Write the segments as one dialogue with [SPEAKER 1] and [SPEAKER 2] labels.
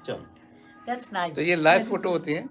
[SPEAKER 1] चलो,
[SPEAKER 2] That's nice.
[SPEAKER 1] तो ये लाइव फोटो होती है।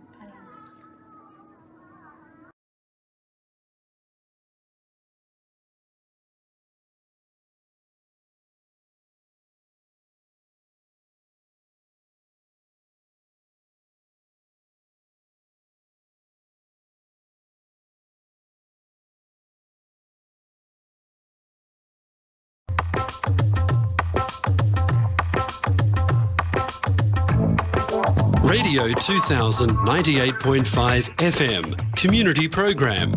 [SPEAKER 3] Radio 2000 98.5 FM Community Program.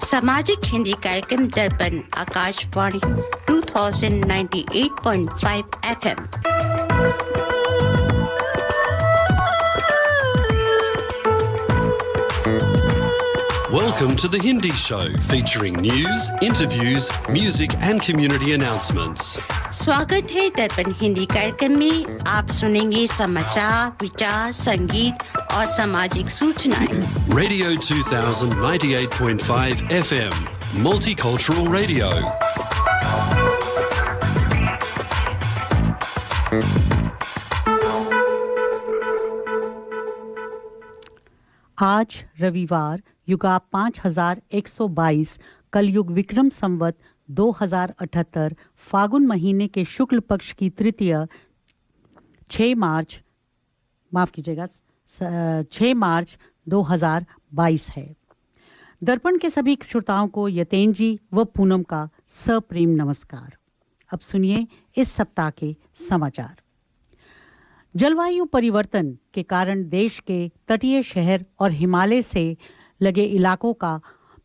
[SPEAKER 4] सामाजिक हिंदी कार्यक्रम दर्पण Akashvani 2098.5 FM।
[SPEAKER 3] Welcome to the Hindi Show, featuring news, interviews, music and community announcements.
[SPEAKER 4] स्वागत है दर्पण हिंदी कार्यक्रम में। आप सुनेंगे समाचार, विचार, संगीत और सामाजिक सूचनाएं।
[SPEAKER 3] Radio 2000 98.5 FM Multicultural Radio.
[SPEAKER 2] आज रविवार युगा 5122 कलयुग विक्रम संवत 2078 फागुन महीने के शुक्ल पक्ष की तृतीय 6 मार्च 2022 है। दर्पण के सभी श्रोताओं को यतेन जी व पूनम का सप्रेम नमस्कार। अब सुनिए इस सप्ताह के समाचार। जलवायु परिवर्तन के कारण देश के तटीय शहर और हिमालय से लगे इलाकों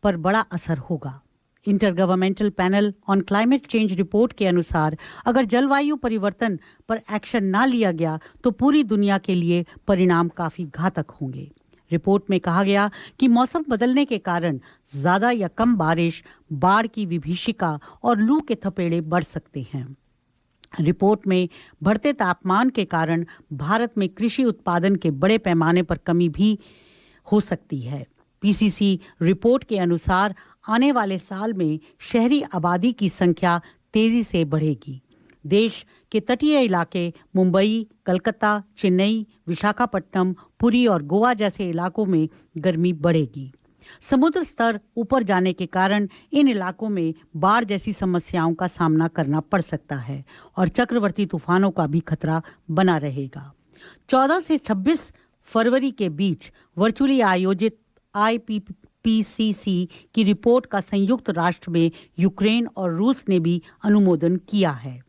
[SPEAKER 2] पर बड़ा असर होगा। Intergovernmental panel on climate change report के अनुसार अगर जलवायु परिवर्तन पर एक्शन ना लिया गया तो पूरी दुनिया के लिए परिणाम काफी घातक होंगे। रिपोर्ट में कहा गया कि मौसम बदलने के कारण ज्यादा या कम बारिश, बाढ़ की विभीषिका और लू के थपेड़े बढ़ सकते हैं। रिपोर्ट में बढ़ते तापमान के कारण भारत में कृषि उत्पादन के बड़े पैमाने पर कमी भी हो सकती है। पीसीसी रिपोर्ट के अनुसार आने वाले साल में शहरी आबादी की संख्या तेजी से बढ़ेगी। देश के तटीय इलाके मुंबई, कलकत्ता, चेन्नई, विशाखापट्टनम, पुरी और गोवा जैसे इलाकों में गर्मी बढ़ेगी। समुद्र स्तर ऊपर जाने के कारण इन इलाकों में बाढ़ जैसी समस्याओं का सामना करना पड़ सकता है और चक्रवर्ती तूफानों का भी खतरा बना रहेगा। 14 से 26 फरवरी के बीच वर्चुअली आयोजित आईपीसीसी की रिपोर्ट का संयुक्त राष्ट्र में यूक्रेन और रूस ने भी अनुमोदन किया है।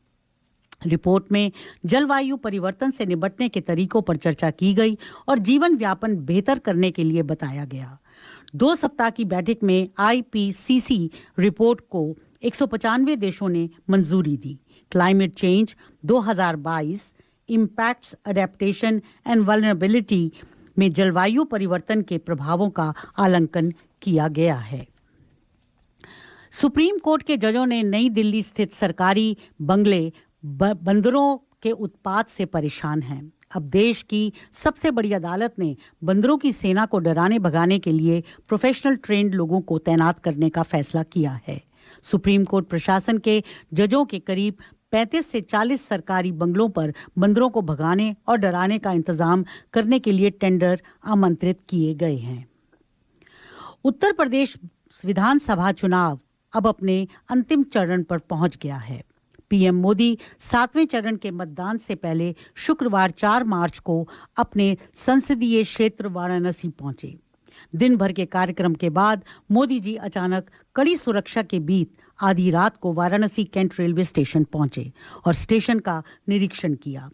[SPEAKER 2] रिपोर्ट में जलवायु परिवर्तन से निपटने के तरीकों पर चर्चा की गई और जीवन यापन बेहतर करने के लिए बताया गया। 2 सप्ताह की बैठक में आईपीसीसी रिपोर्ट को 195 देशों ने मंजूरी दी। Climate change 2022 impacts adaptation and vulnerability में जलवायु परिवर्तन के प्रभावों का आकलन किया गया है। सुप्रीम कोर्ट के जजों ने नई दिल्ली स्थित सरकारी बंगले बंदरों के उत्पात से परेशान हैं। अब देश की सबसे बड़ी अदालत ने बंदरों की सेना को डराने भगाने के लिए प्रोफेशनल ट्रेंड लोगों को तैनात करने का फैसला किया है। सुप्रीम कोर्ट प्रशासन के जजों के करीब 35 से 40 सरकारी बंगलों पर बंदरों को भगाने और डराने का इंतजाम करने के लिए टेंडर आमंत्रित किए गए हैं। उत्तर प्रदेश विधानसभा चुनाव अब अपने अंतिम चरण पर पहुंच गया है। पीएम मोदी 7वें चरण के मतदान से पहले शुक्रवार 4 मार्च को अपने संसदीय क्षेत्र वाराणसी पहुंचे। दिन भर के कार्यक्रम के बाद मोदी जी अचानक कड़ी सुरक्षा के बीच आधी रात को वाराणसी कैंट रेलवे स्टेशन पहुंचे और स्टेशन का निरीक्षण किया।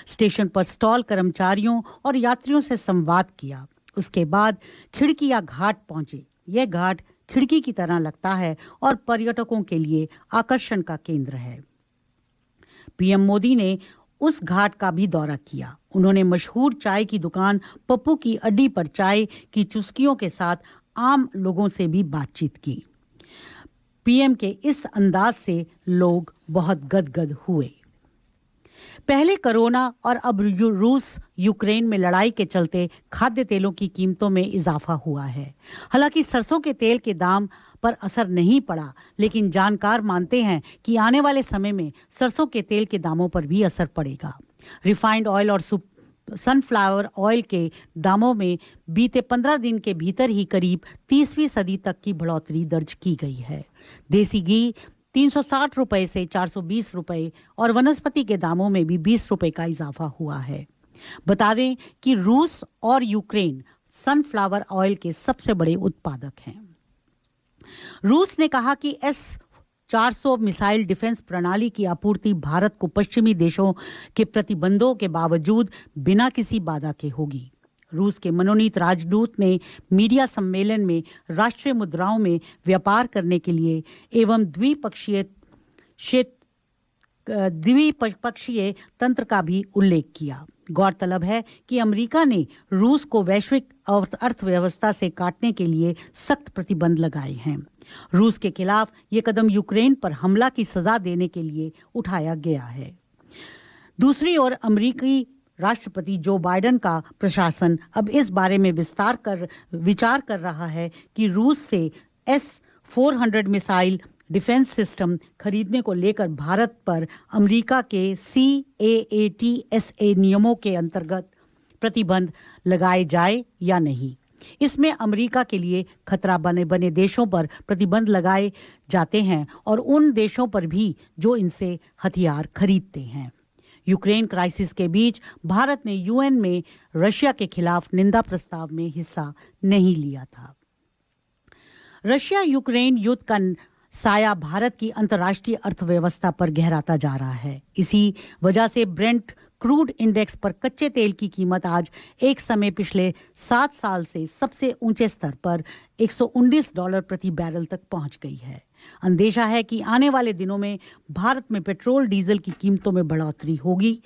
[SPEAKER 2] स्टेशन पर स्टॉल कर्मचारियों और यात्रियों से संवाद किया। उसके बाद खिड़किया घाट पहुंचे। यह घाट खिड़की की तरह लगता है और पर्यटकों के लिए आकर्षण का केंद्र है। पीएम मोदी ने उस घाट का भी दौरा किया। उन्होंने मशहूर चाय की दुकान पप्पू की अड्डी पर चाय की चुस्कियों के साथ आम लोगों से भी बातचीत की। पीएम के इस अंदाज से लोग बहुत गदगद हुए। पहले कोरोना और अब रूस यूक्रेन में लड़ाई के चलते खाद्य तेलों की कीमतों में इजाफा हुआ है। हालांकि सरसों के तेल के दाम पर असर नहीं पड़ा, लेकिन जानकार मानते हैं कि आने वाले समय में सरसों के तेल के दामों पर भी असर पड़ेगा। रिफाइंड ऑयल और सनफ्लावर ऑयल के दामों में बीते 15 दिन के भीतर ही करीब 30वीं सदी तक की बढ़ोतरी दर्ज की गई है। देसी घी 360 रुपए से 420 रुपए और वनस्पति के दामों में भी 20 रुपए का इजाफा हुआ है। बता दें कि रूस और यूक्रेन सनफ्लावर ऑयल के सबसे बड़े उत्पादक हैं। रूस ने कहा कि S-400 मिसाइल डिफेंस प्रणाली की आपूर्ति भारत को पश्चिमी देशों के प्रतिबंधों के बावजूद बिना किसी बाधा के होगी। रूस के मनोनीत राजदूत ने मीडिया सम्मेलन में राष्ट्रीय मुद्राओं में व्यापार करने के लिए एवं द्विपक्षीय तंत्र का भी उल्लेख किया। गौरतलब है कि अमेरिका ने रूस को वैश्विक अर्थव्यवस्था से काटने के लिए सख्त प्रतिबंध लगाए हैं। रूस के खिलाफ ये कदम यूक्रेन पर हमला की सजा देने के लिए उठाया गया है। दूसरी ओर अमेरिकी राष्ट्रपति जो बाइडेन का प्रशासन अब इस बारे में विचार कर रहा है कि रूस से S-400 मिसाइल डिफेंस सिस्टम खरीदने को लेकर भारत पर अमेरिका के CAATSA नियमों के अंतर्गत प्रतिबंध लगाए जाए या नहीं। इसमें अमेरिका के लिए खतरा बने देशों पर प्रतिबंध लगाए जाते हैं और उन देशों पर भी जो इनसे हथियार खरीदते हैं। यूक्रेन क्राइसिस के बीच भारत ने UN में रशिया के खिलाफ निंदा प्रस्ताव में हिस्सा नहीं लिया था। रशिया यूक्रेन युद्ध का साया भारत की अंतर्राष्ट्रीय अर्थव्यवस्था पर गहराता जा रहा है। इसी वजह से ब्रेंट क्रूड इंडेक्स पर कच्चे तेल की कीमत आज एक समय पिछले 7 साल से सबसे ऊंचे स्तर पर $119 प्रति बैरल तक पहुंच गई है। अंदेशा है कि आने वाले दिनों में भारत में पेट्रोल डीजल की कीमतों में बढ़ोतरी होगी।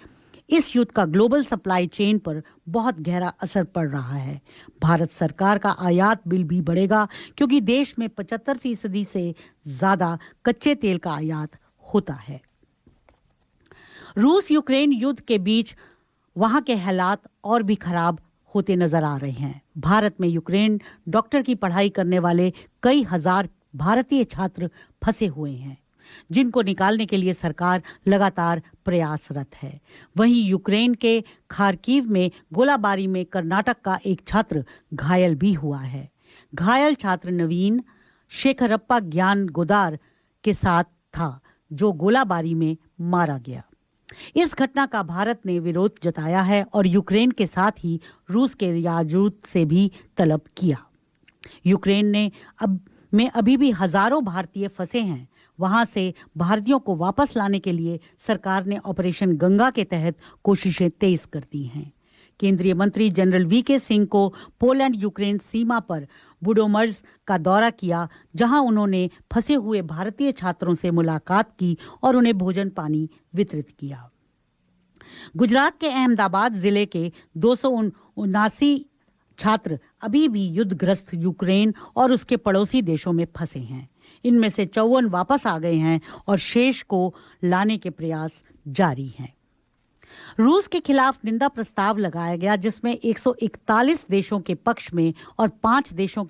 [SPEAKER 2] इस युद्ध का ग्लोबल सप्लाई चेन पर बहुत गहरा असर पड़ रहा है। भारत सरकार का आयात बिल भी बढ़ेगा क्योंकि देश में 75% से ज्यादा कच्चे तेल का आयात होता है। रूस यूक्रेन युद्ध के बीच वहां के हालात और भी खराब होते नजर आ रहे हैं। भारत में यूक्रेन डॉक्टर की पढ़ाई करने वाले कई हजार भारतीय छात्र फंसे हुए हैं, जिनको निकालने के लिए सरकार लगातार प्रयासरत है। वहीं यूक्रेन के खार्किव में गोलाबारी में कर्नाटक का एक छात्र घायल भी हुआ है। घायल छात्र नवीन शेखरप्पा ज्ञान गोदार के साथ था, जो गोलाबारी में मारा गया। इस घटना का भारत ने विरोध जताया है और यूक्रेन के साथ ही रूस के राजदूत से भी तलब किया। यूक्रेन में अभी भी हजारों भारतीय फंसे हैं। वहां से भारतीयों को वापस लाने के लिए सरकार ने ऑपरेशन गंगा के तहत कोशिशें तेज कर दी हैं। केंद्रीय मंत्री जनरल VK सिंह को पोलैंड यूक्रेन सीमा पर बुडोमर्स का दौरा किया, जहां उन्होंने फंसे हुए भारतीय छात्रों से मुलाकात की और उन्हें भोजन पानी वितरित किया। गुजरात के अहमदाबाद जिले के 279 छात्र अभी भी युद्धग्रस्त यूक्रेन और उसके पड़ोसी देशों में फंसे हैं। इनमें से 54 वापस आ गए हैं और शेष को लाने के प्रयास जारी हैं। रूस के खिलाफ निंदा प्रस्ताव लगाया गया, जिसमें 141 देशों के पक्ष में और 5 देशों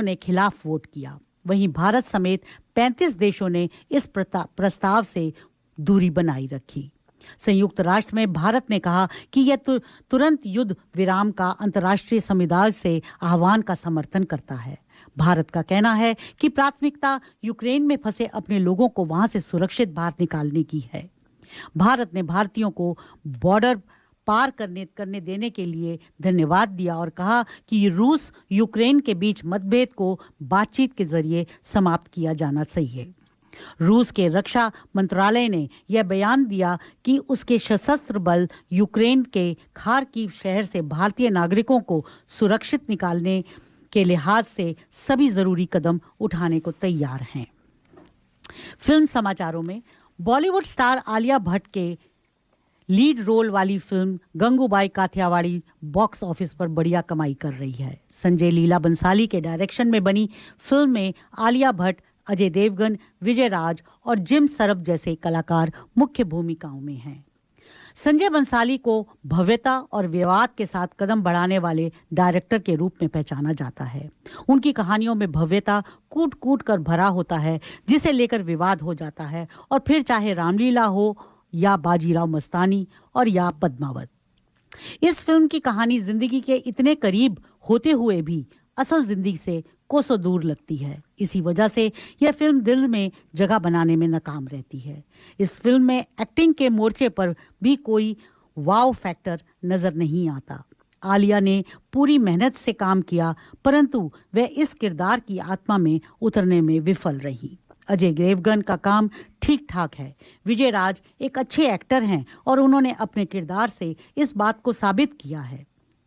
[SPEAKER 2] ने खिलाफ वोट किया। वहीं भारत समेत 35 देशों ने इस प्रस्ताव से दूरी बनाई रखी। संयुक्त राष्ट्र में भारत ने कहा कि यह तुरंत युद्ध विराम का अंतर्राष्ट्रीय समुदाय से आह्वान का समर्थन करता है। भारत का कहना है कि प्राथमिकता यूक्रेन में फंसे अपने लोगों को वहां से सुरक्षित बाहर निकालने की है। भारत ने भारतीयों को बॉर्डर पार करने देने के लिए धन्यवाद दिया और कहा कि रूस यूक्रेन के बीच मतभेद को बातचीत के जरिए समाप्त किया जाना चाहिए। रूस के रक्षा मंत्रालय ने यह बयान दिया कि उसके सशस्त्र बल यूक्रेन के खार्किव शहर से भारतीय नागरिकों को सुरक्षित निकालने के लिहाज से सभी जरूरी कदम उठाने को तैयार हैं। फिल्म समाचारों में बॉलीवुड स्टार आलिया भट्ट के लीड रोल वाली film Gangubai Kathiawadi box office पर बढ़िया कमाई कर रही है। संजय लीला बंसाली के डायरेक्शन में बनी फिल्म में आलिया भट्ट, अजय देवगन, विजय राज और जिम सरफ जैसे कलाकार मुख्य भूमिकाओं में हैं। संजय बंसाली को भव्यता और विवाद के साथ कदम बढ़ाने वाले डायरेक्टर के रूप में पहचाना जाता है। उनकी कहानियों में भव्यता कूट कर भरा होता है, जिसे लेकर विवाद हो जाता है और फिर चाहे रामलीला हो या बाजीराव मस्तानी और या पद्मावत। इस फिल्म की कहानी जिंदगी के इतने करीब होते हुए भी असल जिंदगी से कोसों दूर लगती है। इसी वजह से यह फिल्म दिल में जगह बनाने में नाकाम रहती है। इस फिल्म में एक्टिंग के मोर्चे पर भी कोई वाव फैक्टर नजर नहीं आता। आलिया ने पूरी मेहनत से काम किया, परंतु वह इस किरदार की आत्मा में उतरने में विफल रही। अजय देवगन का काम ठीक ठाक है। विजय राज एक अच्छे एक्टर हैं और उन्होंने अपने किरदार से इस बात को साबित किया है।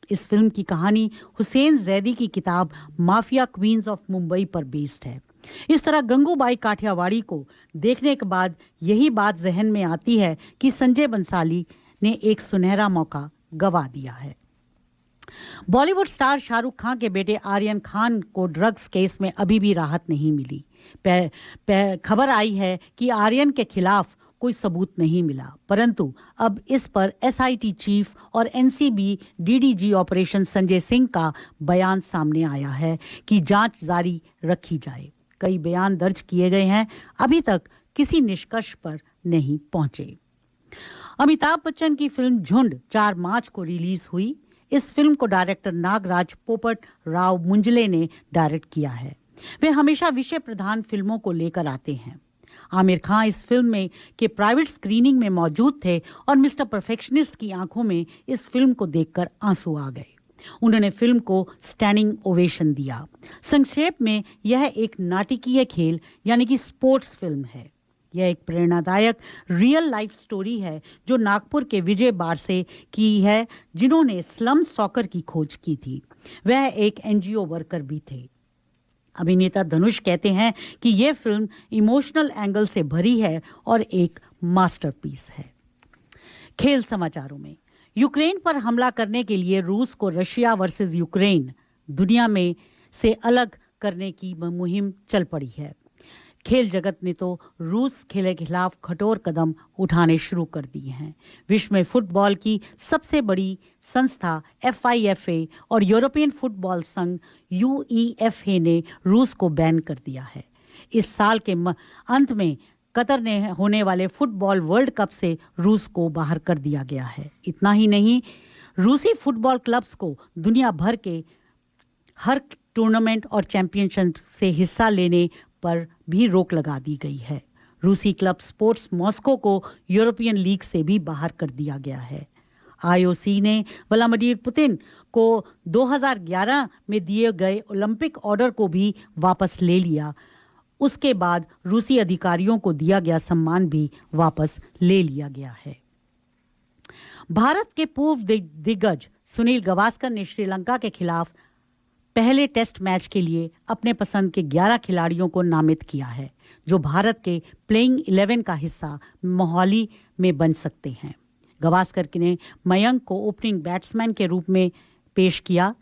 [SPEAKER 2] इस फिल्म की कहानी हुसैन जैदी की किताब माफिया क्वींस ऑफ मुंबई पर बेस्ड है। इस तरह गंगूबाई काठियावाड़ी को देखने के बाद यही बात जहन में आती है कि संजय बंसाली ने एक सुनहरा मौका गवा दिया है। बॉलीवुड स्टार शाहरुख खान के बेटे आर्यन खान को ड्रग्स केस में अभी भी राहत नहीं मिली। खबर आई है कि आर्यन के खिलाफ कोई सबूत नहीं मिला, परंतु अब इस पर एसआईटी चीफ और NCB DDG operation Sanjay Singh का बयान सामने आया है कि जांच जारी रखी जाए। कई बयान दर्ज किए गए हैं, अभी तक किसी निष्कर्ष पर नहीं पहुंचे। अमिताभ बच्चन की फिल्म झुंड 4 मार्च को रिलीज हुई। इस फिल्म को डायरेक्टर नागराज पोपट राव मुंजले ने डायरेक्ट किया है। वे हमेशा विषय प्रधान फिल्मों को लेकर आते हैं। आमिर खान इस फिल्म में के प्राइवेट स्क्रीनिंग में मौजूद थे और मिस्टर परफेक्शनिस्ट की आंखों में इस फिल्म को देखकर आंसू आ गए। उन्होंने फिल्म को स्टैंडिंग ओवेशन दिया। संक्षेप में यह एक नाटकीय खेल यानी कि स्पोर्ट्स फिल्म है। यह एक प्रेरणादायक रियल लाइफ स्टोरी है जो नागपुर के विजय बारसे की है, जिन्होंने स्लम सॉकर की खोज की थी। वह एक एनजीओ वर्कर भी थे। अभिनेता धनुष कहते हैं कि यह फिल्म इमोशनल एंगल से भरी है और एक मास्टरपीस है। खेल समाचारों में यूक्रेन पर हमला करने के लिए रूस को रशिया वर्सेस यूक्रेन दुनिया में से अलग करने की मुहिम चल पड़ी है। खेल जगत ने तो रूस के खिलाफ कठोर कदम उठाने शुरू कर दिए हैं। विश्व में फुटबॉल की सबसे बड़ी संस्था FIFA और यूरोपियन फुटबॉल संघ UEFA ने रूस को बैन कर दिया है। इस साल के अंत में कतर में होने वाले फुटबॉल वर्ल्ड कप से रूस को बाहर कर दिया गया है। इतना ही नहीं, रूसी फुटबॉल क्लब्स को दुनिया भर के हर टूर्नामेंट और चैंपियनशिप से हिस्सा लेने पर भी रोक लगा दी गई है। रूसी क्लब स्पोर्ट्स मॉस्को को यूरोपियन लीग से भी बाहर कर दिया गया है। आईओसी ने व्लादिमीर पुतिन को 2011 में दिए गए ओलंपिक ऑर्डर को भी वापस ले लिया। उसके बाद रूसी अधिकारियों को दिया गया सम्मान भी वापस ले लिया गया है। भारत के पूर्व दिग्गज सुनील गावस्कर ने श्रीलंका के खिलाफ पहले टेस्ट मैच के लिए अपने पसंद के 11 खिलाड़ियों को नामित किया है, जो भारत के प्लेइंग 11 का हिस्सा मोहाली में बन सकते हैं। गावस्कर ने मयंक को ओपनिंग बैट्समैन के रूप में पेश किया।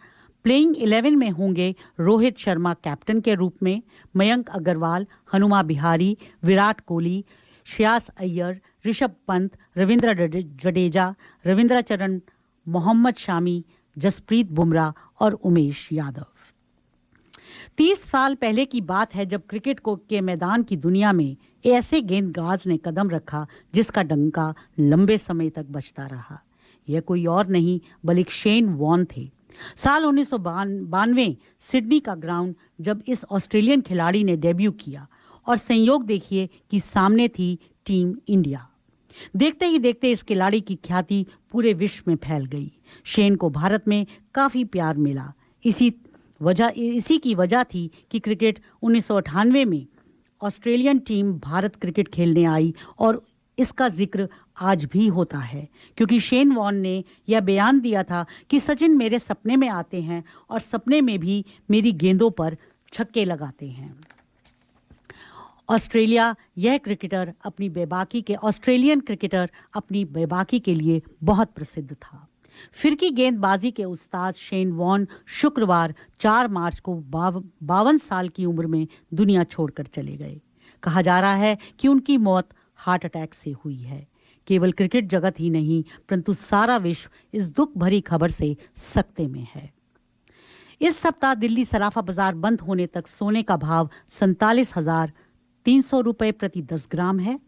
[SPEAKER 2] प्लेइंग 11 में होंगे रोहित शर्मा कैप्टन के रूप में, मयंक अग्रवाल, हनुमा बिहारी, विराट कोहली, श्रेयस अय्यर, ऋषभ पंत, रविंद्र जडेजा, रविंद्रचरण, मोहम्मद शामी, जसप्रीत बुमराह और उमेश यादव। 30 साल पहले की बात है जब क्रिकेट के मैदान की दुनिया में ऐसे गेंदबाज ने कदम रखा जिसका डंका लंबे समय तक बजता रहा। यह कोई और नहीं बल्कि शेन वॉर्न थे। साल 1992 सिडनी का ग्राउंड जब इस ऑस्ट्रेलियन खिलाड़ी ने डेब्यू किया और संयोग देखिए कि सामने थी टीम इंडिया। देखते ही देखते इस खिलाड़ी की ख्याति पूरे विश्व में फैल गई। शेन को भारत में काफी प्यार मिला। इसी की वजह थी कि क्रिकेट 1998 में ऑस्ट्रेलियन टीम भारत क्रिकेट खेलने आई और इसका जिक्र आज भी होता है, क्योंकि शेन वॉर्न ने यह बयान दिया था कि सचिन मेरे सपने में आते हैं और सपने में भी मेरी गेंदों पर छक्के लगाते हैं। ऑस्ट्रेलियन क्रिकेटर अपनी बेबाकी के लिए बहुत प्रसिद्ध था। फिरकी गेंदबाजी के उस्ताद शेन वॉर्न शुक्रवार 4 मार्च को 52 साल की उम्र में दुनिया छोड़कर चले गए। कहा जा रहा है कि उनकी मौत हार्ट अटैक से हुई है। केवल क्रिकेट जगत ही नहीं परंतु सारा विश्व इस दुख भरी खबर से सकते में है। इस सप्ताह दिल्ली सराफा बाजार बंद होने तक सोने का भाव 47,300 रुपए प्रति 10 ग्राम है।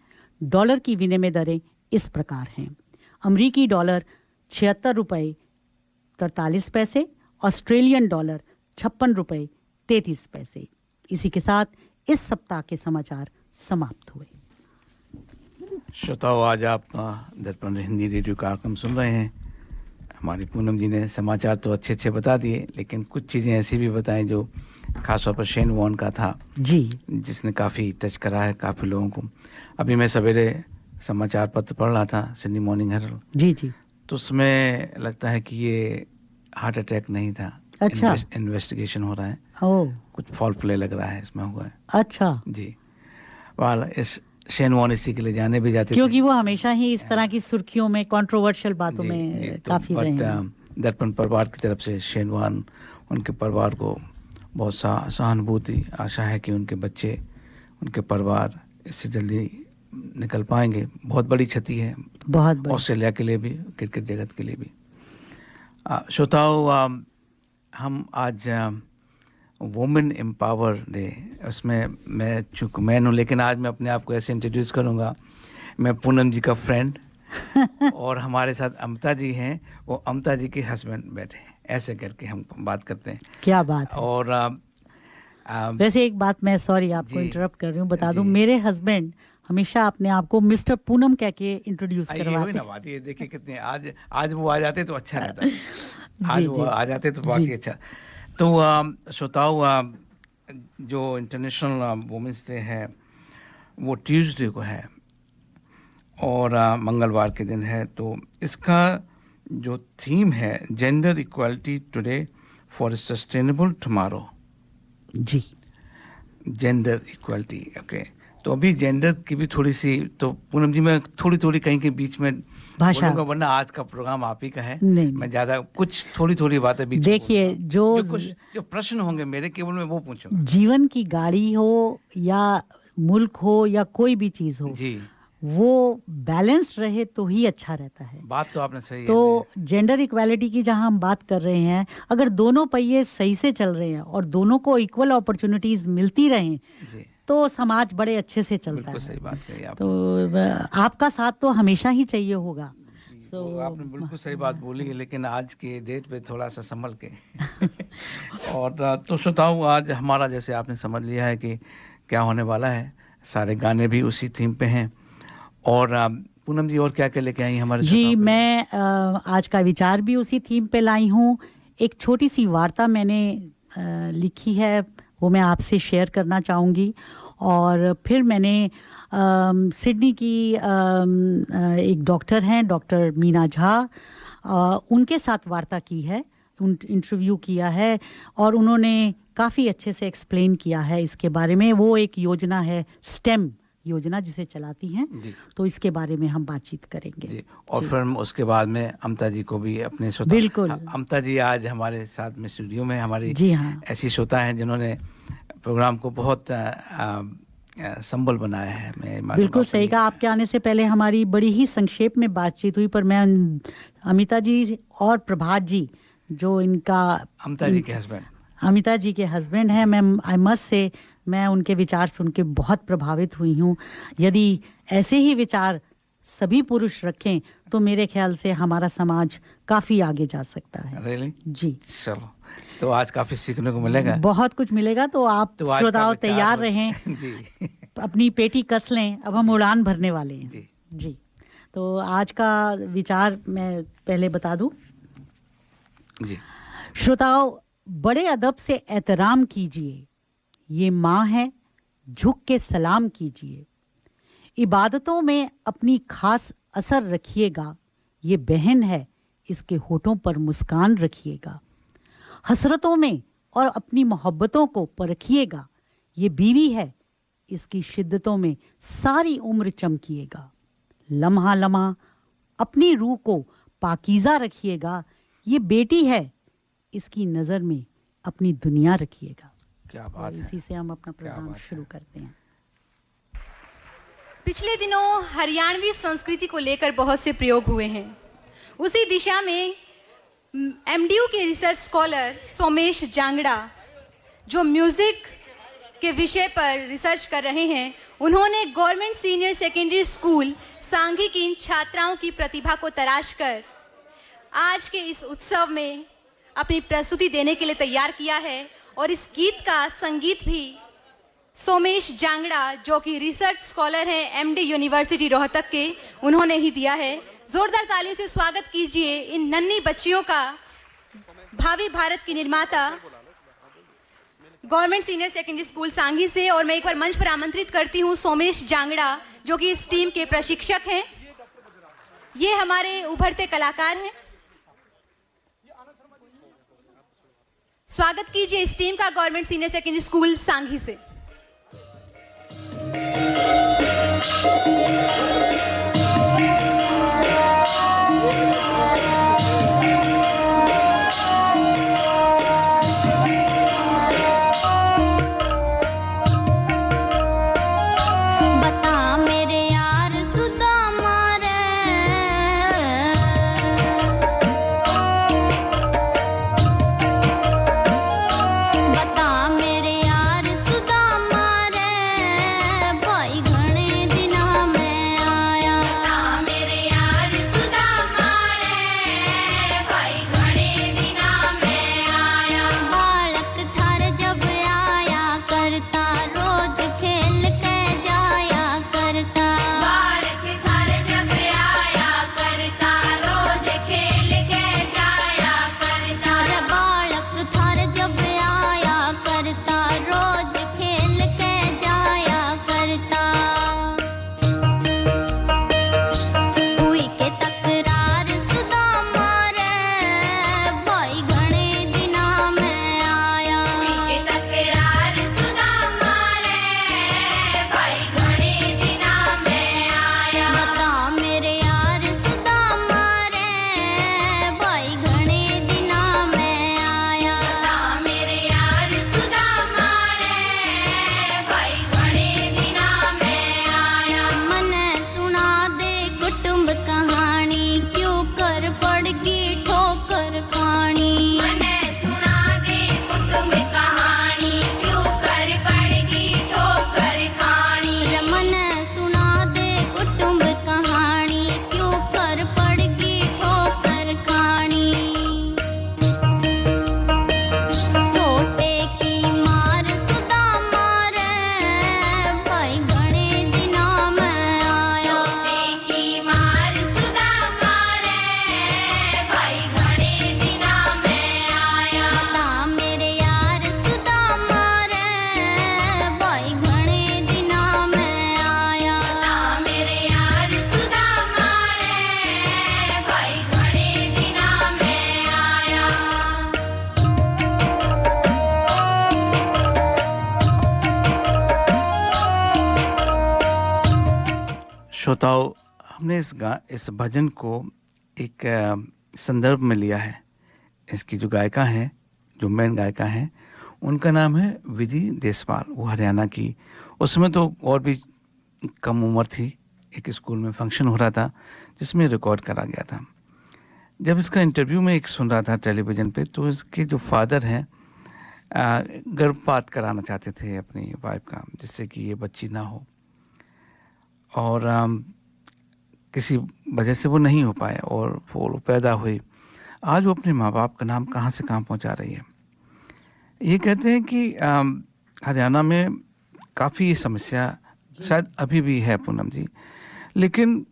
[SPEAKER 2] डॉलर की विनिमय दरें इस प्रकार हैं। अमरीकी डॉलर 76 रुपये 43 पैसे, ऑस्ट्रेलियन डॉलर 56 रुपये 33 पैसे। इसी के साथ इस सप्ताह के समाचार समाप्त हुए।
[SPEAKER 1] श्रोताओ, आज आप दर्पण हिंदी रेडियो कार्यक्रम सुन रहे हैं। हमारी पूनम जी ने समाचार तो अच्छे अच्छे बता दिए, लेकिन कुछ चीज़ें ऐसी भी बताएं जो खासतौर पर शेन वॉर्न का था
[SPEAKER 2] जी,
[SPEAKER 1] जिसने काफ़ी टच करा है काफ़ी लोगों को। अभी मैं सवेरे समाचार पत्र पढ़ रहा था, सिडनी मॉर्निंग हेरल्ड,
[SPEAKER 2] जी जी,
[SPEAKER 1] तो उसमें लगता है कि ये हार्ट अटैक नहीं था।
[SPEAKER 2] अच्छा।
[SPEAKER 1] इन्वेस्टिगेशन हो रहा है,
[SPEAKER 2] ओह
[SPEAKER 1] कुछ फॉल प्ले लग रहा है इसमें हुआ है।
[SPEAKER 2] अच्छा,
[SPEAKER 1] जी, वाल इस शेन वॉर्न इसी के लिए जाने भी जाते थे।
[SPEAKER 2] क्योंकि वो हमेशा ही इस तरह की सुर्खियों में, कंट्रोवर्शियल बातों
[SPEAKER 1] जी,
[SPEAKER 2] में
[SPEAKER 1] जी,
[SPEAKER 2] काफी रहे हैं।
[SPEAKER 1] दर्पण परिवार की तरफ से शेन वॉर्न, उनके परिवार को बहुत सहानुभूति, आशा है कि उनके बच्चे, उनके परिवार इससे जल्दी निकल पाएंगे। बहुत बड़ी क्षति है
[SPEAKER 2] बहुत बड़ी।
[SPEAKER 1] ऑस्ट्रेलिया के लिए भी, क्रिकेट जगत के लिए भी। श्रोताओं, हम आज वुमेन एम्पावर डे, उसमें मैं चूँकि मैन हूँ, लेकिन आज मैं अपने आप को ऐसे इंट्रोड्यूस करूँगा। मैं पूनम जी का फ्रेंड और हमारे साथ अमता जी हैं, वो अमता जी के हस्बैंड बैठे हैं, ऐसे करके हम बात करते हैं।
[SPEAKER 2] क्या बात है।
[SPEAKER 1] और
[SPEAKER 2] वैसे एक बात, मैं सॉरी आपको
[SPEAKER 1] जी,
[SPEAKER 2] इंटरप्ट कर रही हूँ, बता दूं,
[SPEAKER 1] जी।
[SPEAKER 2] मेरे हस्बैंड हमेशा अपने आप को मिस्टर पूनम कह के इंट्रोड्यूस
[SPEAKER 1] ये हुई
[SPEAKER 2] करवाते
[SPEAKER 1] ना
[SPEAKER 2] हैं।
[SPEAKER 1] बात, ये देखिए कितने आज वो आ जाते तो अच्छा रहता। आज
[SPEAKER 2] जी,
[SPEAKER 1] वो
[SPEAKER 2] जी।
[SPEAKER 1] आ जाते तो
[SPEAKER 2] जी।
[SPEAKER 1] बाकी अच्छा। तो श्रोताओं, जो इंटरनेशनल वुमेंस डे है वो ट्यूसडे को है और मंगलवार के दिन है। तो इसका जो थीम है, gender equality today for sustainable tomorrow.
[SPEAKER 2] जी,
[SPEAKER 1] जेंडर इक्वालिटी, ओके। तो अभी जेंडर की भी थोड़ी सी, तो पूनम जी मैं थोड़ी कहीं के बीच में
[SPEAKER 2] भाषा,
[SPEAKER 1] बोलूंगा, वरना आज का प्रोग्राम आप ही का है।
[SPEAKER 2] नहीं,
[SPEAKER 1] मैं ज्यादा कुछ थोड़ी बातें बीच में
[SPEAKER 2] देखिए,
[SPEAKER 1] बोलूंगा। जो प्रश्न होंगे मेरे केवल मैं वो पूछूंगा।
[SPEAKER 2] जीवन की गाड़ी हो या मुल्क हो या कोई भी चीज हो,
[SPEAKER 1] जी,
[SPEAKER 2] वो बैलेंस्ड रहे तो ही अच्छा रहता है।
[SPEAKER 1] बात तो आपने सही है।
[SPEAKER 2] तो जेंडर इक्वालिटी की जहां हम बात कर रहे हैं, अगर दोनों पहिए सही से चल रहे हैं और दोनों को इक्वल अपॉर्चुनिटीज मिलती रहें,
[SPEAKER 1] जी,
[SPEAKER 2] तो समाज बड़े अच्छे से चलता
[SPEAKER 1] बिल्कुल
[SPEAKER 2] है।
[SPEAKER 1] सही बात कही आप।
[SPEAKER 2] तो आपका साथ तो हमेशा ही चाहिए होगा।
[SPEAKER 1] तो आपने बिल्कुल सही बात बोली है, लेकिन आज के डेट पे थोड़ा सा संभल के। और तो श्रोताओं, आज हमारा, जैसे आपने समझ लिया है कि क्या होने वाला है, सारे गाने भी उसी थीम पे हैं। और पूनम जी और क्या क्या लेके आई हमारे
[SPEAKER 2] जी,
[SPEAKER 1] श्रोताओं के लिए?
[SPEAKER 2] मैं आज का विचार भी उसी थीम पे लाई हूँ। एक छोटी सी वार्ता मैंने लिखी है, वो मैं आपसे शेयर करना चाहूँगी। और फिर मैंने सिडनी की एक डॉक्टर हैं, डॉक्टर मीना झा, उनके साथ वार्ता की है, इंटरव्यू किया है, और उन्होंने काफ़ी अच्छे से एक्सप्लेन किया है इसके बारे में। वो एक योजना है, स्टेम योजना, जिसे चलाती हैं।
[SPEAKER 1] जी,
[SPEAKER 2] तो इसके बारे में हम बातचीत करेंगे।
[SPEAKER 1] जी। और फिर उसके बाद में अमता जी को भी अपने श्रोता,
[SPEAKER 2] बिल्कुल।
[SPEAKER 1] अमता जी आज हमारे साथ में स्टूडियो में, हमारी
[SPEAKER 2] जी हाँ,
[SPEAKER 1] ऐसी श्रोता हैं जिन्होंने प्रोग्राम को बहुत संबल बनाया है। मैं मालूम
[SPEAKER 2] बिल्कुल
[SPEAKER 1] आपको
[SPEAKER 2] सही
[SPEAKER 1] ये-
[SPEAKER 2] कहा। आपके आने से पहले हमारी बड़ी ही संक्षेप में बातचीत हुई, पर मैं अमिता जी और प्रभात जी, जो इनका
[SPEAKER 1] अमता जी के हस्बैंड,
[SPEAKER 2] अमिता जी के हस्बैंड हैं, मैं आई मस्ट से, मैं उनके विचार सुन के बहुत प्रभावित हुई हूँ। यदि ऐसे ही विचार सभी पुरुष रखें तो मेरे ख्याल से हमारा समाज काफ़ी आगे जा सकता है।
[SPEAKER 1] रियली?
[SPEAKER 2] जी,
[SPEAKER 1] चलो, तो आज काफी सीखने को मिलेगा।
[SPEAKER 2] बहुत कुछ मिलेगा। तो आप
[SPEAKER 1] तो आज का
[SPEAKER 2] श्रोताओ
[SPEAKER 1] विचार
[SPEAKER 2] तैयार
[SPEAKER 1] हो-
[SPEAKER 2] रहें,
[SPEAKER 1] जी,
[SPEAKER 2] अपनी पेटी कस लें, अब हम उड़ान भरने वाले हैं।
[SPEAKER 1] जी।
[SPEAKER 2] जी, तो आज का विचार मैं पहले बता दूं।
[SPEAKER 1] जी,
[SPEAKER 2] श्रोताओं, बड़े अदब से एहतराम कीजिए, ये माँ है, झुक के सलाम कीजिए। इबादतों में अपनी खास असर रखिएगा, ये बहन है, इसके होठों पर मुस्कान रखिएगा। हसरतों में और अपनी मोहब्बतों को परखिएगा, ये बीवी है, इसकी शिद्दतों में सारी उम्र चमकिएगा। लम्हा लम्हा अपनी रूह को पाकीज़ा रखिएगा, ये बेटी है, इसकी नज़र में अपनी दुनिया रखिएगा।
[SPEAKER 1] क्या बात है।
[SPEAKER 2] इसी से हम अपना प्रोग्राम
[SPEAKER 1] बात है।
[SPEAKER 2] शुरू करते हैं।
[SPEAKER 5] पिछले दिनों हरियाणवी संस्कृति को लेकर बहुत से प्रयोग हुए हैं। उसी दिशा में एमडीयू के रिसर्च स्कॉलर सोमेश जांगड़ा, जो म्यूजिक के विषय पर रिसर्च कर रहे हैं, उन्होंने government senior secondary school Sanghi की इन छात्राओं की प्रतिभा को तराशकर आज के इस उत्सव में अपनी प्रस्तुति देने के लिए तैयार किया है। और इस गीत का संगीत भी सोमेश जांगड़ा, जो कि रिसर्च स्कॉलर हैं एमडी यूनिवर्सिटी रोहतक के, उन्होंने ही दिया है। जोरदार तालियों से स्वागत कीजिए इन नन्ही बच्चियों का, भावी भारत की निर्माता government senior secondary school Sanghi से। और मैं एक बार मंच पर आमंत्रित करती हूं सोमेश जांगड़ा, जो कि इस टीम के प्रशिक्षक हैं। ये हमारे उभरते कलाकार हैं। स्वागत कीजिए इस टीम का government senior secondary school Sanghi से।
[SPEAKER 1] श्रोताओं, हमने इस भजन को एक संदर्भ में लिया है। इसकी जो गायिका हैं, जो मेन गायिका हैं, उनका नाम है विधि देसवाल, वो हरियाणा की। उसमें तो और भी कम उम्र थी। एक स्कूल में फंक्शन हो रहा था जिसमें रिकॉर्ड करा गया था। जब इसका इंटरव्यू में एक सुन रहा था टेलीविज़न पे, तो इसके जो फादर हैं गर्भपात कराना चाहते थे अपनी वाइफ का, जिससे कि ये बच्ची ना हो, और किसी वजह से वो नहीं हो पाए और वो पैदा हुई। आज वो अपने माँ बाप का नाम कहाँ से कहाँ पहुँचा रही है। ये कहते हैं कि हरियाणा में काफ़ी समस्या शायद अभी भी है पूनम जी, लेकिन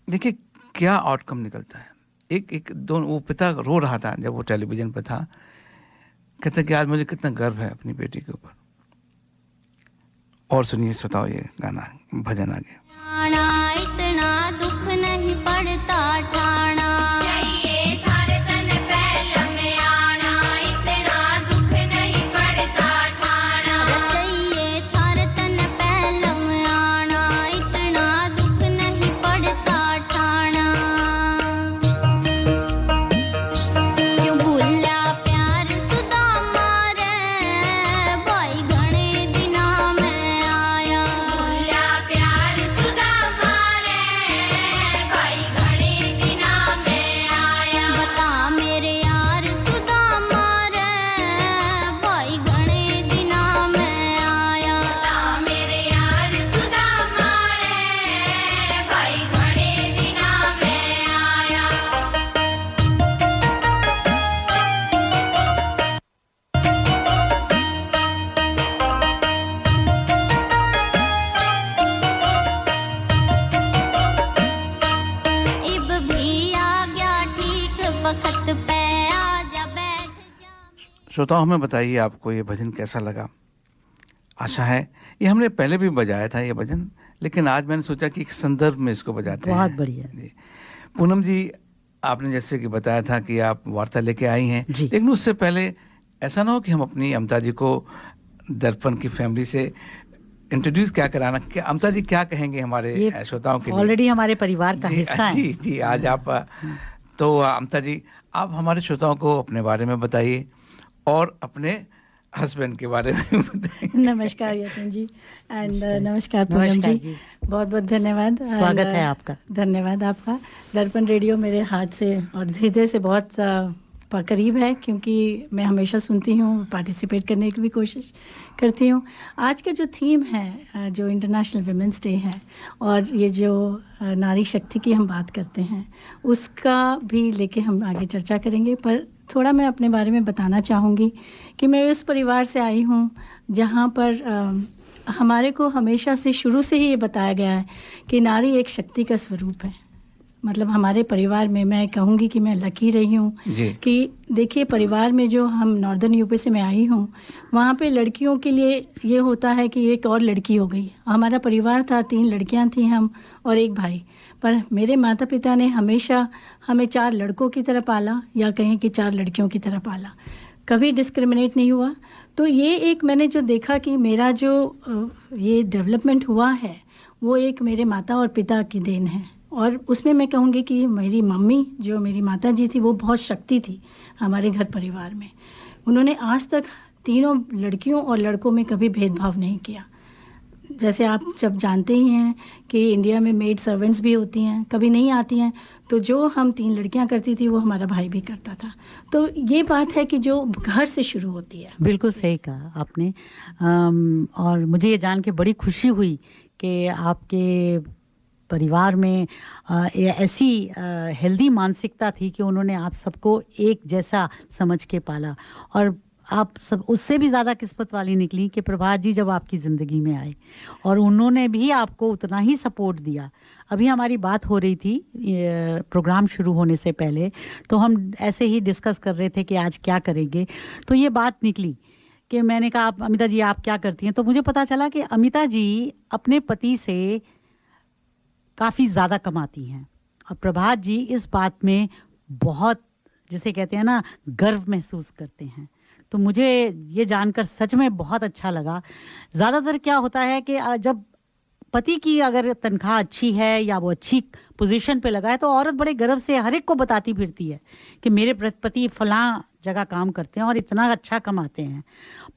[SPEAKER 1] देखिए क्या आउटकम निकलता है। एक दोनों, वो पिता रो रहा था जब वो टेलीविज़न पे था, कहते कि आज मुझे कितना गर्व है अपनी बेटी के ऊपर। और सुनिए श्रोताओ ये गाना, भजन आगे।
[SPEAKER 6] इतना दुख नहीं पड़ता ठाना, चाहिए थार तन पहल में आना, इतना दुख नहीं पड़ता ठाना, चाहिए थार तन पहल में आना, इतना दुख नहीं पड़ता ठाना। क्यों भूला प्यार सुदामा रे, भाई घणे दिना में आया, भूला प्यार सुदामा वक्त पे आजा बैठ जा।
[SPEAKER 1] श्रोताओं, हमें बताइए आपको ये भजन कैसा लगा। आशा है ये हमने पहले भी बजाया था ये भजन, लेकिन आज मैंने सोचा कि एक संदर्भ में इसको बजाते हैं।
[SPEAKER 2] बहुत बढ़िया।
[SPEAKER 1] जी। पूनम जी, आपने जैसे कि बताया था कि आप वार्ता लेके आई हैं,
[SPEAKER 2] जी।
[SPEAKER 1] लेकिन उससे पहले ऐसा ना हो कि हम अपनी अमता जी को दर्पण की फैमिली से इंट्रोड्यूस क्या कराना। क्या अमता जी क्या कहेंगे हमारे
[SPEAKER 2] ये
[SPEAKER 1] श्रोताओं के लिए?
[SPEAKER 2] ऑलरेडी हमारे परिवार का
[SPEAKER 1] जी,
[SPEAKER 2] हिस्सा है।
[SPEAKER 1] जी जी, आज आप तो अमता जी, आप हमारे श्रोताओं को अपने बारे में बताइए और अपने हस्बैंड के बारे में बताइए।
[SPEAKER 7] नमस्कार यतन जी एंड नमस्कार पूनम
[SPEAKER 2] नमस्कार
[SPEAKER 7] जी,
[SPEAKER 2] जी।
[SPEAKER 7] बहुत बहुत धन्यवाद।
[SPEAKER 2] स्वागत
[SPEAKER 7] And,
[SPEAKER 2] है आपका।
[SPEAKER 7] धन्यवाद आपका। दर्पण रेडियो मेरे हार्ट से और हृदय से बहुत करीब है, क्योंकि मैं हमेशा सुनती हूँ, पार्टिसिपेट करने की भी कोशिश करती हूँ। आज का जो थीम है, जो इंटरनेशनल वुमेंस डे है, और ये जो नारी शक्ति की हम बात करते हैं, उसका भी लेके हम आगे चर्चा करेंगे। पर थोड़ा मैं अपने बारे में बताना चाहूँगी कि मैं उस परिवार से आई हूँ जहाँ पर हमारे को हमेशा से शुरू से ही ये बताया गया है कि नारी एक शक्ति का स्वरूप है। मतलब हमारे परिवार में मैं कहूँगी कि मैं लकी रही हूँ कि देखिए, परिवार में जो हम नॉर्दर्न यूपी से मैं आई हूँ, वहाँ पे लड़कियों के लिए ये होता है कि एक और लड़की हो गई। हमारा परिवार था, 3 लड़कियाँ थीं हम और 1 भाई। पर मेरे माता पिता ने हमेशा हमें 4 लड़कों की तरह पाला, या कहें कि 4 लड़कियों की तरह पाला। कभी डिस्क्रिमिनेट नहीं हुआ। तो ये एक मैंने जो देखा कि मेरा जो ये डेवलपमेंट हुआ है, वो एक मेरे माता और पिता की देन है। और उसमें मैं कहूँगी कि मेरी मम्मी, जो मेरी माता जी थी, वो बहुत शक्ति थी हमारे घर परिवार में। उन्होंने आज तक तीनों लड़कियों और लड़कों में कभी भेदभाव नहीं किया। जैसे आप जब जानते ही हैं कि इंडिया में मेड सर्वेंट्स भी होती हैं, कभी नहीं आती हैं, तो जो हम 3 लड़कियां करती थी वो हमारा भाई भी करता था। तो ये बात है कि जो घर से शुरू होती है।
[SPEAKER 2] बिल्कुल सही कहा आपने। और मुझे ये जान के बड़ी खुशी हुई कि आपके परिवार में ऐसी हेल्दी मानसिकता थी कि उन्होंने आप सबको एक जैसा समझ के पाला। और आप सब उससे भी ज़्यादा किस्मत वाली निकली कि प्रभात जी जब आपकी ज़िंदगी में आए और उन्होंने भी आपको उतना ही सपोर्ट दिया। अभी हमारी बात हो रही थी प्रोग्राम शुरू होने से पहले, तो हम ऐसे ही डिस्कस कर रहे थे कि आज क्या करेंगे। तो ये बात निकली कि मैंने कहा, आप अमिता जी आप क्या करती हैं? तो मुझे पता चला कि अमिता जी अपने पति से काफ़ी ज़्यादा कमाती हैं और प्रभात जी इस बात में बहुत, जिसे कहते हैं ना, गर्व महसूस करते हैं। तो मुझे ये जानकर सच में बहुत अच्छा लगा। ज़्यादातर क्या होता है कि जब पति की अगर तनख्वाह अच्छी है या वो अच्छी पोजीशन पे लगा है, तो औरत बड़े गर्व से हर एक को बताती फिरती है कि मेरे पति फलां जगह काम करते हैं और इतना अच्छा कमाते हैं।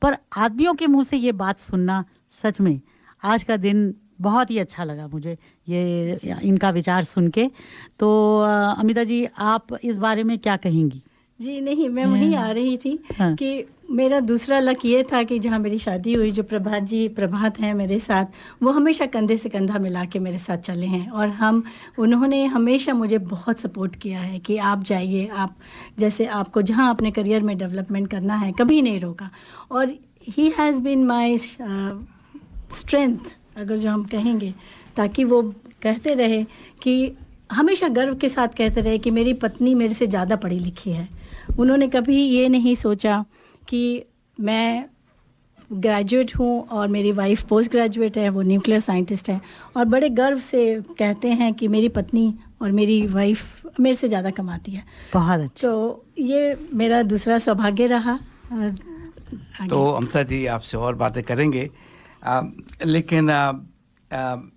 [SPEAKER 2] पर आदमियों के मुंह से ये बात सुनना सच में आज का दिन बहुत ही अच्छा लगा मुझे, ये इनका विचार सुन के। तो अमिता जी, आप इस बारे में क्या कहेंगी?
[SPEAKER 7] जी नहीं, मैं वहीं आ रही थी कि मेरा दूसरा लक ये था कि जहाँ मेरी शादी हुई, जो प्रभात हैं मेरे साथ, वो हमेशा कंधे से कंधा मिला के मेरे साथ चले हैं। और उन्होंने हमेशा मुझे बहुत सपोर्ट किया है कि आप जाइए, आप जैसे आपको जहाँ अपने करियर में डेवलपमेंट करना है, कभी नहीं रोका। और he has been my strength, अगर जो हम कहेंगे, ताकि वो कहते रहे कि हमेशा गर्व के साथ कहते रहे कि मेरी पत्नी मेरे से ज़्यादा पढ़ी लिखी है। उन्होंने कभी ये नहीं सोचा कि मैं ग्रेजुएट हूँ और मेरी वाइफ पोस्ट ग्रेजुएट है, वो न्यूक्लियर साइंटिस्ट है, और बड़े गर्व से कहते हैं कि मेरी पत्नी और मेरी वाइफ मेरे से ज़्यादा कमाती है।
[SPEAKER 2] बहुत अच्छा।
[SPEAKER 7] तो ये मेरा दूसरा सौभाग्य रहा।
[SPEAKER 1] तो अमता जी, आपसे और बातें करेंगे, लेकिन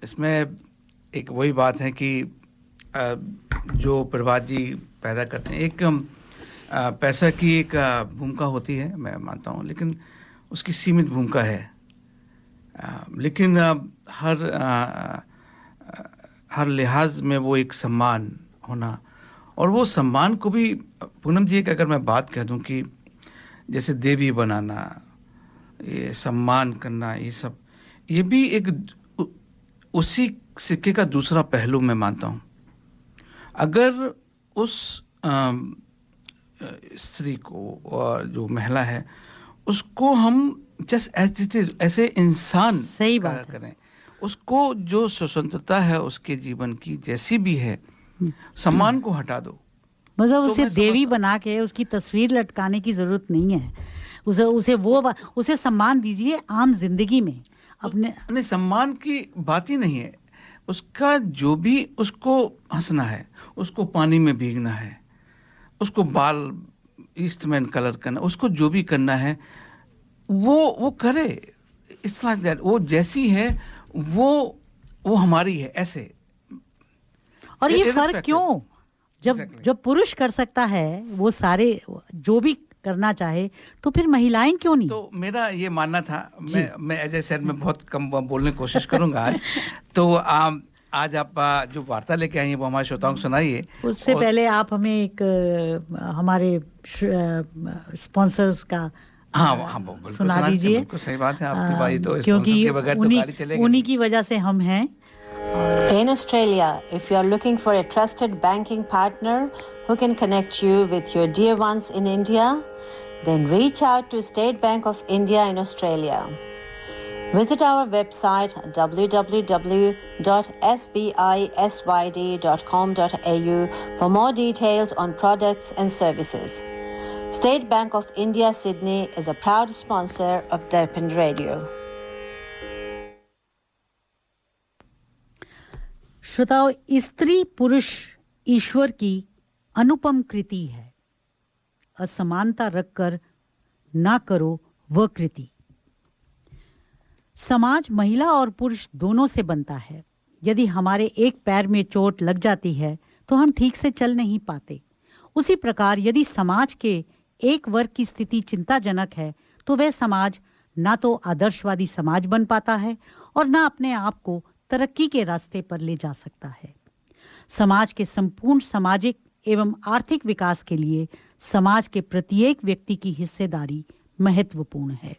[SPEAKER 1] इसमें एक वही बात है कि जो प्रभात जी पैदा करते हैं, एक पैसा की एक भूमिका होती है, मैं मानता हूँ, लेकिन उसकी सीमित भूमिका है। लेकिन हर लिहाज में वो एक सम्मान होना, और वो सम्मान को भी, पूनम जी, एक अगर मैं बात कह दूँ कि जैसे देवी बनाना, ये सम्मान करना, ये सब, ये भी एक उसी सिक्के का दूसरा पहलू मैं मानता हूँ। अगर उस स्त्री को, जो महिला है, उसको हम जस्ट एज इट इज, ऐसे इंसान
[SPEAKER 2] सही बात
[SPEAKER 1] करें, उसको जो स्वतंत्रता है उसके जीवन की जैसी भी है, सम्मान को हटा दो,
[SPEAKER 2] मतलब
[SPEAKER 1] तो
[SPEAKER 2] उसे
[SPEAKER 1] मैं
[SPEAKER 2] देवी
[SPEAKER 1] समझता-
[SPEAKER 2] बना के उसकी तस्वीर लटकाने की जरूरत नहीं है। उसे सम्मान दीजिए आम जिंदगी में अपने।
[SPEAKER 1] नहीं, सम्मान की बात ही नहीं है। उसका जो भी, उसको हंसना है, उसको पानी में भीगना है, उसको बाल ईस्टमैन कलर करना, उसको जो भी करना है वो करे। It's like that. वो जैसी है वो हमारी है, ऐसे।
[SPEAKER 2] और ये फर्क
[SPEAKER 1] Irrespective.
[SPEAKER 2] क्यों? जब
[SPEAKER 1] Exactly.
[SPEAKER 2] जब पुरुष कर सकता है वो सारे जो भी करना चाहे, तो फिर महिलाएं क्यों नहीं?
[SPEAKER 1] तो मेरा ये मानना था। मैं एज ए सेड, मैं बहुत कम बोलने की कोशिश करूंगा आज। तो आज आप जो वार्ता लेके आई हैं वो हमारे श्रोताओं को सुनाइए।
[SPEAKER 2] उससे पहले आप हमें एक हमारे स्पॉन्सर्स का
[SPEAKER 1] हाँ हाँ, बिल्कुल
[SPEAKER 2] सुना दीजिए।
[SPEAKER 1] बिल्कुल सही बात है आपकी बात। तो
[SPEAKER 2] क्योंकि
[SPEAKER 1] स्पॉन्सर के बगैर तो गाड़ी चलेगी
[SPEAKER 2] उन्हीं
[SPEAKER 1] नहीं।
[SPEAKER 2] की वजह से हम हैं।
[SPEAKER 8] In Australia, if you are looking for a trusted banking partner who can connect you with your dear ones in India, then reach out to State Bank of India in Australia. Visit our website www.sbisyd.com.au for more details on products and services. State Bank of India Sydney is a proud sponsor of Darpan Radio.
[SPEAKER 2] श्रोताओ, स्त्री पुरुष ईश्वर की अनुपम कृति है, असमानता रखकर ना करो वह कृति। समाज महिला और पुरुष दोनों से बनता है। यदि हमारे एक पैर में चोट लग जाती है तो हम ठीक से चल नहीं पाते। उसी प्रकार यदि समाज के एक वर्ग की स्थिति चिंताजनक है तो वह समाज ना तो आदर्शवादी समाज बन पाता है और ना अपने आप को तरक्की के रास्ते पर ले जा सकता है। समाज के संपूर्ण सामाजिक एवं आर्थिक विकास के लिए समाज के प्रत्येक व्यक्ति की हिस्सेदारी महत्वपूर्ण है।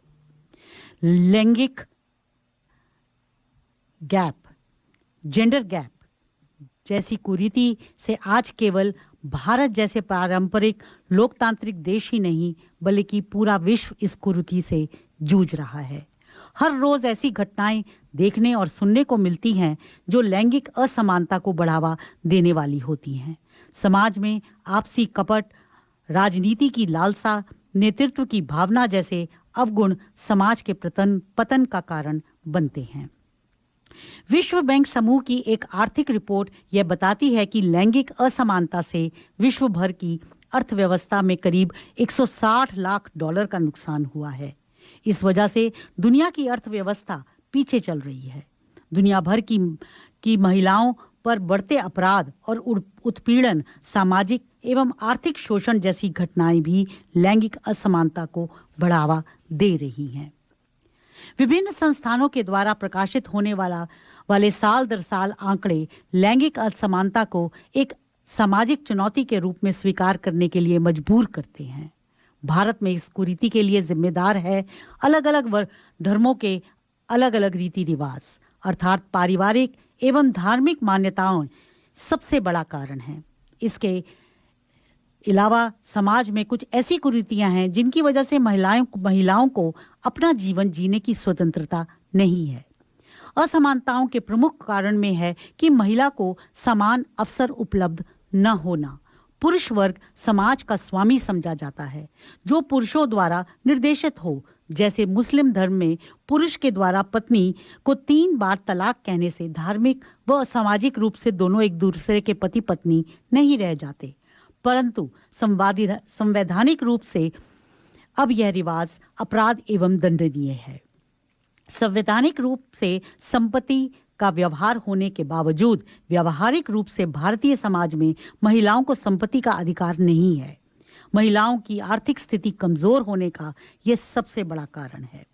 [SPEAKER 2] लैंगिक गैप, जेंडर गैप जैसी कुरीति से आज केवल भारत जैसे पारंपरिक लोकतांत्रिक देश ही नहीं बल्कि पूरा विश्व इस कुरीति से जूझ रहा है। हर रोज ऐसी घटनाएं देखने और सुनने को मिलती हैं जो लैंगिक असमानता को बढ़ावा देने वाली होती हैं। समाज में आपसी कपट, राजनीति की लालसा, नेतृत्व की भावना जैसे अवगुण समाज के पतन का कारण बनते हैं। विश्व बैंक समूह की एक आर्थिक रिपोर्ट यह बताती है कि लैंगिक असमानता से विश्व भर की अर्थव्यवस्था में करीब 160 लाख डॉलर का नुकसान हुआ है। इस वजह से दुनिया की अर्थव्यवस्था पीछे चल रही है। दुनिया भर की महिलाओं पर बढ़ते अपराध और उत्पीड़न, सामाजिक एवं आर्थिक शोषण जैसी घटनाएं भी लैंगिक असमानता को बढ़ावा दे रही हैं। विभिन्न संस्थानों के द्वारा प्रकाशित होने वाले साल दर साल आंकड़े लैंगिक असमानता को एक सामाजिक चुनौती के रूप में स्वीकार करने के लिए मजबूर करते हैं। भारत में इस कुरीति के लिए जिम्मेदार है अलग अलग धर्मों के अलग अलग रीति रिवाज, अर्थात पारिवारिक एवं धार्मिक मान्यताओं सबसे बड़ा कारण है। इसके अलावा समाज में कुछ ऐसी कुरीतियां हैं जिनकी वजह से महिलाओं को अपना जीवन जीने की स्वतंत्रता नहीं है। असमानताओं के प्रमुख कारण में है कि महिला को समान अवसर उपलब्ध न होना। पुरुष वर्ग समाज का स्वामी समझा जाता है जो पुरुषों द्वारा निर्देशित हो। जैसे मुस्लिम धर्म में पुरुष के द्वारा पत्नी को 3 बार तलाक कहने से धार्मिक व सामाजिक रूप से दोनों एक दूसरे के पति पत्नी नहीं रह जाते, परंतु संवैधानिक रूप से अब यह रिवाज अपराध एवं दंडनीय है। संवैधानिक रूप से संपत्ति का व्यवहार होने के बावजूद व्यावहारिक रूप से भारतीय समाज में महिलाओं को संपत्ति का अधिकार नहीं है। महिलाओं की आर्थिक स्थिति कमजोर होने का यह सबसे बड़ा कारण है।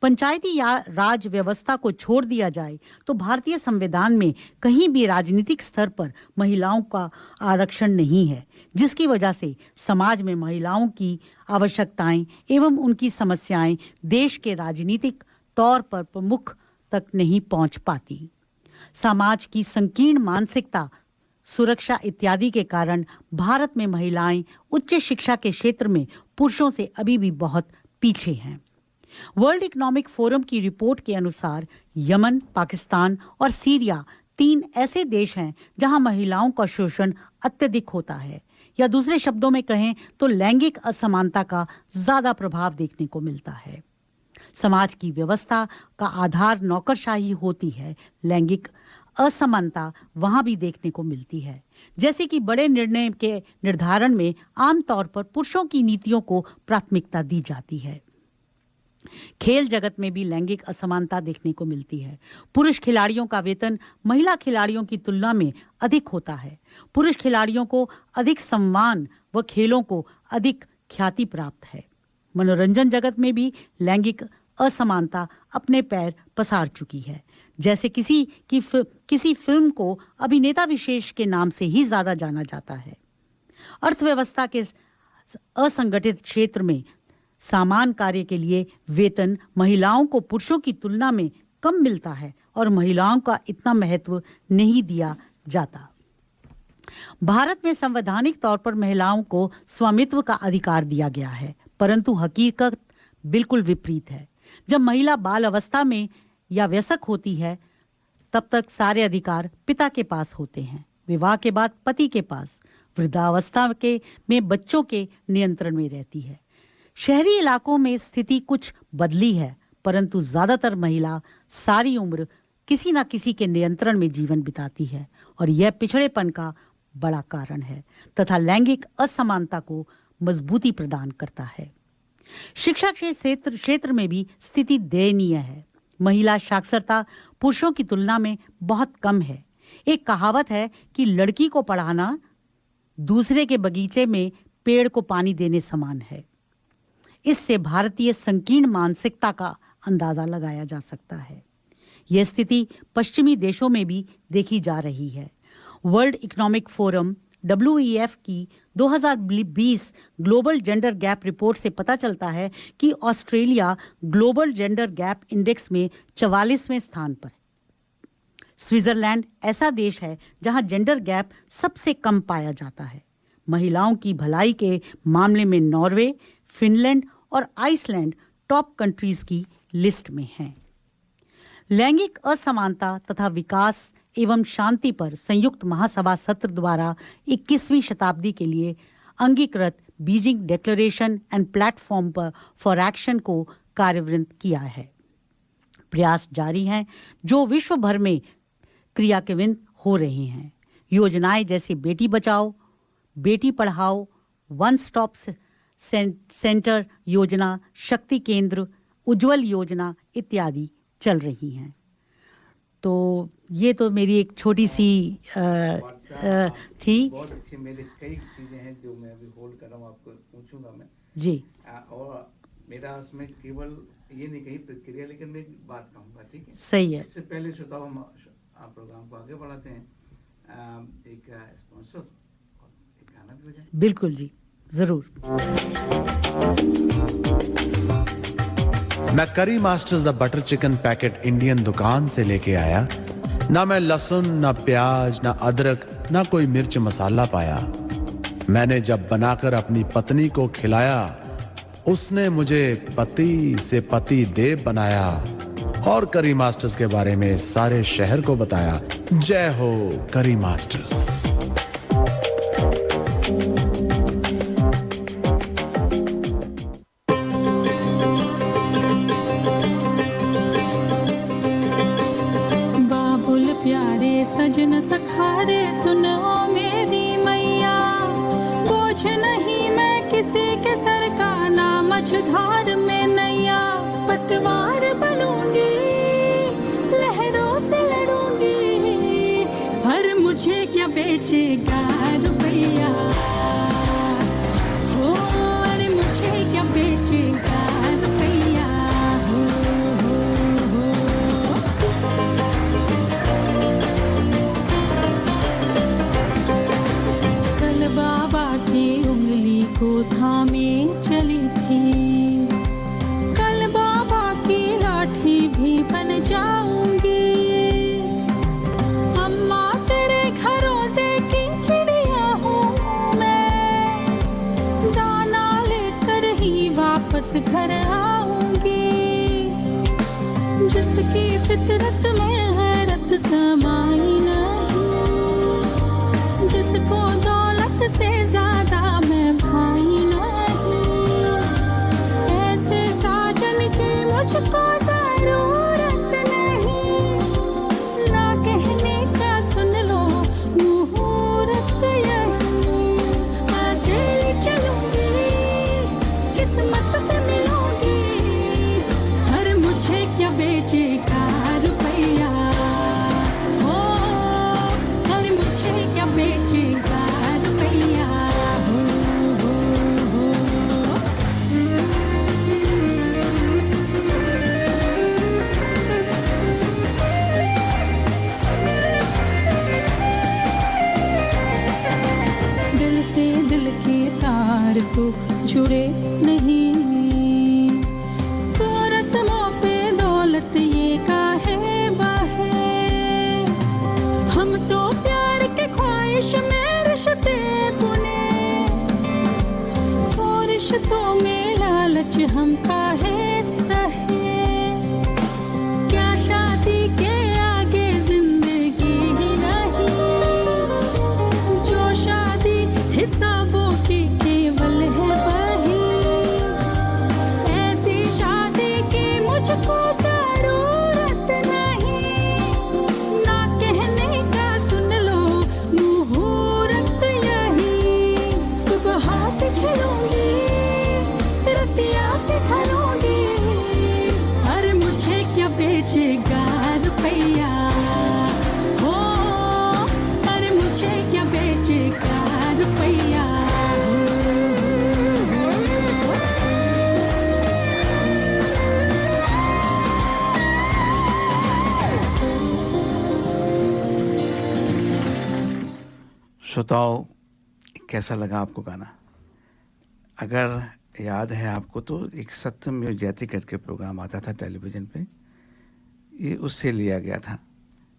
[SPEAKER 2] पंचायती या राज व्यवस्था को छोड़ दिया जाए तो भारतीय संविधान में कहीं भी राजनीतिक स्तर पर महिलाओं का आरक्षण नहीं है, जिसकी वजह से समाज में महिलाओं की आवश्यकताएं एवं उनकी समस्याएं देश के राजनीतिक तौर पर प्रमुख तक नहीं पहुंच पाती। समाज की संकीर्ण मानसिकता, सुरक्षा इत्यादि के कारण भारत में महिलाएं उच्च शिक्षा के क्षेत्र में पुरुषों से अभी भी बहुत पीछे हैं। वर्ल्ड इकोनॉमिक फोरम की रिपोर्ट के अनुसार यमन, पाकिस्तान और सीरिया 3 ऐसे देश हैं जहां महिलाओं का शोषण अत्यधिक होता है। या दूसरे शब्दों में कहें तो लैंगिक असमानता का ज्यादा प्रभाव देखने को मिलता है। समाज की व्यवस्था का आधार नौकरशाही होती है, लैंगिक असमानता वहां भी देखने को मिलती है। जैसे कि बड़े निर्णय के निर्धारण में आमतौर पर पुरुषों की नीतियों को प्राथमिकता दी जाती है। खेल जगत में भी लैंगिक असमानता देखने को मिलती है। पुरुष खिलाड़ियों का वेतन महिला खिलाड़ियों की तुलना में अधिक होता है। पुरुष खिलाड़ियों को अधिक सम्मान व खेलों को अधिक ख्याति प्राप्त है। मनोरंजन जगत में भी लैंगिक असमानता अपने पैर पसार चुकी है। जैसे किसी फिल्म को अभिनेता विशेष के नाम से ही ज्यादा जाना जाता है। अर्थव्यवस्था के असंगठित क्षेत्र में समान कार्य के लिए वेतन महिलाओं को पुरुषों की तुलना में कम मिलता है और महिलाओं का इतना महत्व नहीं दिया जाता। भारत में संवैधानिक तौर पर महिलाओं को स्वामित्व का अधिकार दिया गया है, परंतु हकीकत बिल्कुल विपरीत है। जब महिला बाल अवस्था में या वयस्क होती है तब तक सारे अधिकार पिता के पास होते हैं, विवाह के बाद पति के पास, वृद्धावस्था में बच्चों के नियंत्रण में रहती है। शहरी इलाकों में स्थिति कुछ बदली है, परंतु ज्यादातर महिला सारी उम्र किसी न किसी के नियंत्रण में जीवन बिताती है और यह पिछड़ेपन का बड़ा कारण है तथा लैंगिक असमानता को मजबूती प्रदान करता है। शिक्षा के क्षेत्र में भी स्थिति दयनीय है। महिला साक्षरता पुरुषों की तुलना में बहुत कम है। एक कहावत है कि लड़की को पढ़ाना दूसरे के बगीचे में पेड़ को पानी देने समान है। इससे भारतीय संकीर्ण मानसिकता का अंदाजा लगाया जा सकता है। यह स्थिति पश्चिमी देशों में भी देखी जा रही है। वर्ल्ड इकोनॉमिक फोरम WEF की 2020 ग्लोबल जेंडर गैप रिपोर्ट से पता चलता है कि Australia global gender gap index में 44वें स्थान पर है। स्विट्जरलैंड ऐसा देश है जहां जेंडर गैप सबसे कम पाया जाता है। महिलाओं की भलाई के मामले में नॉर्वे, फिनलैंड और आइसलैंड टॉप कंट्रीज की लिस्ट में हैं। लैंगिक असमानता तथा विकास एवं शांति पर संयुक्त महासभा सत्र द्वारा 21वीं शताब्दी के लिए अंगीकृत बीजिंग डिक्लेरेशन एंड प्लेटफॉर्म पर फॉर एक्शन को कार्यान्वित किया है। प्रयास जारी हैं जो विश्व भर में क्रियान्वित हो रहे हैं। योजनाएं जैसे Beti Bachao, Beti Padhao, one stop centre योजना, शक्ति केंद्र, उज्जवल योजना इत्यादि चल रही हैं। तो ये तो मेरी एक छोटी सी थी।
[SPEAKER 1] बहुत अच्छी, मेरे कई चीजें हैं जो मैं अभी होल्ड कर रहा हूँ, आपको पूछूंगा मैं
[SPEAKER 2] जी।
[SPEAKER 1] और मेरा उसमें केवल ये नहीं कही प्रतिक्रिया, लेकिन मैं एक बात कहूँगा, ठीक है?
[SPEAKER 2] सही है।
[SPEAKER 1] इससे पहले श्रोताओं हम प्रोग्राम को आगे बढ़ाते हैं। एक स्पॉन्सर और एक गाना भी हो जाए।
[SPEAKER 2] बिल्कुल जी, जरूर।
[SPEAKER 9] मैं करी masters the butter chicken packet Indian दुकान से लेके आया। ना मैं लहसुन, ना प्याज, ना अदरक, ना कोई मिर्च मसाला पाया। मैंने जब बनाकर अपनी पत्नी को खिलाया, उसने मुझे पति से पति देव बनाया और करी मास्टर्स के बारे में सारे शहर को बताया। जय हो करी मास्टर्स।
[SPEAKER 10] सजन सखारे सुनो मेरी मैया, बोझ नहीं मैं किसी के सर का, ना मझधार में नैया। पतवार बनूंगी, लहरों से लड़ूंगी, हर मुझे क्या बेचेगा रुपैया, हो अरे मुझे क्या बेचेगा रुपैया, हो। बाबा की उंगली को थामे चली थी, कल बाबा की लाठी भी बन जाऊंगी। अम्मा तेरे घरों देखी चिड़िया हूँ मैं, दाना लेकर ही वापस घर आऊंगी। जिसकी फितरत में हैरत समाई नहीं, जिसको दौलत से ज्यादा तो जुड़े नहीं। तो रस्मों पे दौलत ये काहे बाहे, हम तो प्यार के ख्वाहिश में रिश्ते बुने, और रिश्तों में लालच हम काहे सहे। क्या शादी के आगे जिंदगी ही नहीं, जो शादी हिसाबों की केवल है वही। ऐसी शादी की मुझको जरूरत नहीं, ना कहने का सुन लो मुहूर्त यही। सुबह से खिलूंगी, रतिया से ढलूंगी, अरे मुझे क्या बेचेगा रुपया हो, अरे मुझे क्या बेचेगा रुपया।
[SPEAKER 1] श्रोताओं, कैसा लगा आपको गाना? अगर याद है आपको तो एक सत्यमेव जयते करके प्रोग्राम आता था टेलीविज़न पे, ये उससे लिया गया था।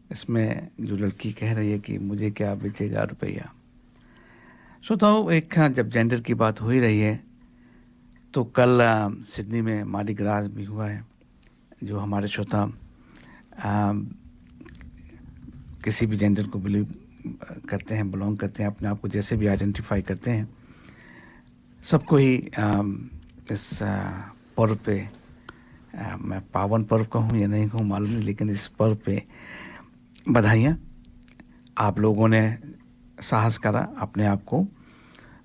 [SPEAKER 1] इसमें जो लड़की कह रही है कि मुझे क्या बेचेगा रुपया। श्रोताओं, एक जब जेंडर की बात हो ही रही है तो कल सिडनी में मार्डी ग्रास भी हुआ है। जो हमारे श्रोता किसी भी जेंडर को बिलीव करते हैं, बिलोंग करते हैं, अपने आप को जैसे भी आइडेंटिफाई करते हैं, सबको ही इस पर्व पे, मैं पावन पर्व कहूँ या नहीं कहूँ मालूम नहीं, लेकिन इस पर्व पे बधाइयाँ। आप लोगों ने साहस करा अपने आप को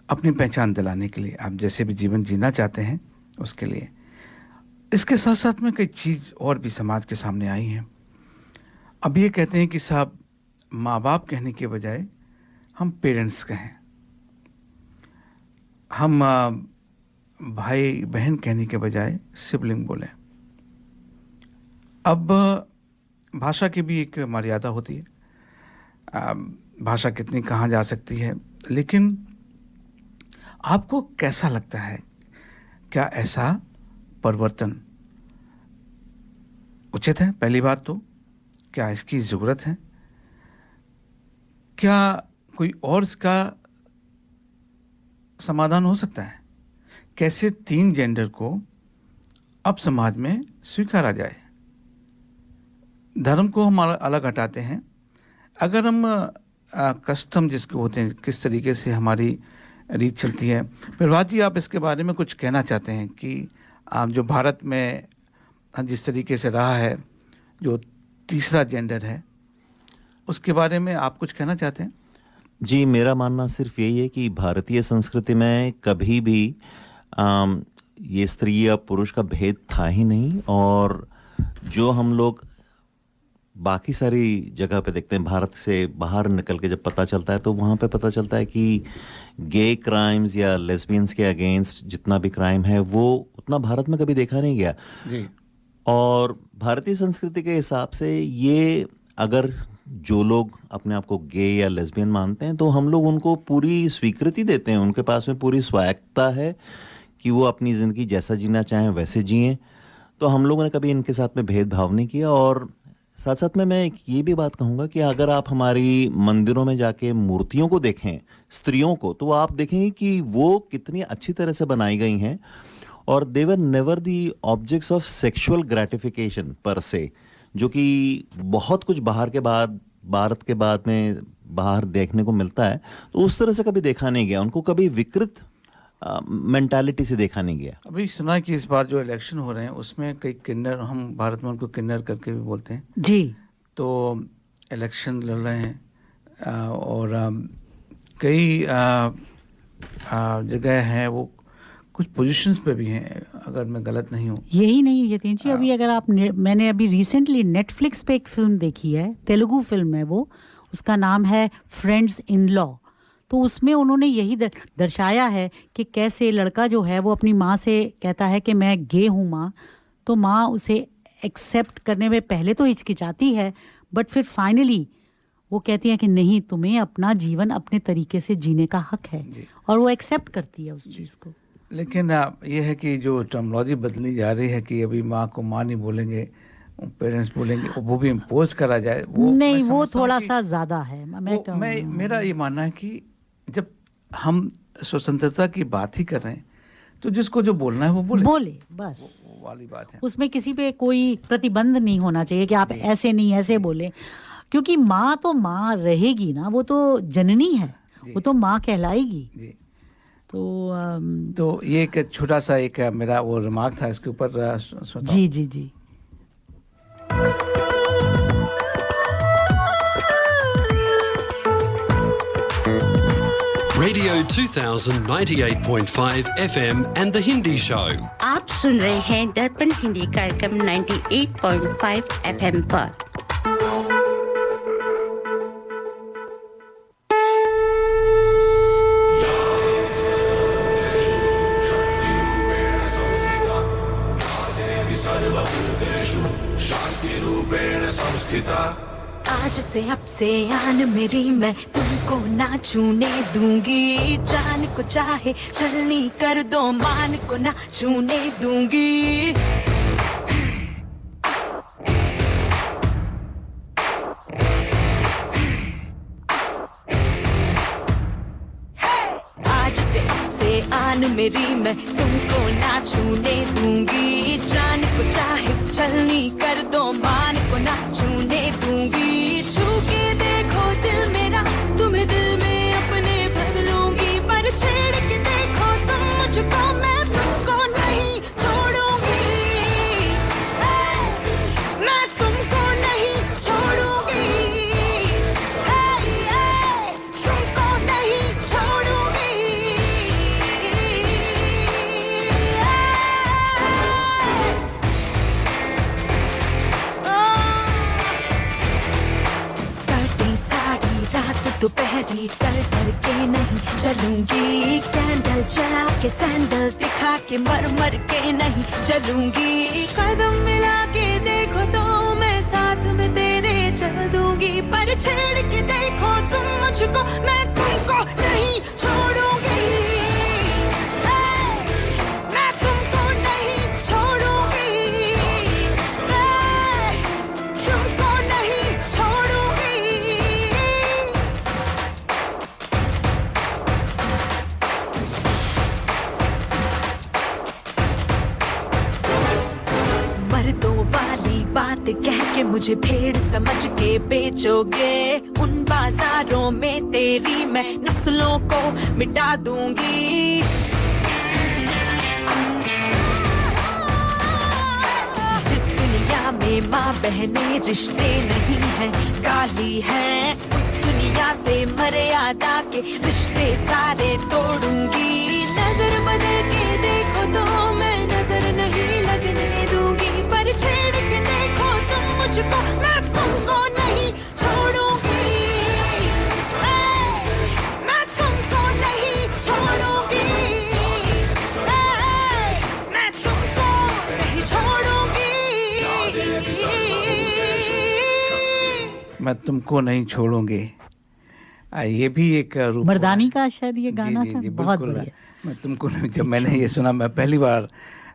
[SPEAKER 1] अपनी पहचान दिलाने के लिए, आप जैसे भी जीवन जीना चाहते हैं उसके लिए। इसके साथ साथ में कई चीज़ और भी समाज के सामने आई हैं। अब ये कहते हैं कि साहब, माँ बाप कहने के बजाय हम पेरेंट्स कहें, हम भाई बहन कहने के बजाय सिबलिंग बोलें। अब भाषा की भी एक मर्यादा होती है, भाषा कितनी कहाँ जा सकती है, लेकिन आपको कैसा लगता है? क्या ऐसा परिवर्तन उचित है? पहली बात तो क्या इसकी ज़रूरत है? क्या कोई और इसका समाधान हो सकता है? कैसे 3 जेंडर को अब समाज में स्वीकारा जाए? धर्म को हम अलग हटाते हैं। अगर हम कस्टम जिसके होते हैं, किस तरीके से हमारी रीत चलती है, प्रभात जी आप इसके बारे में कुछ कहना चाहते हैं कि जो भारत में जिस तरीके से रहा है, जो तीसरा जेंडर है, उसके बारे में आप कुछ कहना चाहते हैं?
[SPEAKER 11] जी, मेरा मानना सिर्फ यही है कि भारतीय संस्कृति में कभी भी ये स्त्री या पुरुष का भेद था ही नहीं। और जो हम लोग बाकी सारी जगह पे देखते हैं, भारत से बाहर निकल के जब पता चलता है तो वहाँ पे पता चलता है कि गे क्राइम्स या लेस्बियंस के अगेंस्ट जितना भी क्राइम है वो उतना भारत में कभी देखा नहीं गया
[SPEAKER 1] जी।
[SPEAKER 11] और भारतीय संस्कृति के हिसाब से ये, अगर जो लोग अपने आप को गे या लेस्बियन मानते हैं तो हम लोग उनको पूरी स्वीकृति देते हैं, उनके पास में पूरी स्वायत्तता है कि वो अपनी ज़िंदगी जैसा जीना चाहें वैसे जिएं। तो हम लोगों ने कभी इनके साथ में भेदभाव नहीं किया। और साथ साथ में मैं ये भी बात कहूँगा कि अगर आप हमारी मंदिरों में जाके मूर्तियों को देखें, स्त्रियों को, तो आप देखेंगे कि वो कितनी अच्छी तरह से बनाई गई हैं और they were never the objects of sexual gratification पर से, जो कि बहुत कुछ भारत के बाद में बाहर देखने को मिलता है। तो उस तरह से कभी देखा नहीं गया, उनको कभी विकृत मेंटालिटी से देखा नहीं गया।
[SPEAKER 1] अभी सुना कि इस बार जो इलेक्शन हो रहे हैं उसमें कई किन्नर, हम भारत में उनको किन्नर करके भी बोलते हैं
[SPEAKER 2] जी,
[SPEAKER 1] तो इलेक्शन लड़ रहे हैं और कई जगह हैं वो कुछ पोजीशंस पे भी हैं, अगर मैं गलत नहीं हूँ।
[SPEAKER 2] यही नहीं यतीन जी, अभी अगर आप मैंने अभी रिसेंटली नेटफ्लिक्स पे एक फिल्म देखी है, तेलुगु फिल्म है वो, उसका नाम है फ्रेंड्स इन लॉ। तो उसमें उन्होंने यही दर्शाया है कि कैसे लड़का जो है वो अपनी माँ से कहता है कि मैं गे हूँ माँ, तो माँ उसे एक्सेप्ट करने में पहले तो हिचकिचाती है, बट फिर फाइनली वो कहती है कि नहीं, तुम्हें अपना जीवन अपने तरीके से जीने का हक है, और वो एक्सेप्ट करती है उस चीज़ को।
[SPEAKER 1] लेकिन ये है कि जो टर्मिनोलॉजी बदली जा रही है कि अभी माँ को माँ नहीं बोलेंगे, पेरेंट्स बोलेंगे, वो भी इम्पोज करा जाए, वो
[SPEAKER 2] नहीं,
[SPEAKER 1] मैं
[SPEAKER 2] वो
[SPEAKER 1] समझता हूँ
[SPEAKER 2] थोड़ा
[SPEAKER 1] कि
[SPEAKER 2] सा ज्यादा है।
[SPEAKER 1] मेरा ये मानना है कि जब हम स्वतंत्रता की बात ही कर रहे हैं तो जिसको जो बोलना है वो बोले
[SPEAKER 2] बस,
[SPEAKER 1] वो वाली बात है।
[SPEAKER 2] उसमें किसी पे कोई प्रतिबंध नहीं होना चाहिए कि आप ऐसे नहीं ऐसे बोले, क्योंकि माँ तो माँ रहेगी ना, वो तो जननी है, वो तो माँ कहलाएगी।
[SPEAKER 1] जी।
[SPEAKER 2] तो
[SPEAKER 1] ये एक छोटा सा एक मेरा वो रिमार्क था इसके ऊपर।
[SPEAKER 2] जी जी जी।
[SPEAKER 3] Radio 2000 98.5 FM and The Hindi Show.
[SPEAKER 4] आप सुन रहे हैं दर्पण हिंदी कार्यक्रम 98.5 FM पर।
[SPEAKER 10] आज से अब से आन मेरी, मैं तुमको ना छूने दूंगी। जान को चाहे छलनी कर दो, मान को ना छूने दूंगी। आज से अब से आन मेरी, मैं तुमको ना छूने दूंगी। जान को चाहे छलनी कर दो, मान को ना छूने दूंगी। छू के देखो दिल मेरा, तुम्हें दिल में अपने भर लूंगी। पर छेड़ के देखो तुम मुझको, मैं तुमको नहीं छोड़ूंगी। मैं तुमको नहीं छोड़ूंगी। तुमको नहीं छोड़ूंगी। स्कर्टी साड़ी रात दोपहरी, डर डर के नहीं चलूंगी। कैंडल जला के सैंडल दिखा के, मर मर के नहीं चलूंगी। कदम मिला के देखो तो मैं साथ में तेरे चल दूंगी। पर छेड़ के देखो तुम मुझको, मैं तुमको नहीं छोड़ूंगी। मैं तुमको नहीं छोड़ूंगी। तुमको नहीं छोड़ूंगी। मर्दों वाली बात कह के मुझे भेड़ समझ के बेचोगे। उन बाजारों में तेरी मैं नस्लों को मिटा दूंगी। जिस दुनिया में माँ बहने रिश्ते नहीं हैं, काली हैं, उस दुनिया से मर्यादा के रिश्ते सारे तोड़ूंगी। नजर बदल के देखो तो मैं नजर नहीं लगने दूंगी। पर छेड़ के देखो तुम मुझको, मैं तुमको नहीं छोड़ूंगी। मैं तुमको नहीं छोड़ूंगी। मैं तुमको नहीं छोड़ूंगी।
[SPEAKER 1] मैं तुमको नहीं छोड़ूंगी। ये भी एक रूप
[SPEAKER 2] मर्दानी का शायद ये गाना था। बहुत
[SPEAKER 1] बिल्कुल।
[SPEAKER 2] बढ़िया।
[SPEAKER 1] मैं तुमको नहीं, जब मैंने ये सुना, मैं पहली बार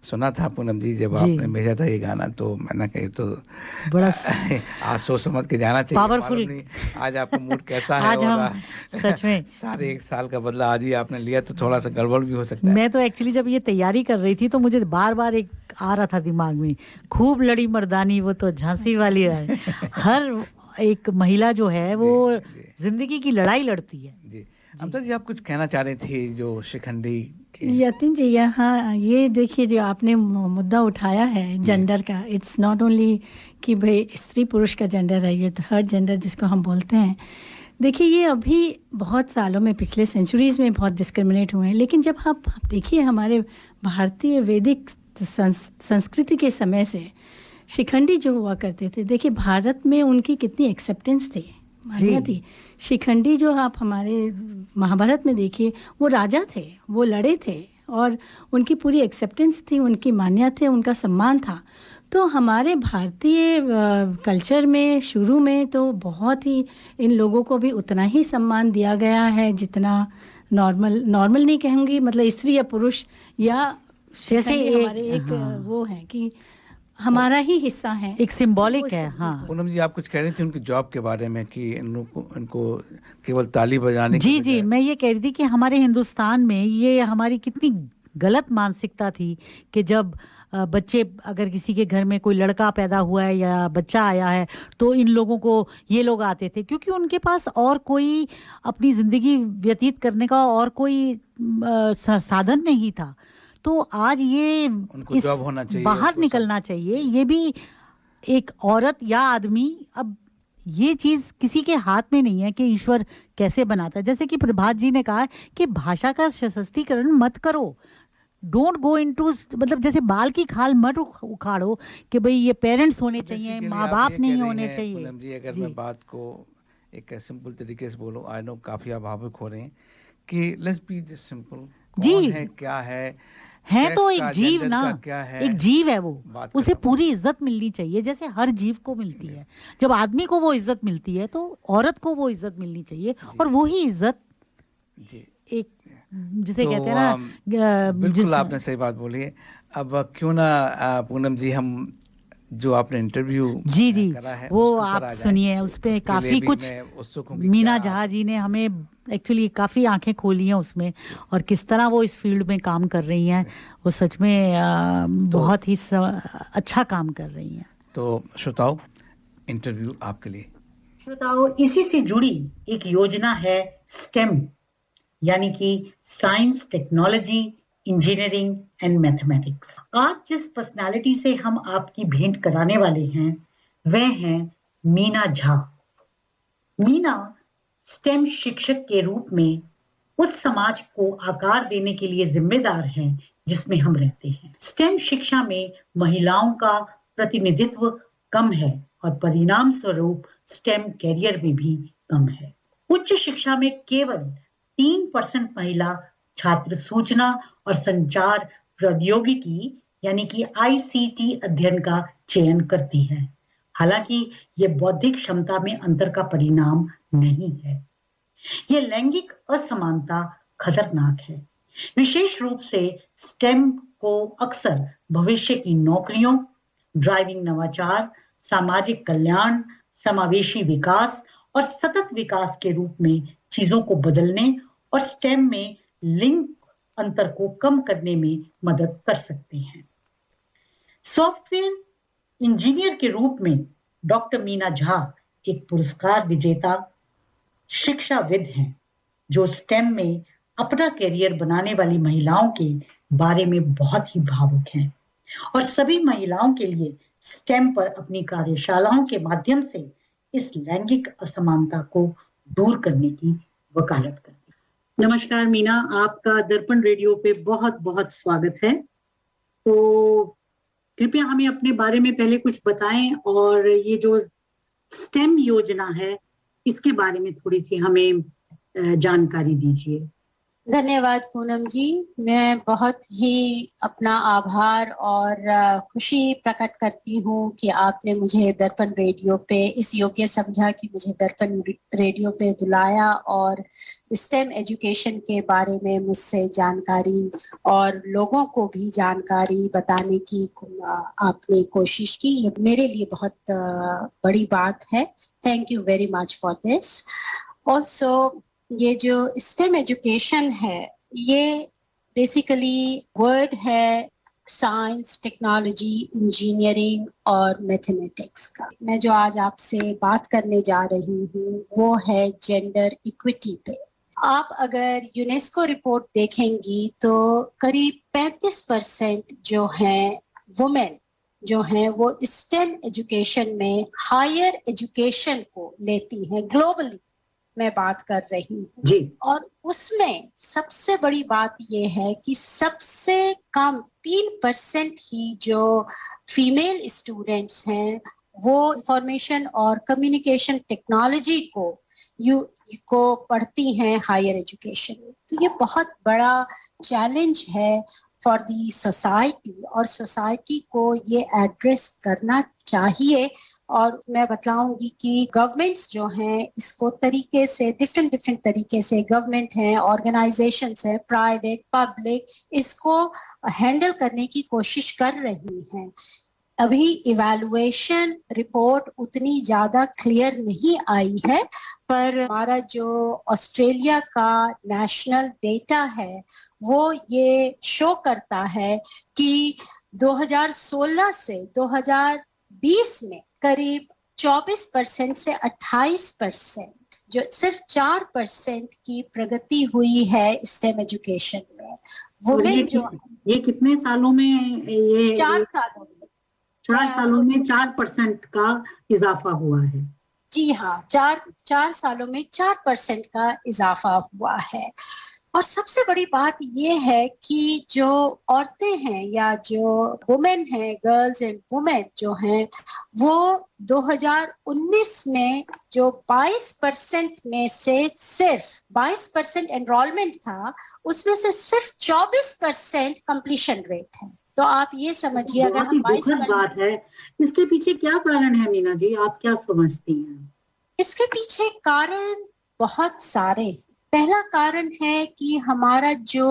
[SPEAKER 1] सुना था पूनम जी, जब आपने भेजा था ये गाना, तो मैंने कहा तो
[SPEAKER 2] बड़ा
[SPEAKER 1] आज सोच समझ के जाना चाहिए।
[SPEAKER 2] पावरफुल।
[SPEAKER 1] मालूम नहीं आज आपका मूड कैसा है।
[SPEAKER 2] आज
[SPEAKER 1] और
[SPEAKER 2] हम सच में
[SPEAKER 1] सारे एक साल का बदला आज ही आपने लिया, तो थोड़ा सा गड़बड़ भी हो सकता है।
[SPEAKER 2] मैं तो एक्चुअली जब ये तैयारी कर रही थी तो मुझे बार बार एक आ रहा था दिमाग में, खूब लड़ी मर्दानी वो तो झांसी वाली है। हर एक महिला जो है वो जिंदगी की लड़ाई लड़ती है।
[SPEAKER 1] जी ममता जी, आप कुछ कहना चाह रही थी जो शिखंडी
[SPEAKER 7] यतिन जी, यहाँ ये देखिए जो आपने मुद्दा उठाया है जेंडर का, इट्स नॉट ओनली कि भाई स्त्री पुरुष का जेंडर है, ये थर्ड जेंडर जिसको हम बोलते हैं। देखिए ये अभी बहुत सालों में, पिछले सेंचुरीज़ में बहुत डिस्क्रिमिनेट हुए हैं। लेकिन जब आप देखिए हमारे भारतीय वैदिक संस्कृति के समय से शिखंडी जो हुआ करते थे, देखिए भारत में उनकी कितनी एक्सेप्टेंस थी, मान्यता थी। शिखंडी जो आप हमारे महाभारत में देखिए, वो राजा थे, वो लड़े थे और उनकी पूरी एक्सेप्टेंस थी, उनकी मान्यता थे, उनका सम्मान था। तो हमारे भारतीय कल्चर में शुरू में तो बहुत ही इन लोगों को भी उतना ही सम्मान दिया गया है जितना नॉर्मल नहीं कहूँगी, मतलब स्त्री या पुरुष या
[SPEAKER 2] जैसे
[SPEAKER 7] हमारे एक वो है कि हमारा ही हिस्सा है,
[SPEAKER 2] एक सिंबॉलिक है। हाँ
[SPEAKER 1] पूनम जी, आप कुछ कह रही थी उनकी जॉब के बारे में कि इनको केवल ताली बजाने
[SPEAKER 2] जी जी, मैं ये कह रही थी कि हमारे हिंदुस्तान में ये हमारी कितनी गलत मानसिकता थी कि जब बच्चे, अगर किसी के घर में कोई लड़का पैदा हुआ है या बच्चा आया है तो इन लोगों को, ये लोग आते थे क्योंकि उनके पास और कोई अपनी ज़िंदगी व्यतीत करने का और कोई साधन नहीं था। तो आज ये इस
[SPEAKER 1] जॉब होना चाहिए,
[SPEAKER 2] बाहर निकलना चाहिए। ये भी एक औरत या आदमी, अब ये चीज़ किसी के हाथ में नहीं है कि ईश्वर कैसे बनाता है। जैसे कि प्रभात जी ने कहा कि भाषा का सशक्तिकरण मत करो, डोंट गो इनटू, मतलब जैसे बाल की खाल मत उखाड़ो कि भाई ये पेरेंट्स होने चाहिए, माँ बाप नहीं होने चाहिए।
[SPEAKER 1] पूनम जी, अगर मैं बात को एक सिंपल तरीके से बोलूं, आई नो काफ़ी आप भावुक हो रहे हैं कि लेट्स बी जस्ट सिंपल, कौन है, क्या है
[SPEAKER 2] तो एक जीव ना, एक जीव है वो, उसे पूरी इज्जत मिलनी चाहिए जैसे हर जीव को मिलती है। जब आदमी को वो इज्जत मिलती है तो औरत को वो इज्जत मिलनी चाहिए, और वही इज्जत एक जिसे कहते हैं ना,
[SPEAKER 1] बिल्कुल आपने सही बात बोली है। अब क्यों ना पूनम जी, हम जो आपने इंटरव्यू करा है
[SPEAKER 2] वो आप सुनिए, उस पे काफी कुछ मीना झा जी ने हमें एक्चुअली काफ़ी आंखें खोली हैं उसमें, और किस तरह वो इस फील्ड में काम कर रही हैं, वो सच में बहुत ही अच्छा काम कर रही हैं।
[SPEAKER 1] तो श्रोताओ, इंटरव्यू आपके लिए।
[SPEAKER 2] श्रोताओ, इसी से जुड़ी एक योजना है स्टेम, यानी कि science, technology, engineering and mathematics. आज जिस पर्सनालिटी से हम आपकी भेंट कराने वाले हैं वह हैं मीना झा। मीना स्टेम शिक्षक के रूप में उस समाज को आकार देने के लिए जिम्मेदार हैं जिसमें हम रहते हैं। स्टेम शिक्षा में महिलाओं का प्रतिनिधित्व कम है और परिणाम स्वरूप स्टेम कैरियर में भी कम है। उच्च शिक्षा में केवल 3% महिला छात्र सूचना और संचार प्रौद्योगिकी यानी कि ICT अध्ययन का चयन करती है। हालांकि ये बौद्धिक क्षमता में अंतर का परिणाम नहीं है। ये लैंगिक असमानता खतरनाक है। विशेष रूप से स्टेम को अक्सर भविष्य की नौकरियों, ड्राइविंग नवाचार, सामाजिक कल्याण, समावेशी विकास और सतत विकास के रूप में चीजों को बदलने और स्टेम में लिंग अंतर को कम करने में मदद कर सकते हैं। सॉफ्टवेयर इंजीनियर के रूप में डॉक्टर मीना झा एक पुरस्कार विजेता शिक्षाविद हैं जो स्टेम में अपना करियर बनाने वाली महिलाओं के बारे में बहुत ही भावुक हैं और सभी महिलाओं के लिए स्टेम पर अपनी कार्यशालाओं के माध्यम से इस लैंगिक असमानता को दूर करने की वकालत करती हैं। नमस्कार मीना, आपका दर्पण रेडियो पे बहुत बहुत स्वागत है। तो कृपया हमें अपने बारे में पहले कुछ बताएं और ये जो स्टेम योजना है इसके बारे में थोड़ी सी हमें जानकारी दीजिए।
[SPEAKER 12] धन्यवाद पूनम जी, मैं बहुत ही अपना आभार और खुशी प्रकट करती हूँ कि आपने मुझे दर्पण रेडियो पे इस योग्य समझा कि मुझे दर्पण रेडियो पे बुलाया और स्टेम एजुकेशन के बारे में मुझसे जानकारी और लोगों को भी जानकारी बताने की आपने कोशिश की। ये मेरे लिए बहुत बड़ी बात है। Thank you very much for this. Also ये जो स्टेम एजुकेशन है ये बेसिकली वर्ड है साइंस, टेक्नोलॉजी, इंजीनियरिंग और मैथमेटिक्स का। मैं जो आज आपसे बात करने जा रही हूँ वो है जेंडर इक्विटी पे। आप अगर यूनेस्को रिपोर्ट देखेंगी तो करीब 35% जो हैं वुमेन जो हैं वो स्टेम एजुकेशन में हायर एजुकेशन को लेती हैं ग्लोबली। मैं बात कर रही हूँ और उसमें सबसे बड़ी बात यह है कि सबसे कम 3% ही जो फीमेल स्टूडेंट्स हैं वो इंफॉर्मेशन और कम्युनिकेशन टेक्नोलॉजी को पढ़ती हैं हायर एजुकेशन में। तो ये बहुत बड़ा चैलेंज है फॉर दी सोसाइटी और सोसाइटी को ये एड्रेस करना चाहिए और मैं बतलाऊंगी कि गवर्नमेंट्स जो हैं इसको तरीके से डिफरेंट तरीके से, गवर्नमेंट है, ऑर्गेनाइजेशंस है, प्राइवेट, पब्लिक, इसको हैंडल करने की कोशिश कर रही हैं। अभी इवैल्यूएशन रिपोर्ट उतनी ज्यादा क्लियर नहीं आई है, पर हमारा जो ऑस्ट्रेलिया का नेशनल डेटा है वो ये शो करता है कि 2016 से 2020 में करीब 24% से 28%, जो सिर्फ 4% की प्रगति हुई है स्टेम एजुकेशन में। वुमेन जो
[SPEAKER 2] ये कितने सालों में, ये
[SPEAKER 12] 4 सालों में,
[SPEAKER 2] 4 सालों में 4% का इजाफा हुआ है।
[SPEAKER 12] जी हाँ, 4 सालों में 4% का इजाफा हुआ है। और सबसे बड़ी बात ये है कि जो औरतें हैं या जो वुमेन हैं, गर्ल्स एंड वुमेन जो हैं, वो 2019 में जो 22% में से सिर्फ 22% एनरोलमेंट था, उसमें से सिर्फ 24% कंप्लीशन रेट है। तो आप ये समझिए, अगर हम 22%
[SPEAKER 2] बात है, इसके पीछे क्या कारण है मीना जी, आप क्या समझती हैं?
[SPEAKER 12] इसके पीछे कारण बहुत सारे हैं। पहला कारण है कि हमारा जो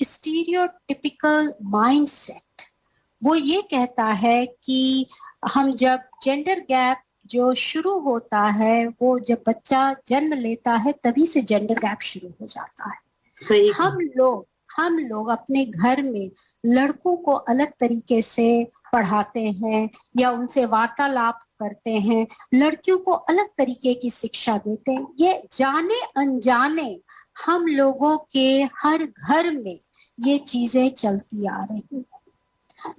[SPEAKER 12] स्टीरियोटिपिकल माइंडसेट, वो ये कहता है कि हम जब जेंडर गैप जो शुरू होता है, वो जब बच्चा जन्म लेता है तभी से जेंडर गैप शुरू हो जाता है। हम लोग अपने घर में लड़कों को अलग तरीके से पढ़ाते हैं या उनसे वार्तालाप करते हैं, लड़कियों को अलग तरीके की शिक्षा देते हैं। ये जाने अनजाने हम लोगों के हर घर में ये चीजें चलती आ रही हैं।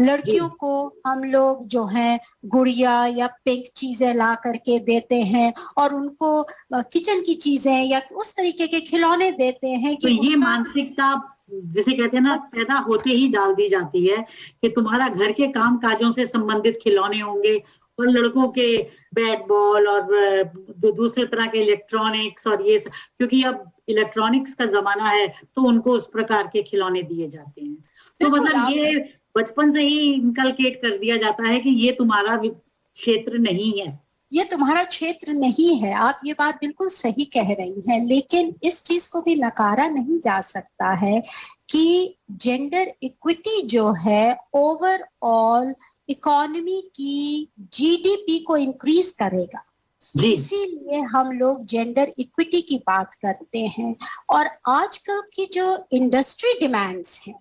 [SPEAKER 12] लड़कियों को हम लोग जो है गुड़िया या पिंक चीजें ला करके देते हैं और उनको किचन की चीजें या उस तरीके के खिलौने देते हैं कि
[SPEAKER 2] तो ये मानसिकता जिसे कहते हैं ना, पैदा होते ही डाल दी जाती है कि तुम्हारा घर के काम काजों से संबंधित खिलौने होंगे और लड़कों के बैट बॉल और दूसरे तरह के इलेक्ट्रॉनिक्स और ये, क्योंकि अब इलेक्ट्रॉनिक्स का जमाना है तो उनको उस प्रकार के खिलौने दिए जाते हैं। तो मतलब ये बचपन से ही इनकलकेट कर दिया जाता है कि ये तुम्हारा क्षेत्र नहीं है,
[SPEAKER 12] ये तुम्हारा क्षेत्र नहीं है। आप ये बात बिल्कुल सही कह रही हैं, लेकिन इस चीज को भी नकारा नहीं जा सकता है कि जेंडर इक्विटी जो है ओवरऑल इकोनॉमी की जीडीपी को इंक्रीज करेगा। इसीलिए हम लोग जेंडर इक्विटी की बात करते हैं। और आजकल की जो इंडस्ट्री डिमांड्स हैं,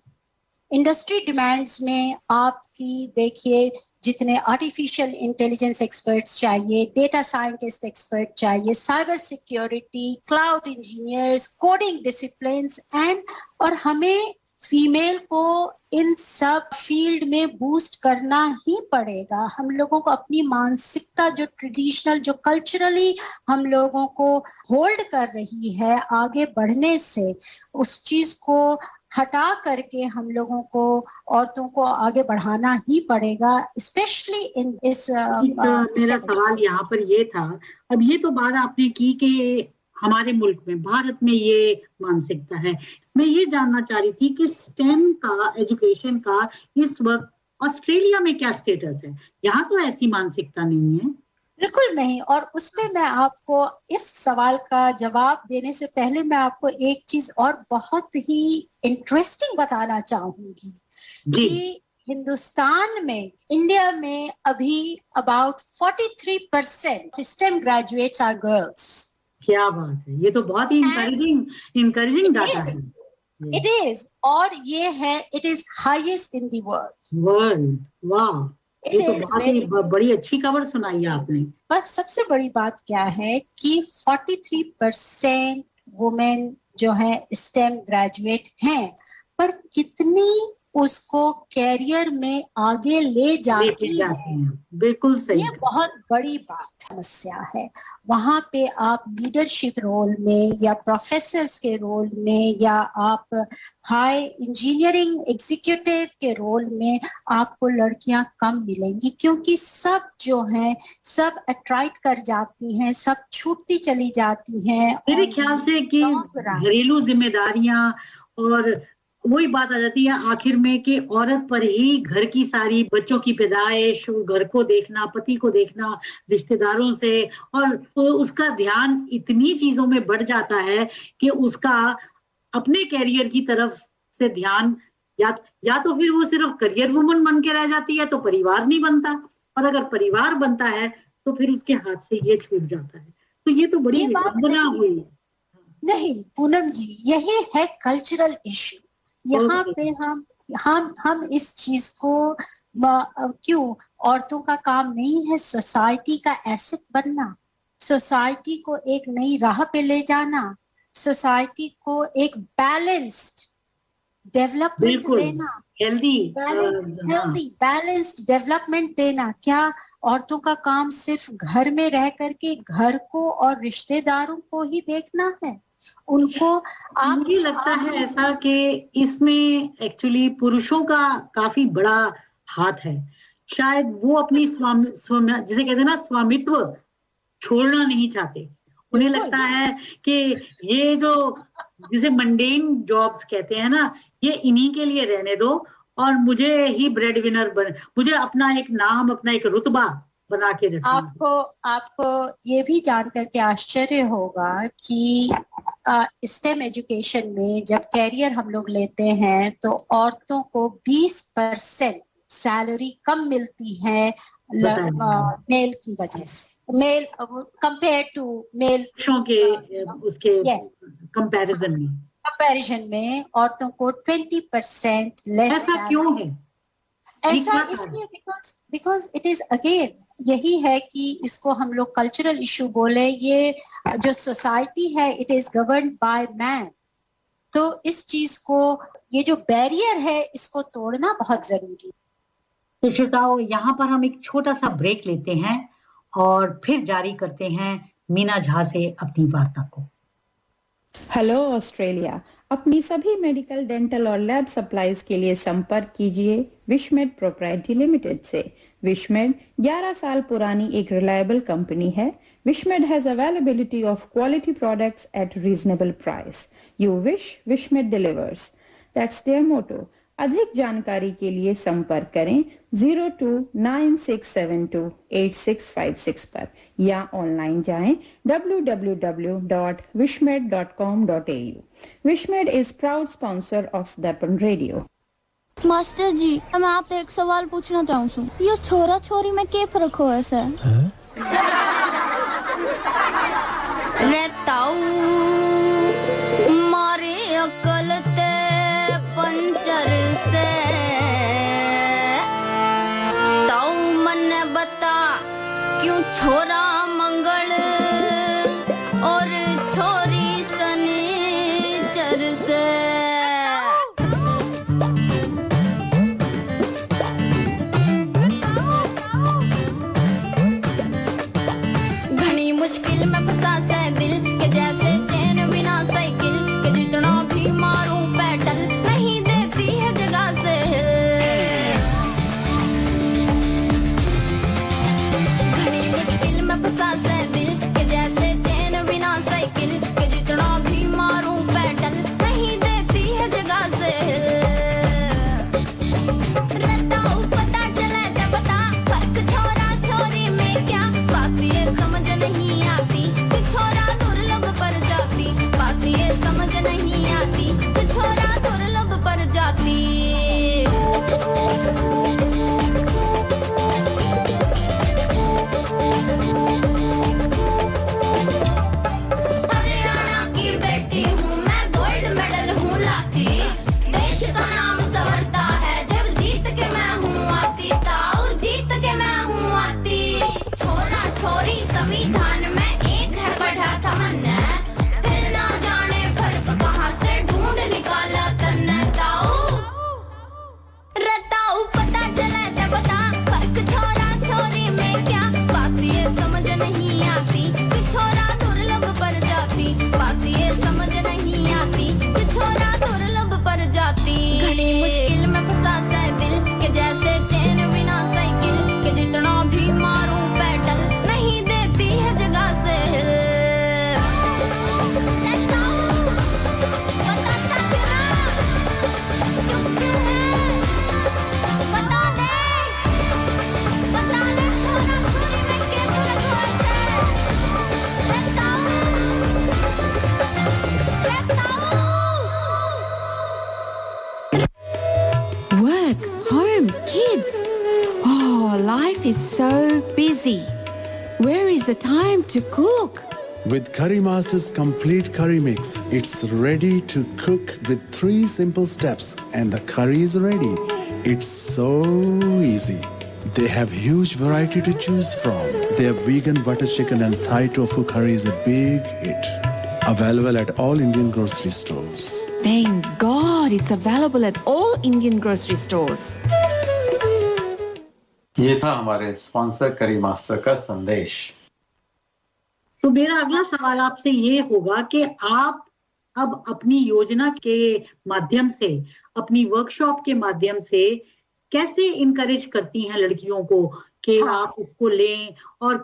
[SPEAKER 12] इंडस्ट्री डिमांड्स में आपकी देखिए, जितने आर्टिफिशियल इंटेलिजेंस एक्सपर्ट्स चाहिए, डेटा साइंटिस्ट एक्सपर्ट चाहिए, cyber security, cloud engineers, coding disciplines and, और हमें फीमेल को इन सब फील्ड में बूस्ट करना ही पड़ेगा। हम लोगों को अपनी मानसिकता जो ट्रेडिशनल, जो कल्चरली हम लोगों को होल्ड कर रही है आगे बढ़ने से, उस चीज को हटा करके हम लोगों को, औरतों को आगे बढ़ाना ही पड़ेगा, स्पेशली इन इस
[SPEAKER 2] मेरा सवाल यहाँ पर ये था, अब ये तो बात आपने की कि हमारे मुल्क में, भारत में ये मानसिकता है। मैं ये जानना चाह रही थी कि स्टेम का, एजुकेशन का इस वक्त ऑस्ट्रेलिया में क्या स्टेटस है? यहाँ तो ऐसी मानसिकता नहीं है।
[SPEAKER 12] बिल्कुल नहीं। और उस पे मैं आपको इस सवाल का जवाब देने से पहले मैं आपको एक चीज और बहुत ही इंटरेस्टिंग बताना चाहूंगी कि हिंदुस्तान में, इंडिया में अभी about 43% STEM graduates are girls.
[SPEAKER 2] क्या बात है, ये तो बहुत ही इंकरेजिंग डाटा है।
[SPEAKER 12] इट इज, और ये है, it is highest in the
[SPEAKER 2] world. वाह, ये तो बहुत ही बड़ी अच्छी खबर सुनाई है आपने।
[SPEAKER 12] बस सबसे बड़ी बात क्या है कि 43% वुमेन जो है स्टेम ग्रेजुएट हैं, पर कितनी उसको कैरियर में आगे ले जाती है,
[SPEAKER 2] बिल्कुल सही,
[SPEAKER 12] ये बहुत बड़ी बात समस्या है। वहां पे आप लीडरशिप रोल में या प्रोफेसर्स के रोल में या आप हाई इंजीनियरिंग एग्जीक्यूटिव के रोल में आपको लड़कियां कम मिलेंगी, क्योंकि सब जो हैं सब अट्रैक्ट कर जाती हैं, सब छूटती चली जाती हैं।
[SPEAKER 2] मेरे ख्याल से कि घरेलू जिम्मेदारियां और वही बात आ जाती है आखिर में कि औरत पर ही घर की सारी बच्चों की पैदाइश, घर को देखना, पति को देखना, रिश्तेदारों से, और उसका ध्यान इतनी चीजों में बढ़ जाता है कि उसका अपने कैरियर की तरफ से ध्यान या तो फिर वो सिर्फ करियर वुमन बन के रह जाती है, तो परिवार नहीं बनता, और अगर परिवार बनता है तो फिर उसके हाथ से ये छूट जाता है। तो ये तो बड़ी विडंबना हुई।
[SPEAKER 12] नहीं पूनम जी, यही है कल्चरल इश्यू। यहाँ पे हम इस चीज को क्यों, औरतों का काम नहीं है सोसाइटी का एसेट बनना, सोसाइटी को एक नई राह पे ले जाना, सोसाइटी को एक बैलेंस्ड डेवलपमेंट देना, हेल्दी बैलेंस्ड डेवलपमेंट देना। क्या औरतों का काम सिर्फ घर में रह करके घर को और रिश्तेदारों को ही देखना है? उनको
[SPEAKER 2] मुझे लगता है ऐसा कि इसमें एक्चुअली पुरुषों का काफी बड़ा हाथ है। शायद वो अपनी जिसे कहते हैं ना स्वामित्व छोड़ना नहीं चाहते। उन्हें लगता है कि ये जो जिसे मंडेन जॉब्स कहते हैं ना, ये इन्हीं के लिए रहने दो, और मुझे ही ब्रेड विनर मुझे अपना एक नाम, अपना एक रुतबा बना के रखना।
[SPEAKER 12] आपको ये भी जान करके आश्चर्य होगा कि स्टेम एजुकेशन में जब कैरियर हम लोग लेते हैं तो औरतों को 20% सैलरी कम मिलती है मेल की वजह से, मेल कंपेयर टू मेल के
[SPEAKER 2] उसके कंपैरिजन
[SPEAKER 12] में औरतों को 20% लेस।
[SPEAKER 2] ऐसा क्यों है?
[SPEAKER 12] ऐसा इसलिए बिकॉज इट इज अगेन यही है कि इसको हम लोग कल्चरल इशू बोले। ये जो सोसाइटी है it is governed by man, तो इस चीज को, ये जो बैरियर है इसको तोड़ना बहुत जरूरी है।
[SPEAKER 2] तो श्रोताओं, यहाँ पर हम एक छोटा सा ब्रेक लेते हैं और फिर जारी करते हैं मीना झा से अपनी वार्ता को।
[SPEAKER 13] हेलो ऑस्ट्रेलिया, अपनी सभी मेडिकल, डेंटल और लैब सप्लाईज के लिए संपर्क कीजिए विशमेड प्रोप्राइटरी लिमिटेड से। विशमेड 11 साल पुरानी एक रिलायबल कंपनी है। Wishmed has availability of quality products at reasonable price. You wish, Wishmed delivers. That's their motto. अधिक जानकारी के लिए संपर्क करें 0296728656 पर या ऑनलाइन जाएं www.wishmed.com.au। Wishmed is proud sponsor of Darpan radio.
[SPEAKER 6] Master ji, मैं आपसे एक सवाल पूछना चाहूँ। ये छोरा छोरी में क्या फर्क हो ऐसा? रहताऊ मारे अकल ते पंचर से, ताऊ मन बता क्यों छोरा मंगल और छोरी शनिचर से। घनी मुश्किल में फंसा से दिल के जैसे चैन बिना साइकिल के, जितना भी मारूं पैडल नहीं देती है जगह से हिल। घनी मुश्किल में
[SPEAKER 14] home, kids. Oh, life is so busy. Where is the time to cook?
[SPEAKER 9] With Curry Master's complete curry mix, it's ready to cook with 3 simple steps and the curry is ready. It's so easy. They have huge variety to choose from. Their vegan butter chicken and Thai tofu curry is a big hit. Available at all Indian grocery stores.
[SPEAKER 14] Thank God it's available at all Indian grocery stores.
[SPEAKER 15] ये था हमारे sponsor करी master का संदेश।
[SPEAKER 2] तो मेरा अगला सवाल आपसे ये होगा कि आप अब अपनी योजना के माध्यम से, अपनी वर्कशॉप के माध्यम से कैसे इनकरेज करती हैं लड़कियों को कि आप इसको लें, और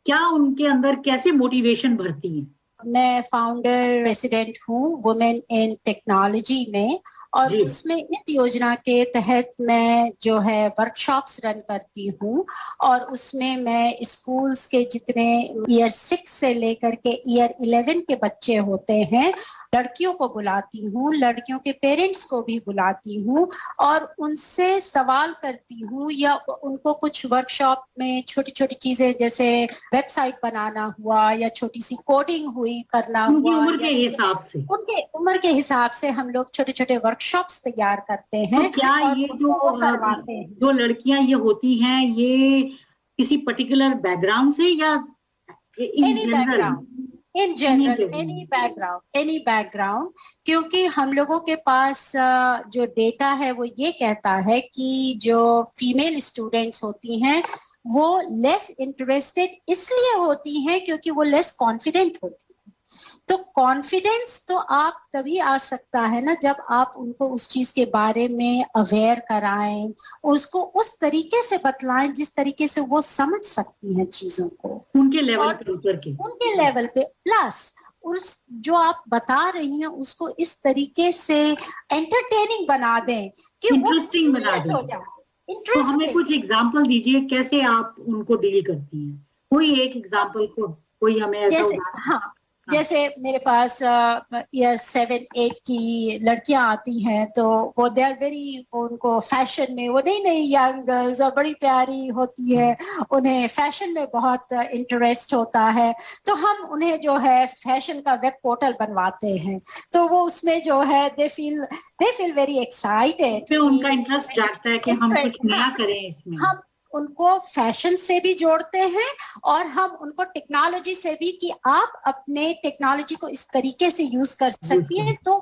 [SPEAKER 2] क्या उनके अंदर कैसे मोटिवेशन भरती हैं?
[SPEAKER 12] मैं फाउंडर प्रेसिडेंट हूँ वुमेन इन टेक्नोलॉजी में, और उसमें इस योजना के तहत मैं जो है वर्कशॉप्स रन करती हूँ, और उसमें मैं स्कूल्स के जितने ईयर 6 से लेकर के ईयर 11 के बच्चे होते हैं, लड़कियों को बुलाती हूँ, लड़कियों के पेरेंट्स को भी बुलाती हूँ, और उनसे सवाल करती हूँ, या उनको कुछ वर्कशॉप में छोटी छोटी चीजें जैसे वेबसाइट बनाना हुआ या छोटी सी कोडिंग हुई करना
[SPEAKER 2] उनकी
[SPEAKER 12] हुआ,
[SPEAKER 2] उम्र के हिसाब से,
[SPEAKER 12] उनके उम्र के हिसाब से हम लोग छोटे छोटे वर्कशॉप्स तैयार करते हैं।
[SPEAKER 2] तो क्या ये जो लड़कियां ये होती हैं, ये किसी पर्टिकुलर बैकग्राउंड से या इन जनरल?
[SPEAKER 12] एनी बैकग्राउंड, क्योंकि हम लोगों के पास जो डेटा है वो ये कहता है कि जो फीमेल स्टूडेंट्स होती हैं वो लेस इंटरेस्टेड इसलिए होती हैं क्योंकि वो लेस कॉन्फिडेंट होती हैं। तो कॉन्फिडेंस तो आप तभी आ सकता है ना जब आप उनको उस चीज के बारे में अवेयर कराएं, उसको उस तरीके से बतलाएं जिस तरीके से वो समझ सकती हैं चीजों को,
[SPEAKER 2] उनके लेवल पे उतर के,
[SPEAKER 12] उनके लेवल पे, प्लस उस जो आप बता रही हैं उसको इस तरीके से एंटरटेनिंग बना दें कि
[SPEAKER 2] इंटरेस्टिंग बना दें। तो हमें कुछ एग्जांपल दीजिए कैसे आप उनको डील करती हैं, कोई एक एग्जांपल को, कोई हमें ऐसा
[SPEAKER 12] जैसे मेरे पास ईयर 7-8 की लड़कियां आती हैं, तो वो दे आर वेरी, उनको फैशन में, वो नई नई यंग गर्ल्स और बड़ी प्यारी होती है, उन्हें फैशन में बहुत इंटरेस्ट होता है, तो हम उन्हें जो है फैशन का वेब पोर्टल बनवाते हैं, तो वो उसमें जो है दे फील वेरी एक्साइटेड,
[SPEAKER 2] उनका इंटरेस्ट जागता है कि हम कुछ नया करें इसमें।
[SPEAKER 12] हम उनको फैशन से भी जोड़ते हैं और हम उनको टेक्नोलॉजी से भी, कि आप अपने टेक्नोलॉजी को इस तरीके से यूज कर सकती हैं, तो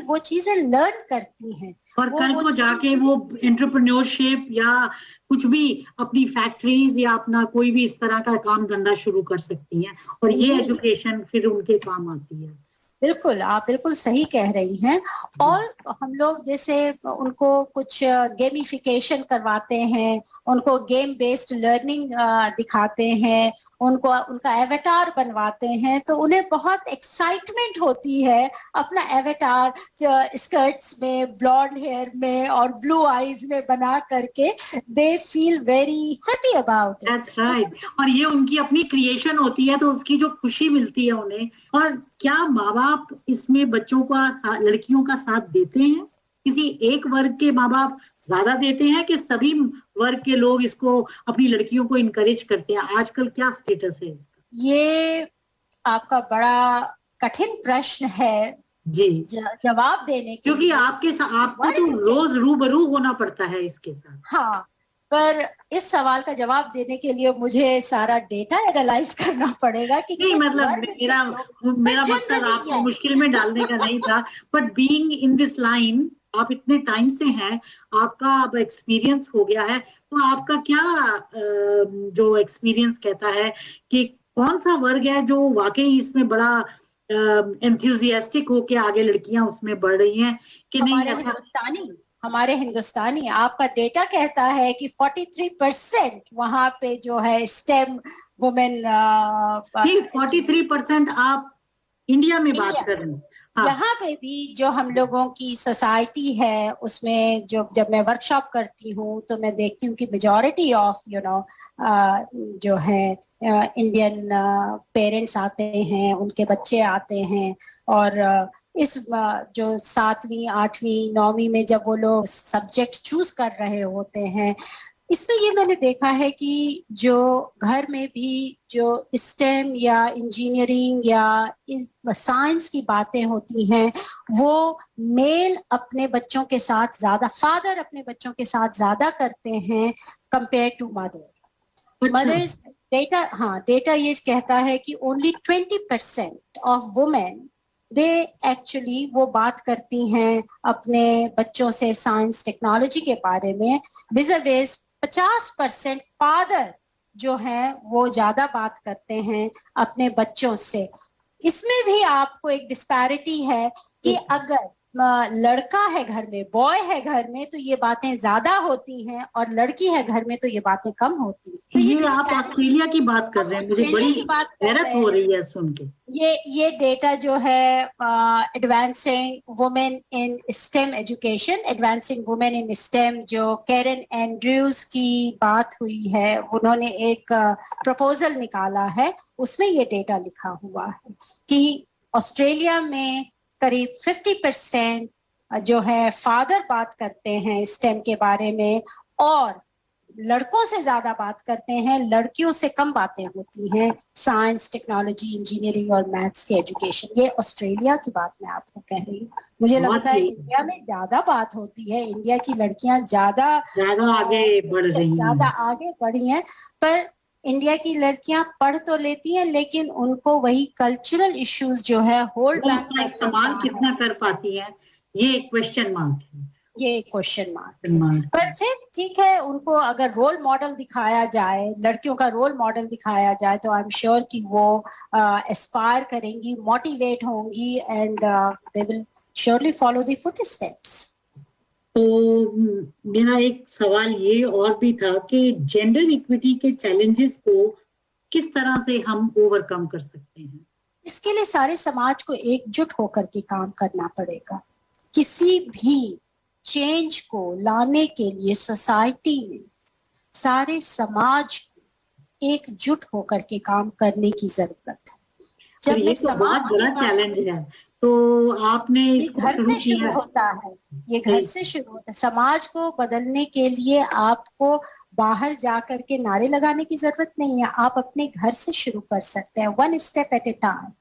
[SPEAKER 12] वो चीजें लर्न करती हैं,
[SPEAKER 2] और कल को जाके वो एंटरप्रेन्योरशिप या कुछ भी अपनी फैक्ट्रीज या अपना कोई भी इस तरह का काम धंधा शुरू कर सकती हैं, और ये एजुकेशन फिर उनके काम आती है।
[SPEAKER 12] बिल्कुल, आप बिल्कुल सही कह रही हैं। और हम लोग जैसे उनको कुछ गेमिफिकेशन करवाते हैं, उनको गेम बेस्ड लर्निंग दिखाते हैं, उनको उनका एवेटार बनवाते हैं, तो उन्हें बहुत एक्साइटमेंट होती है अपना एवेटार स्कर्ट्स में, ब्लॉन्ड हेयर में और ब्लू आईज में बना करके, they feel very happy about it.
[SPEAKER 2] That's right. और ये उनकी अपनी क्रिएशन होती है, तो उसकी जो खुशी मिलती है उन्हें। और क्या माँ बाप इसमें बच्चों का, लड़कियों का साथ देते हैं? किसी एक वर्ग के माँ बाप ज्यादा देते हैं कि सभी वर्ग के लोग इसको, अपनी लड़कियों को इनकरेज करते हैं? आजकल क्या स्टेटस है इसका?
[SPEAKER 12] ये आपका बड़ा कठिन प्रश्न है
[SPEAKER 2] जी
[SPEAKER 12] जवाब देने के,
[SPEAKER 2] क्योंकि आपको तो रोज रूबरू होना पड़ता है इसके साथ।
[SPEAKER 12] हाँ, पर इस सवाल का जवाब देने के लिए मुझे सारा डेटा एनालाइज करना पड़ेगा कि
[SPEAKER 2] नहीं, मतलब मेरा मकसद आपको मुश्किल में डालने का नहीं था, but being in this line, आप इतने टाइम से हैं, आपका अब एक्सपीरियंस हो गया है, तो आपका क्या जो एक्सपीरियंस कहता है कि कौन सा वर्ग है जो वाकई इसमें बड़ा एंथुसियास्टिक होके आगे लड़कियां उसमें बढ़ रही हैं कि नहीं? ऐसा
[SPEAKER 12] हमारे हिंदुस्तानी, आपका डेटा कहता है कि 43% वहां पे जो है स्टेम वुमेन।
[SPEAKER 2] 43% आप इंडिया में बात कर रहे हैं।
[SPEAKER 12] यहाँ पे भी जो हम लोगों की सोसाइटी है उसमें जो जब मैं वर्कशॉप करती हूँ तो मैं देखती हूँ कि मेजॉरिटी ऑफ जो है इंडियन पेरेंट्स आते हैं, उनके बच्चे आते हैं और इस जो 7वीं 8वीं 9वीं में जब वो लोग सब्जेक्ट चूज कर रहे होते हैं, इसमें ये मैंने देखा है कि जो घर में भी जो स्टेम या इंजीनियरिंग या साइंस की बातें होती हैं वो मेल अपने बच्चों के साथ ज्यादा, फादर अपने बच्चों के साथ ज्यादा करते हैं compare to mother. Mothers data ये कहता है कि only 20% of women they actually वो बात करती हैं अपने बच्चों से साइंस टेक्नोलॉजी के बारे में, विज़ 50% फादर जो है वो ज्यादा बात करते हैं अपने बच्चों से। इसमें भी आपको एक डिस्पैरिटी है कि अगर लड़का है घर में, बॉय है घर में, तो ये बातें ज्यादा होती हैं और लड़की है घर में तो ये बातें कम होती हैं।
[SPEAKER 2] तो ये आप ऑस्ट्रेलिया की बात कर रहे हैं, मुझे बड़ी हैरत हो रही है सुन के।
[SPEAKER 12] ये डेटा जो है advancing women in stem education, advancing women in stem, जो कैरन एंड्रयूज की बात हुई है, उन्होंने एक प्रपोजल निकाला है, उसमें ये डेटा लिखा हुआ है कि ऑस्ट्रेलिया में करीब 50% जो है फादर बात करते हैं स्टेम के बारे में और लड़कों से ज्यादा बात करते हैं, लड़कियों से कम बातें होती हैं साइंस टेक्नोलॉजी इंजीनियरिंग और मैथ्स की एजुकेशन। ये ऑस्ट्रेलिया की बात मैं आपको कह रही हूँ। मुझे लगता है इंडिया में ज्यादा बात होती है, इंडिया की लड़कियां ज्यादा आगे बढ़ रही हैं, ज्यादा आगे बढ़ी हैं, पर इंडिया की लड़कियां पढ़ तो लेती हैं लेकिन उनको वही कल्चरल इश्यूज जो है होल्ड बैक
[SPEAKER 2] का इस्तेमाल कितना कर पाती हैं, ये क्वेश्चन मार्क है,
[SPEAKER 12] ये क्वेश्चन मार्क। पर फिर ठीक है, उनको अगर रोल मॉडल दिखाया जाए, लड़कियों का रोल मॉडल दिखाया जाए तो आई एम श्योर कि वो एस्पायर करेंगी, मोटिवेट होंगी and they will surely follow the footsteps.
[SPEAKER 2] तो मेरा एक सवाल ये और भी था कि जेंडर इक्विटी के चैलेंजेस को किस तरह से हम ओवरकम कर सकते हैं?
[SPEAKER 12] इसके लिए सारे समाज को एकजुट होकर के काम करना पड़ेगा। किसी भी चेंज को लाने के लिए सोसाइटी में सारे समाज को एकजुट होकर के काम करने की जरूरत है।
[SPEAKER 2] जब ये तो बहुत बड़ा चैलेंज है, तो आपने इसको शुरू किया
[SPEAKER 12] होता है, ये घर से शुरू होता है। समाज को बदलने के लिए आपको बाहर जाकर के नारे लगाने की जरूरत नहीं है, आप अपने घर से शुरू कर सकते हैं, 1 स्टेप एट ए टाइम।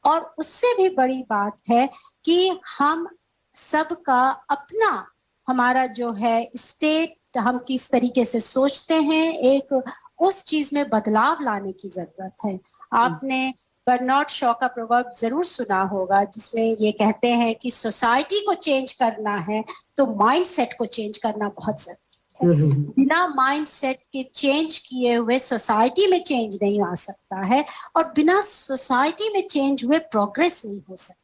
[SPEAKER 12] और उससे भी बड़ी बात है कि हम सबका अपना, हमारा जो है स्टेट, हम किस तरीके से सोचते हैं, एक उस चीज में बदलाव लाने की जरूरत है। आपने बर्नार्ड शॉ का प्रोवर्ब जरूर सुना होगा जिसमें ये कहते हैं कि सोसाइटी को चेंज करना है तो माइंडसेट को चेंज करना बहुत जरूरी है। बिना माइंडसेट के चेंज किए हुए सोसाइटी में चेंज नहीं आ सकता है और बिना सोसाइटी में चेंज हुए प्रोग्रेस नहीं हो सकता।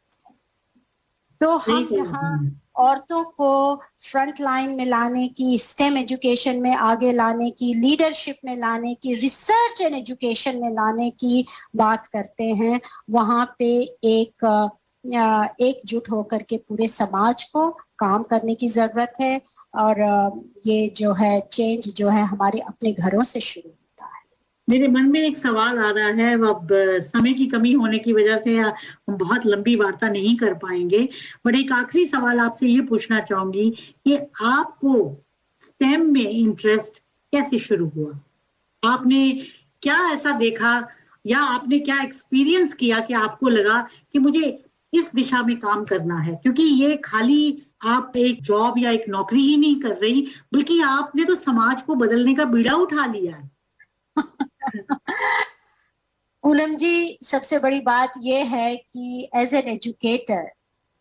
[SPEAKER 12] तो हम यहाँ औरतों को फ्रंट लाइन में लाने की, स्टेम एजुकेशन में आगे लाने की, लीडरशिप में लाने की, रिसर्च एंड एजुकेशन में लाने की बात करते हैं, वहाँ पे एकजुट होकर के पूरे समाज को काम करने की जरूरत है। और ये जो है चेंज जो है हमारे अपने घरों से शुरू होता है।
[SPEAKER 2] मेरे मन में एक सवाल आ रहा है, अब समय की कमी होने की वजह से हम बहुत लंबी वार्ता नहीं कर पाएंगे, बट एक आखिरी सवाल आपसे ये पूछना चाहूंगी कि आपको स्टेम में इंटरेस्ट कैसे शुरू हुआ? आपने क्या ऐसा देखा या आपने क्या एक्सपीरियंस किया कि आपको लगा कि मुझे इस दिशा में काम करना है? क्योंकि ये खाली आप एक जॉब या एक नौकरी ही नहीं कर रही, बल्कि आपने तो समाज को बदलने का बीड़ा उठा लिया है।
[SPEAKER 12] पूनम जी, सबसे बड़ी बात यह है कि as an educator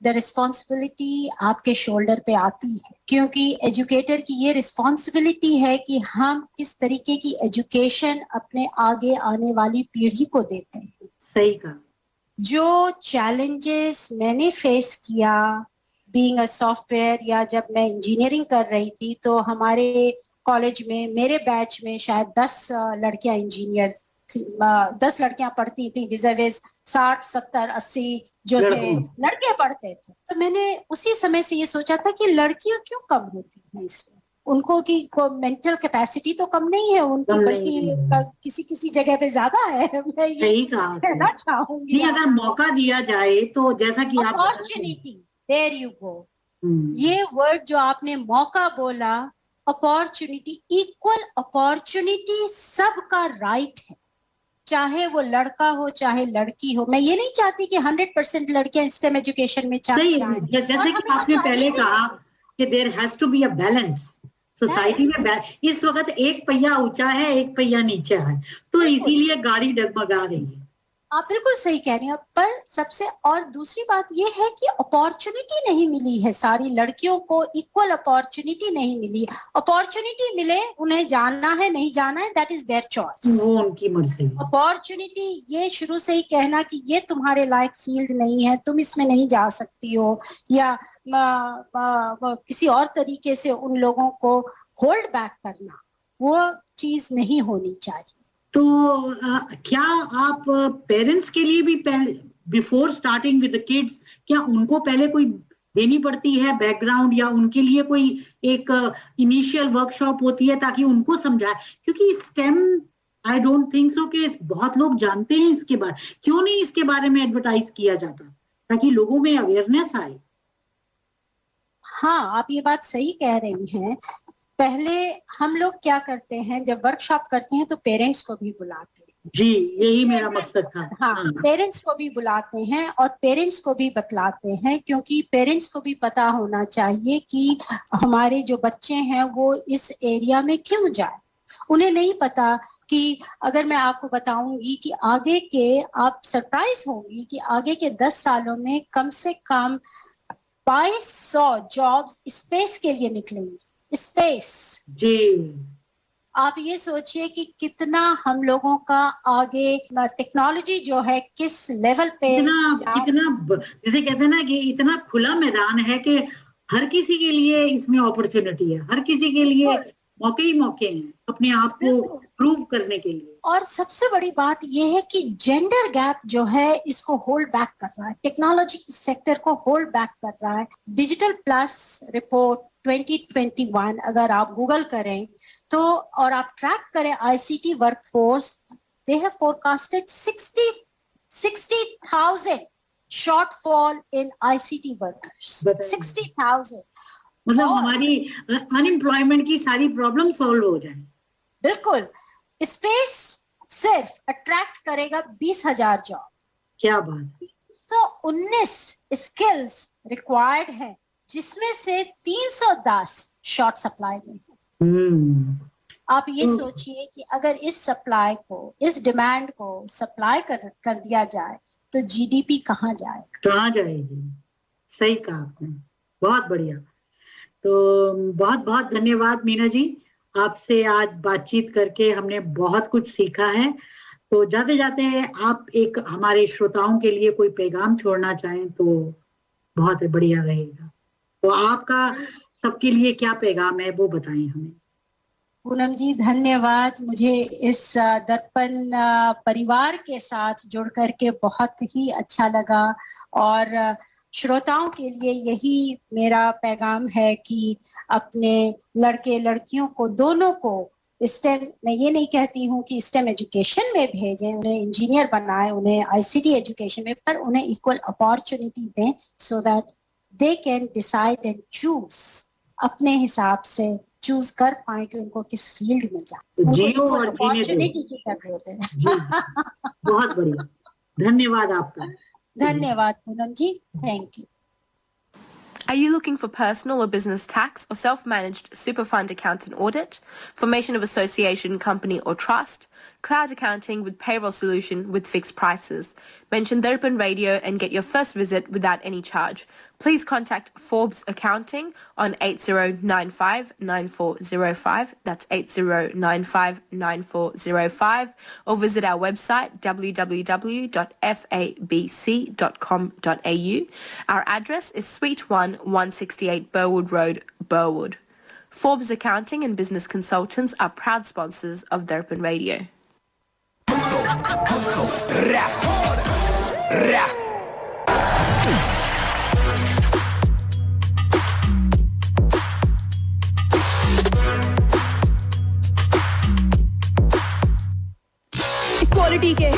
[SPEAKER 12] the responsibility आपके शोल्डर पे आती है, क्योंकि एजुकेटर की ये रिस्पॉन्सिबिलिटी है कि हम किस तरीके की एजुकेशन अपने आगे आने वाली पीढ़ी को देते हैं।
[SPEAKER 2] सही कहा।
[SPEAKER 12] जो चैलेंजेस मैंने फेस किया बीइंग अ सॉफ्टवेयर, या जब मैं इंजीनियरिंग कर रही थी तो हमारे कॉलेज में मेरे बैच में शायद 10 लड़कियां इंजीनियर 10 लड़कियां पढ़ती थी विज़ाविज़ 60, 70, 80 जो थे लड़के पढ़ते थे। तो मैंने उसी समय से ये सोचा था कि लड़कियां क्यों कम होती हैं इसमें, उनको की मेंटल कैपेसिटी तो कम नहीं है उनकी, बल्कि किसी किसी जगह पे ज्यादा है। मैं ये कहना चाहूंगी
[SPEAKER 2] जी, अगर मौका दिया जाए तो जैसा कि आप
[SPEAKER 12] अपॉर्चुनिटी, देयर यू गो, ये वर्ड जो आपने मौका बोला, अपॉर्चुनिटी, इक्वल अपॉर्चुनिटी सबका राइट है, चाहे वो लड़का हो चाहे लड़की हो। मैं ये नहीं चाहती कि 100% लड़कियां स्टेम एजुकेशन में
[SPEAKER 2] सही, जैसे कि आपने पहले कहा कि there has to be a balance society में। इस वक्त एक पहिया ऊंचा है, एक पहिया नीचे है, तो इसीलिए गाड़ी डगमगा रही है।
[SPEAKER 12] आप बिल्कुल सही कह रही हैं, पर सबसे और दूसरी बात यह है कि अपॉर्चुनिटी नहीं मिली है, सारी लड़कियों को इक्वल अपॉर्चुनिटी नहीं मिली। अपॉर्चुनिटी मिले, उन्हें जानना है नहीं जाना है, दैट इज देयर चॉइस,
[SPEAKER 2] वो उनकी मर्जी।
[SPEAKER 12] अपॉर्चुनिटी ये शुरू से ही कहना कि ये तुम्हारे लायक फील्ड नहीं है, तुम इसमें नहीं जा सकती हो, या किसी और तरीके से उन लोगों को होल्ड बैक करना, वो चीज नहीं होनी चाहिए।
[SPEAKER 2] तो क्या आप पेरेंट्स के लिए भी before starting with the kids, क्या उनको पहले कोई देनी पड़ती है बैकग्राउंड, या उनके लिए कोई एक इनिशियल वर्कशॉप होती है ताकि उनको समझाए? क्योंकि stem I don't think so कि बहुत लोग जानते हैं इसके बारे, क्यों नहीं इसके बारे में एडवर्टाइज किया जाता ताकि लोगों में अवेयरनेस आए?
[SPEAKER 12] हाँ, आप ये बात सही कह रही हैं। पहले हम लोग क्या करते हैं, जब वर्कशॉप करते हैं तो पेरेंट्स को भी बुलाते हैं।
[SPEAKER 2] जी, यही मेरा मकसद था।
[SPEAKER 12] हाँ, पेरेंट्स को भी बुलाते हैं और पेरेंट्स को भी बतलाते हैं, क्योंकि पेरेंट्स को भी पता होना चाहिए कि हमारे जो बच्चे हैं वो इस एरिया में क्यों जाए। उन्हें नहीं पता कि अगर मैं आपको बताऊंगी कि आगे के, आप सरप्राइज होंगी कि आगे के 10 सालों में कम से कम 2200 जॉब्स स्पेस के लिए निकलेंगी। स्पेस जी, आप ये सोचिए कि कितना हम लोगों का आगे टेक्नोलॉजी जो है किस लेवल पे,
[SPEAKER 2] कितना जैसे कहते हैं ना कि इतना खुला मैदान है कि हर किसी के लिए इसमें अपॉर्चुनिटी है, हर किसी के लिए मौके ही मौके हैं अपने आप को प्रूव करने के लिए।
[SPEAKER 12] और सबसे बड़ी बात यह है कि जेंडर गैप जो है इसको होल्ड बैक कर रहा है, टेक्नोलॉजी सेक्टर को होल्ड बैक कर रहा है। डिजिटल प्लस रिपोर्ट 2021 अगर आप गूगल करें तो, और आप ट्रैक करें ICT workforce, they have forecasted 60,000 shortfall in ICT workers. 60,000,
[SPEAKER 2] मतलब हमारी अनएम्प्लॉयमेंट की सारी प्रॉब्लम सॉल्व हो जाए।
[SPEAKER 12] बिल्कुल। स्पेस सिर्फ अट्रैक्ट करेगा 20,000 जॉब। क्या बात। 119 स्किल्स रिक्वायर्ड है, जिसमें से 310 शॉर्ट सप्लाई में है। आप ये सोचिए कि अगर इस सप्लाई को, इस डिमांड को सप्लाई कर दिया जाए तो जीडीपी कहाँ जाएगा?
[SPEAKER 2] कहाँ जाएगी? सही कहा आपने, बहुत बढ़िया। तो बहुत बहुत धन्यवाद मीना जी, आपसे आज बातचीत करके हमने बहुत कुछ सीखा है। तो जाते जाते आप एक हमारे श्रोताओं के लिए कोई पैगाम छोड़ना चाहें तो बहुत बढ़िया रहेगा। तो आपका सबके लिए क्या पैगाम है वो बताएं हमें।
[SPEAKER 12] पूनम जी धन्यवाद, मुझे इस दर्पण परिवार के साथ जुड़ करके बहुत ही अच्छा लगा। और श्रोताओं के लिए यही मेरा पैगाम है कि अपने लड़के लड़कियों को, दोनों को स्टेम, मैं ये नहीं कहती हूँ कि स्टेम एजुकेशन में भेजें, उन्हें इंजीनियर बनाएं, उन्हें आईसीटी एजुकेशन में, पर उन्हें इक्वल अपॉर्चुनिटी दें so that they can decide and choose, अपने हिसाब से चूज कर पाए कि उनको किस फील्ड में जाए।
[SPEAKER 2] जियो और जीने दो। बहुत बढ़िया, धन्यवाद आपका।
[SPEAKER 12] धन्यवाद Poonam ji, thank you.
[SPEAKER 16] Are you looking for personal or business tax or self-managed super fund account and audit, formation of association, company or trust, cloud accounting with payroll solution with fixed prices? Mention Darpan Radio and get your first visit without any charge. Please contact Forbes Accounting on 8095-9405, that's 8095-9405, or visit our website www.fabc.com.au. Our address is Suite 1, 168 Burwood Road, Burwood. Forbes Accounting and Business Consultants are proud sponsors of Darpan Radio.
[SPEAKER 17] Equality के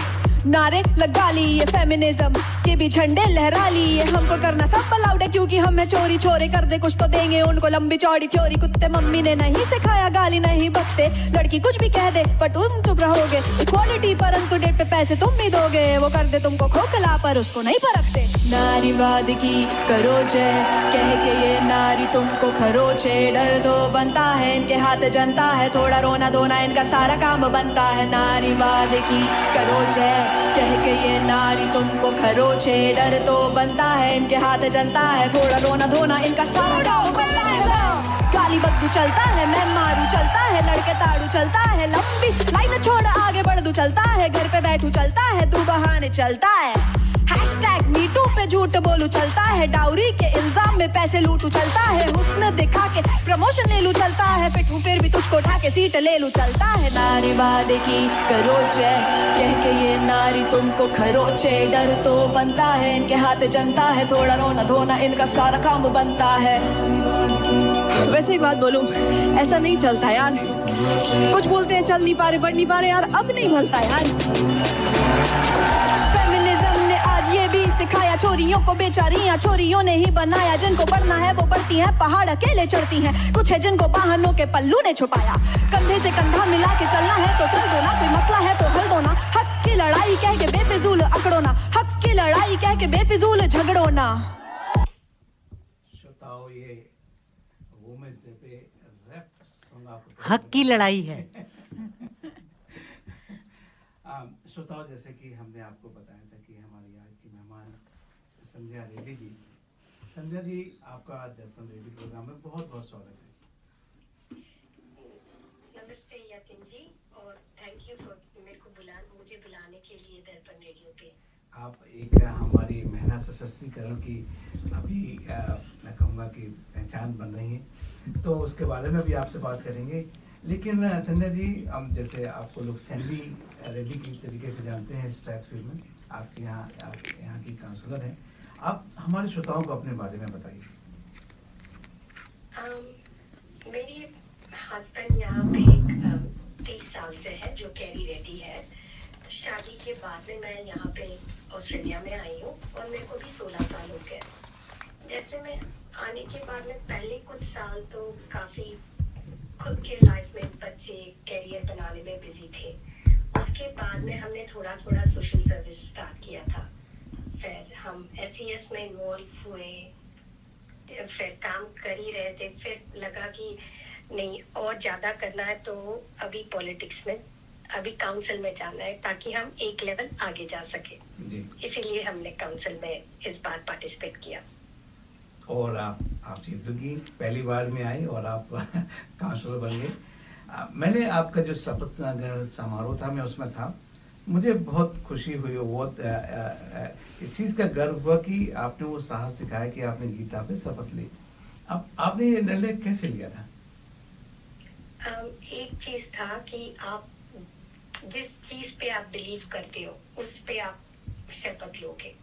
[SPEAKER 17] नारे लगा लिए, feminism के भी झंडे लहरा लिए। हमको करना सब अलाउड है क्योंकि हमें चोरी छोरे कर दे कुछ तो देंगे उनको लंबी चौड़ी थ्योरी। कुत्ते मम्मी ने नहीं सिखाया, गाली नहीं बकते, लड़की कुछ भी कह दे पर तुम चुप रहोगे। इक्वालिटी परंतु डेट पे पैसे तुम भी दोगे, वो कर दे तुमको खोखला पर उसको नहीं परखते। नारीवाद की करो जय कह के ये नारी तुमको खरोचे, डर दो बनता है इनके हाथ जनता है, थोड़ा रोना धोना इनका सारा काम बनता है। नारीवाद की करो जय कह के ये नारी तुमको खरोचे, डर तो बनता है इनके हाथ जनता है, थोड़ा रोना धोना इनका सारा काम बनता है। गाली बद्दू चलता है, मैं मारू चलता है, लड़के ताड़ू चलता है, लंबी लाइन छोड़ आगे बढ़ दू चलता है, घर पे बैठू चलता है, तू बहाने चलता है। हैशटैग मीटू पे झूठ बोलू चलता है, डाउरी के इल्जाम में पैसे लूटू चलता है, हुस्न दिखा के प्रमोशन ले लू चलता है, पिटू फिर भी तुझको उठा के सीट ले लू चलता है। नारीवाद की करो जय कह के ये नारी तुमको खरोचे, डर तो बनता है इनके हाथ जनता है, थोड़ा रोना धोना इनका सारा काम बनता है। वैसे एक बात बोलूं, ऐसा नहीं चलता यार, कुछ बोलते हैं चल नहीं पा रहे बढ़ नहीं पा रहे यार, अब नहीं बनता यार। फेमिनिज्म ने आज ये भी सिखाया, छोरियों को बेचारियां छोरियों ने ही बनाया, जिनको बढ़ना है वो बढ़ती हैं, पहाड़ अकेले चढ़ती हैं, कुछ है जिनको वाहनों के पल्लू ने छुपाया। कंधे से कंधा मिला के चलना है तो चल दो ना, कोई मसला है तो हल दो ना, हक की लड़ाई कह के बेफिजूल अकड़ो ना, हक की लड़ाई कह के बेफिजूल झगड़ो ना।
[SPEAKER 1] श्रोताओं, ये वुमेन्स डे पे रैप सॉन्ग आपको
[SPEAKER 2] हक की लड़ाई है।
[SPEAKER 1] श्रोताओं, जैसे कि हमने आपको बताया था कि हमारी आज की मेहमान संध्या रेड्डी जी। संध्या जी, आपका दर्पण रेडियो प्रोग्राम में बहुत बहुत स्वागत है।
[SPEAKER 18] नमस्ते यतिन जी, और थैंक यू फॉर मुझे बुलाने के लिए दर्पण रेडियो पे।
[SPEAKER 1] आप एक हमारी महिला सशक्तिकरण की अभी मैं कहूँगा कि पहचान बन रही है, तो उसके बारे में भी आपसे बात करेंगे। लेकिन संध्या जी, हम जैसे आपको लोग सैंडी रेड्डी की तरीके से जानते हैं स्ट्रैथफील्ड में, आपके यहाँ की काउंसलर हैं, आप हमारे श्रोताओं को अपने बारे में बताइए।
[SPEAKER 18] मेरी हस्बैंड यहाँ पे 30 साल से है, जो कैरी रेड्डी है। तो शादी के बाद में मैं यहाँ पे ऑस्ट्रेलिया में आई हूँ और मेरे को भी 16 साल हो गए। जैसे मैं आने के बाद में पहले कुछ साल तो काफी खुद के लाइफ में बच्चे कैरियर बनाने में बिजी थे। उसके बाद में हमने थोड़ा थोड़ा सोशल सर्विस स्टार्ट किया था, फिर हम SES में इन्वॉल्व हुए, फिर काम कर ही रहे थे, फिर लगा कि नहीं और ज्यादा करना है तो अभी पॉलिटिक्स में, अभी काउंसिल में जाना है ताकि हम एक लेवल आगे जा सके। इसीलिए हमने काउंसिल में इस बार पार्टिसिपेट किया।
[SPEAKER 1] और आप जीत की पहली बार में आई और आप काउंसलर बन गए। मैंने आपका जो शपथ ग्रहण समारोह था, मैं उसमें था, मुझे बहुत खुशी हुई, बहुत इस चीज़ का गर्व हुआ कि आपने वो साहस दिखाया कि आपने गीता पे शपथ ली। अब आपने ये निर्णय कैसे लिया था?
[SPEAKER 18] एक चीज था कि आप जिस चीज पे आप बिलीव करते हो उस पे आप शपथ लोगे।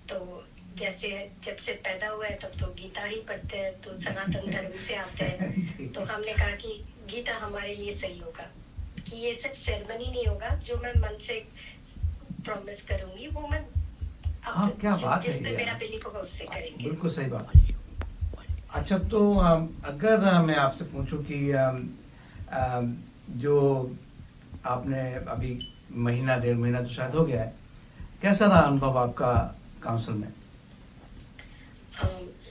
[SPEAKER 18] तो जैसे जब से पैदा हुआ है तब तो गीता ही पढ़ते हैं, तो सनातन धर्म से आते हैं, तो हमने कहा कि गीता हमारे लिए सही होगा, कि ये सिर्फ सेरेमनी नहीं होगा, जो मैं मन से प्रॉमिस करूंगी वो मैं
[SPEAKER 1] क्या बात है,
[SPEAKER 18] जिस पे मेरा बिलीफ होगा उससे करेंगे।
[SPEAKER 1] बिल्कुल सही बात। अच्छा, तो अगर मैं आपसे पूछूं कि जो आपने अभी महीना 1.5 महीना तो शायद हो गया है, कैसा रहा अनुभव आपका काउंसिल में?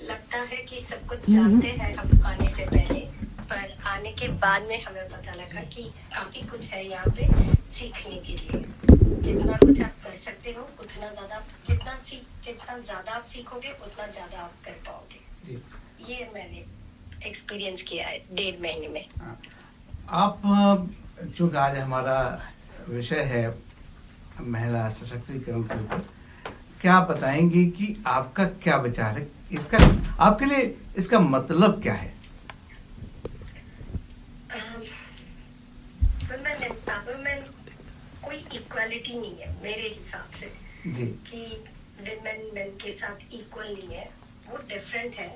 [SPEAKER 18] लगता है कि सब कुछ जानते हैं हम आने से पहले, पर आने के बाद में हमें पता लगा कि काफी कुछ है यहाँ पे सीखने के लिए। जितना कुछ आप कर सकते हो उतना ज्यादा, जितना ज्यादा आप सीखोगे उतना ज्यादा आप कर पाओगे। ये मैंने एक्सपीरियंस किया है 1.5 महीने में।
[SPEAKER 1] आप चूँकि आज हमारा विषय है महिला सशक्तिकरण के ऊपर, क्या आप बताएंगी कि आपका क्या विचार है इसका, आपके लिए इसका मतलब क्या है?
[SPEAKER 18] वुमेन एम्पावरमेंट कोई इक्वालिटी नहीं है मेरे हिसाब से
[SPEAKER 1] जी
[SPEAKER 18] कि विमेन मेन के साथ इक्वल नहीं है, वो डिफरेंट है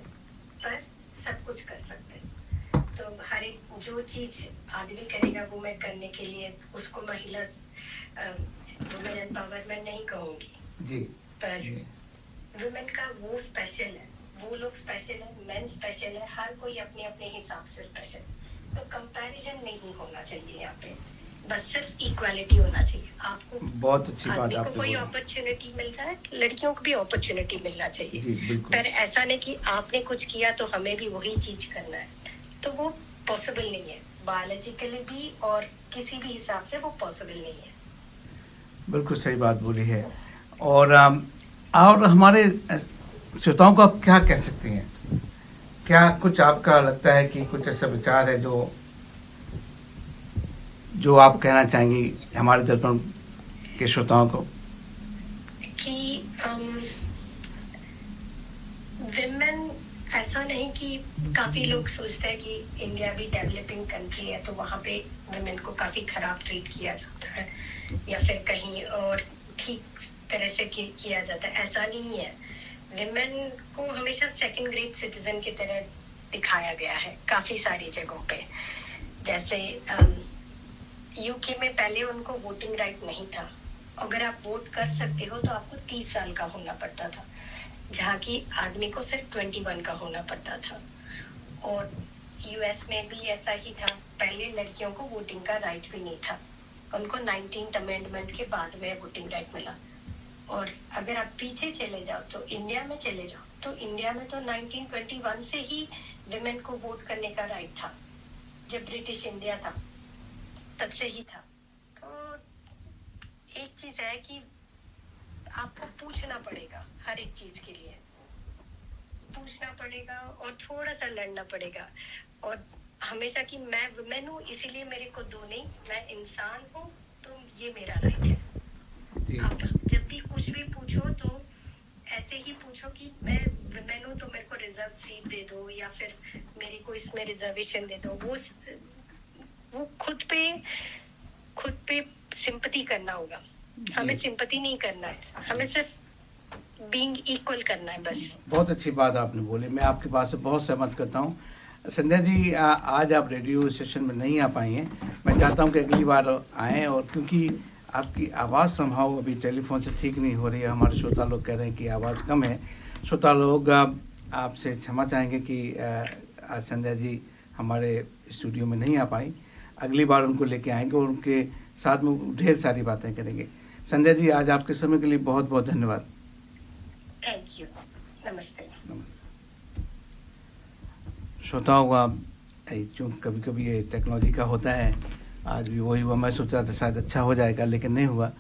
[SPEAKER 18] पर सब कुछ कर सकते हैं। तो हर एक जो चीज आदमी करेगा वो मैं करने के लिए उसको महिला वुमेन एम्पावरमेंट नहीं कहूंगी
[SPEAKER 1] जी
[SPEAKER 18] पर वुमेन का वो स्पेशल है, वो लोग स्पेशल है, मेन स्पेशल है, हर कोई अपने अपने हिसाब से स्पेशल। तो कंपैरिजन नहीं होना चाहिए यहाँ पे, बस सिर्फ इक्वालिटी होना चाहिए। आपको
[SPEAKER 1] बहुत अच्छी बात
[SPEAKER 18] आदमी को
[SPEAKER 1] आपने
[SPEAKER 18] कोई
[SPEAKER 1] बोली।
[SPEAKER 18] अपॉर्चुनिटी मिल रहा है, लड़कियों को भी अपॉर्चुनिटी मिलना चाहिए।
[SPEAKER 1] जी बिल्कुल
[SPEAKER 18] पर ऐसा नहीं कि आपने कुछ किया तो हमें भी वही चीज करना है, तो वो पॉसिबल नहीं है, बायोलॉजिकली भी और किसी भी हिसाब से वो पॉसिबल नहीं है।
[SPEAKER 1] बिल्कुल सही बात बोली है। और हमारे श्रोताओं को आप क्या कह सकते हैं? क्या कुछ आपका लगता है कि कुछ ऐसा विचार है जो आप कहना चाहेंगी हमारे दर्पण के श्रोताओं को?
[SPEAKER 18] कि विमेन ऐसा नहीं कि काफी लोग सोचते हैं कि इंडिया भी डेवलपिंग कंट्री है तो वहाँ पे विमेन को काफी खराब ट्रीट किया जाता है या फिर कहीं और ठीक तरह से किया जाता है। ऐसा नहीं है, विमेन को हमेशा सेकंड ग्रेड सिटीजन की तरह दिखाया गया है काफी सारी जगहों पे। जैसे यूके में पहले उनको वोटिंग राइट नहीं था, अगर आप वोट कर सकते हो तो आपको 30 साल का होना पड़ता था, जहाँ की आदमी को सिर्फ 21 का होना पड़ता था। और यूएस में भी ऐसा ही था, पहले लड़कियों को वोटिंग का राइट भी नहीं था, उनको 19th अमेंडमेंट के बाद में वोटिंग राइट मिला। और अगर आप पीछे चले जाओ तो इंडिया में चले जाओ तो इंडिया में तो 1921 से ही विमेन को वोट करने का राइट था, जब ब्रिटिश इंडिया था तब से ही था। तो एक चीज है कि आपको पूछना पड़ेगा, हर एक चीज के लिए पूछना पड़ेगा और थोड़ा सा लड़ना पड़ेगा। और हमेशा कि मैं वुमेन हूँ इसीलिए मेरे को दो नहीं, मैं इंसान हूँ तो ये मेरा राइट है। आप जब भी कुछ भी पूछो तो ऐसे ही पूछो कि मैं वुमेन हूँ तो मेरे को रिजर्व सीट दे दो या फिर मेरे को इसमें रिजर्वेशन दे दो। वो खुद पे सिंपैथी करना होगा, हमें सिंपैथी नहीं करना है, हमें सिर्फ बीइंग इक्वल करना है बस।
[SPEAKER 1] बहुत अच्छी बात आपने बोली, मैं आपकी बात से बहुत सहमत करता हूँ। संध्या जी आज आप रेडियो सेशन में नहीं आ पाई हैं, मैं चाहता हूँ कि अगली बार आएँ। और क्योंकि आपकी आवाज़ संभव अभी टेलीफोन से ठीक नहीं हो रही है, हमारे श्रोता लोग कह रहे हैं कि आवाज़ कम है। श्रोता लोग आपसे क्षमा चाहेंगे कि आज संध्या जी हमारे स्टूडियो में नहीं आ पाई, अगली बार उनको लेके आएंगे और उनके साथ में ढेर सारी बातें करेंगे। संध्या जी आज आपके समय के लिए बहुत बहुत धन्यवाद।
[SPEAKER 18] थैंक यू, नमस्ते।
[SPEAKER 1] श्रोताओं जो कभी कभी ये टेक्नोलॉजी का होता है, आज भी वही हुआ। मैं सोच रहा था शायद अच्छा हो जाएगा लेकिन नहीं हुआ।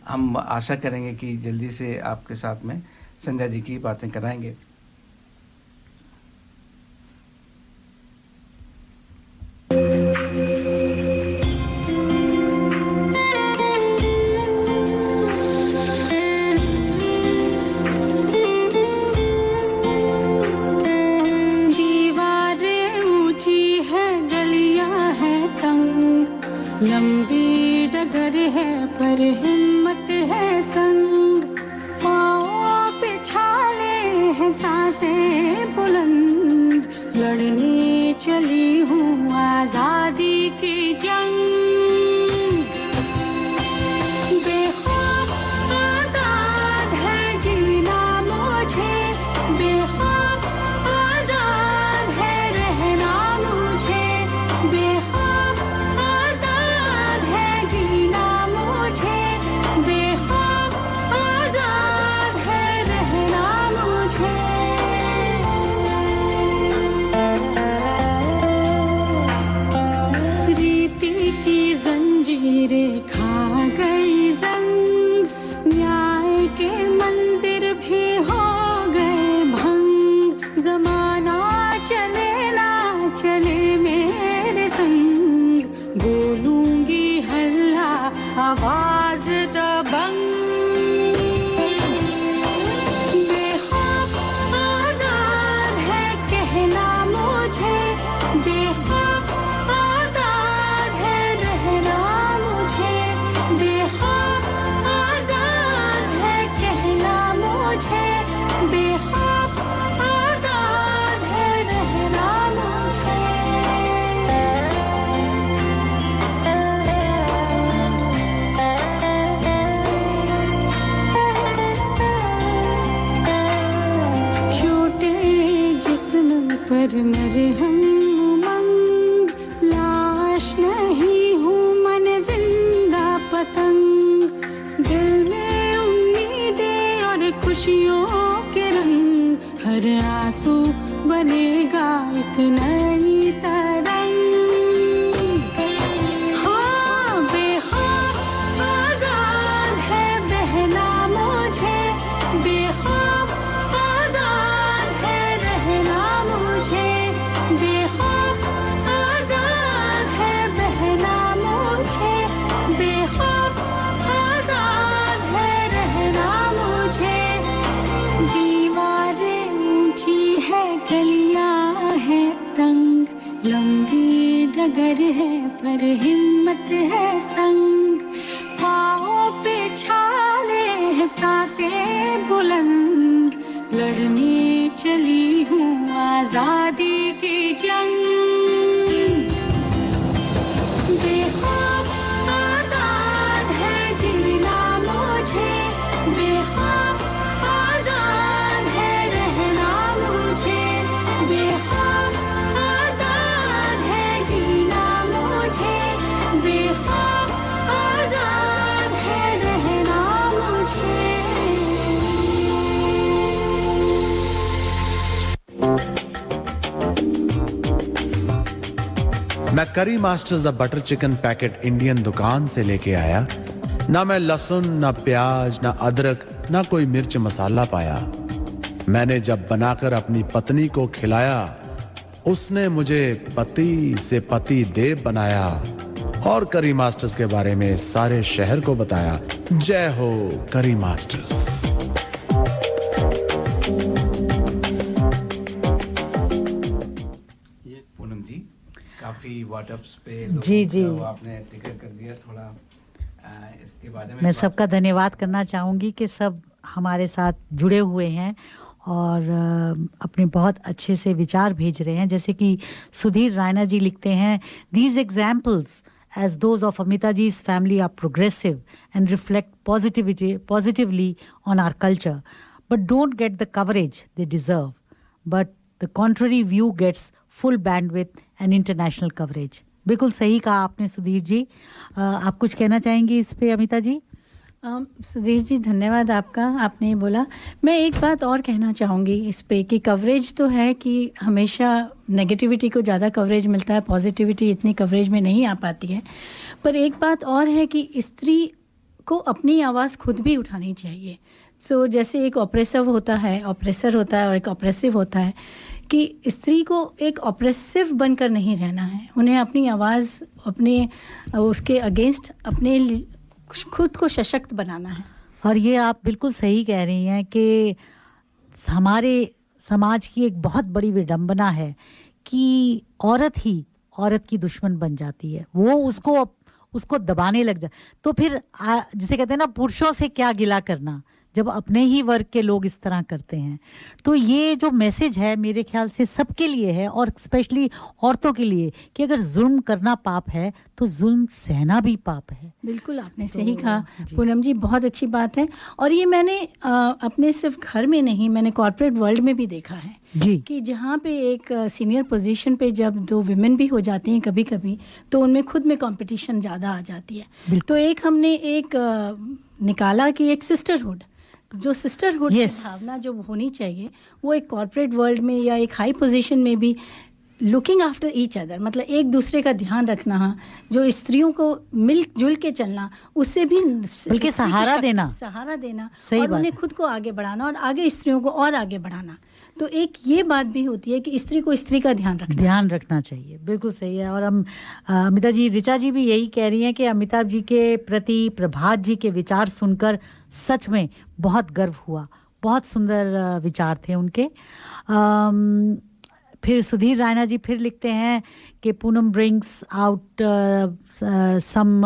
[SPEAKER 1] हम आशा करेंगे कि जल्दी से आपके साथ में संध्या जी की बातें कराएंगे।
[SPEAKER 19] लंबी डगर है पर हिम्मत है संग, पाँव पे छाले हैं सांसें बुलंद, लड़ने चली हूँ आजादी की जंग। बेखौफ आजाद है जीना मुझे, बेखौफ आजाद है रहना मुझे, बेखौफ आजाद है जीना मुझे, बेखौफ आजाद है रहना मुझे। रीति नहीं हूँ मन जिंदा पतंग, दिल में उम्मीदें और खुशियों के रंग, हर आंसू बनेगा एक नई तरंग। हाँ बेखौफ आजाद है बहना मुझे, बेखौफ आजाद है रहना मुझे, बेखौफ आजाद है बहना मुझे, बेखौफ आजाद है रहना मुझे। दीवारें ऊंची है गलियां है तंग, लंबी डगर है पर हिम्मत है संग, पाँव पे छाले है सांसें बुलंद, लड़ने चली हूँ आजादी की जंग। बेखौफ आजाद है जीना मुझे, बेखौफ आजाद है रहना मुझे, बेखौफ आजाद है जीना मुझे, बेखौफ आजाद है रहना मुझे।
[SPEAKER 9] मैं करी masters the butter chicken packet Indian दुकान से लेके आया। ना मैं लहसुन, ना प्याज, ना अदरक, ना कोई मिर्च मसाला पाया। मैंने जब बनाकर अपनी पत्नी को खिलाया, उसने मुझे पति से पति देव बनाया और करी मास्टर्स के बारे में सारे शहर को बताया। जय हो करी मास्टर्स।
[SPEAKER 1] पूनम जी, काफी व्हाट्सएप्स पे
[SPEAKER 2] जी, जी।
[SPEAKER 1] लोगों को आपने टिकर कर दिया। थोड़ा इसके बारे में
[SPEAKER 2] मैं सबका धन्यवाद करना चाहूँगी कि सब हमारे साथ जुड़े हुए हैं और अपने बहुत अच्छे से विचार भेज रहे हैं। जैसे कि सुधीर रायना जी लिखते हैं, these examples as those of Amitaji's family are progressive and reflect positively on our culture, but don't get the coverage they deserve. But the contrary view gets full bandwidth and international coverage. बिल्कुल सही कहा आपने सुधीर जी। आप कुछ कहना चाहेंगी इस पे अमिता जी?
[SPEAKER 7] सुधीर जी धन्यवाद आपका, आपने बोला। मैं एक बात और कहना चाहूँगी इस पे कि कवरेज तो है कि हमेशा नेगेटिविटी को ज़्यादा कवरेज मिलता है, पॉजिटिविटी इतनी कवरेज में नहीं आ पाती है। पर एक बात और है कि स्त्री को अपनी आवाज़ खुद भी उठानी चाहिए। सो जैसे एक ऑप्रेसिव होता है, ऑप्रेसर होता है और एक ऑप्रेसिव होता है, कि स्त्री को एक ऑप्रेसिव बनकर नहीं रहना है। उन्हें अपनी आवाज़ अपने उसके अगेंस्ट अपने खुद को सशक्त बनाना है।
[SPEAKER 2] और ये आप बिल्कुल सही कह रही हैं कि हमारे समाज की एक बहुत बड़ी विडंबना है कि औरत ही औरत की दुश्मन बन जाती है। वो उसको दबाने लग जा, तो फिर जिसे कहते हैं ना, पुरुषों से क्या गिला करना जब अपने ही वर्ग के लोग इस तरह करते हैं। तो ये जो मैसेज है मेरे ख्याल से सबके लिए है और स्पेशली औरतों के लिए कि अगर जुल्म करना पाप है तो जुल्म सहना भी पाप है।
[SPEAKER 7] बिल्कुल आपने सही कहा पूनम जी, बहुत अच्छी बात है। और ये मैंने अपने सिर्फ घर में नहीं, मैंने कॉर्पोरेट वर्ल्ड में भी देखा है
[SPEAKER 2] जी, कि
[SPEAKER 7] जहाँ पे एक सीनियर पोजीशन पे जब दो विमेन भी हो जाती हैं कभी कभी, तो उनमें खुद में कंपटीशन ज़्यादा आ जाती है। तो एक हमने एक निकाला कि एक सिस्टरहुड, जो सिस्टरहुड की भावना जो होनी चाहिए वो एक कॉर्पोरेट वर्ल्ड में या एक हाई पोजीशन में भी लुकिंग आफ्टर ईच अदर, मतलब एक दूसरे का ध्यान रखना, जो स्त्रियों को मिलजुल के चलना, उससे भी
[SPEAKER 2] बल्कि सहारा देना
[SPEAKER 7] और उन्हें खुद को आगे बढ़ाना और आगे स्त्रियों को और आगे बढ़ाना। तो एक ये बात भी होती है कि स्त्री को स्त्री का ध्यान रखना चाहिए। बिल्कुल सही है। और हम अमिता जी, ऋचा जी भी यही कह रही हैं कि अमिताभ जी के प्रति प्रभात जी के विचार सुनकर सच में बहुत गर्व हुआ। बहुत सुंदर विचार थे उनके। फिर सुधीर रायना जी फिर लिखते हैं कि Poonam brings out some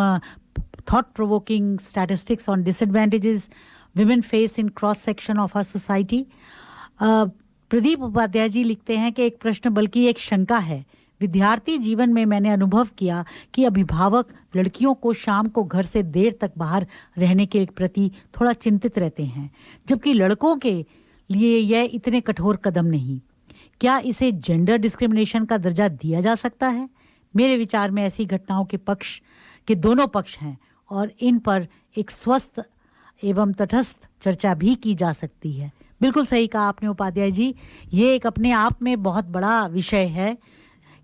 [SPEAKER 7] thought provoking statistics on disadvantages women face in cross section of our society. Pradeep Upadhyay ji लिखते हैं कि एक प्रश्न बल्कि एक शंका है। विद्यार्थी जीवन में मैंने अनुभव किया कि अभिभावक लड़कियों को शाम को घर से देर तक बाहर रहने के प्रति थोड़ा चिंतित रहते हैं, जबकि लड़कों के लिए यह इतने कठोर कदम नहीं। क्या इसे जेंडर डिस्क्रिमिनेशन का दर्जा दिया जा सकता है?
[SPEAKER 2] मेरे विचार में ऐसी घटनाओं के पक्ष के दोनों पक्ष हैं और इन पर एक स्वस्थ एवं तटस्थ चर्चा भी की जा सकती है। बिल्कुल सही कहा आपने उपाध्याय जी, ये एक अपने आप में बहुत बड़ा विषय है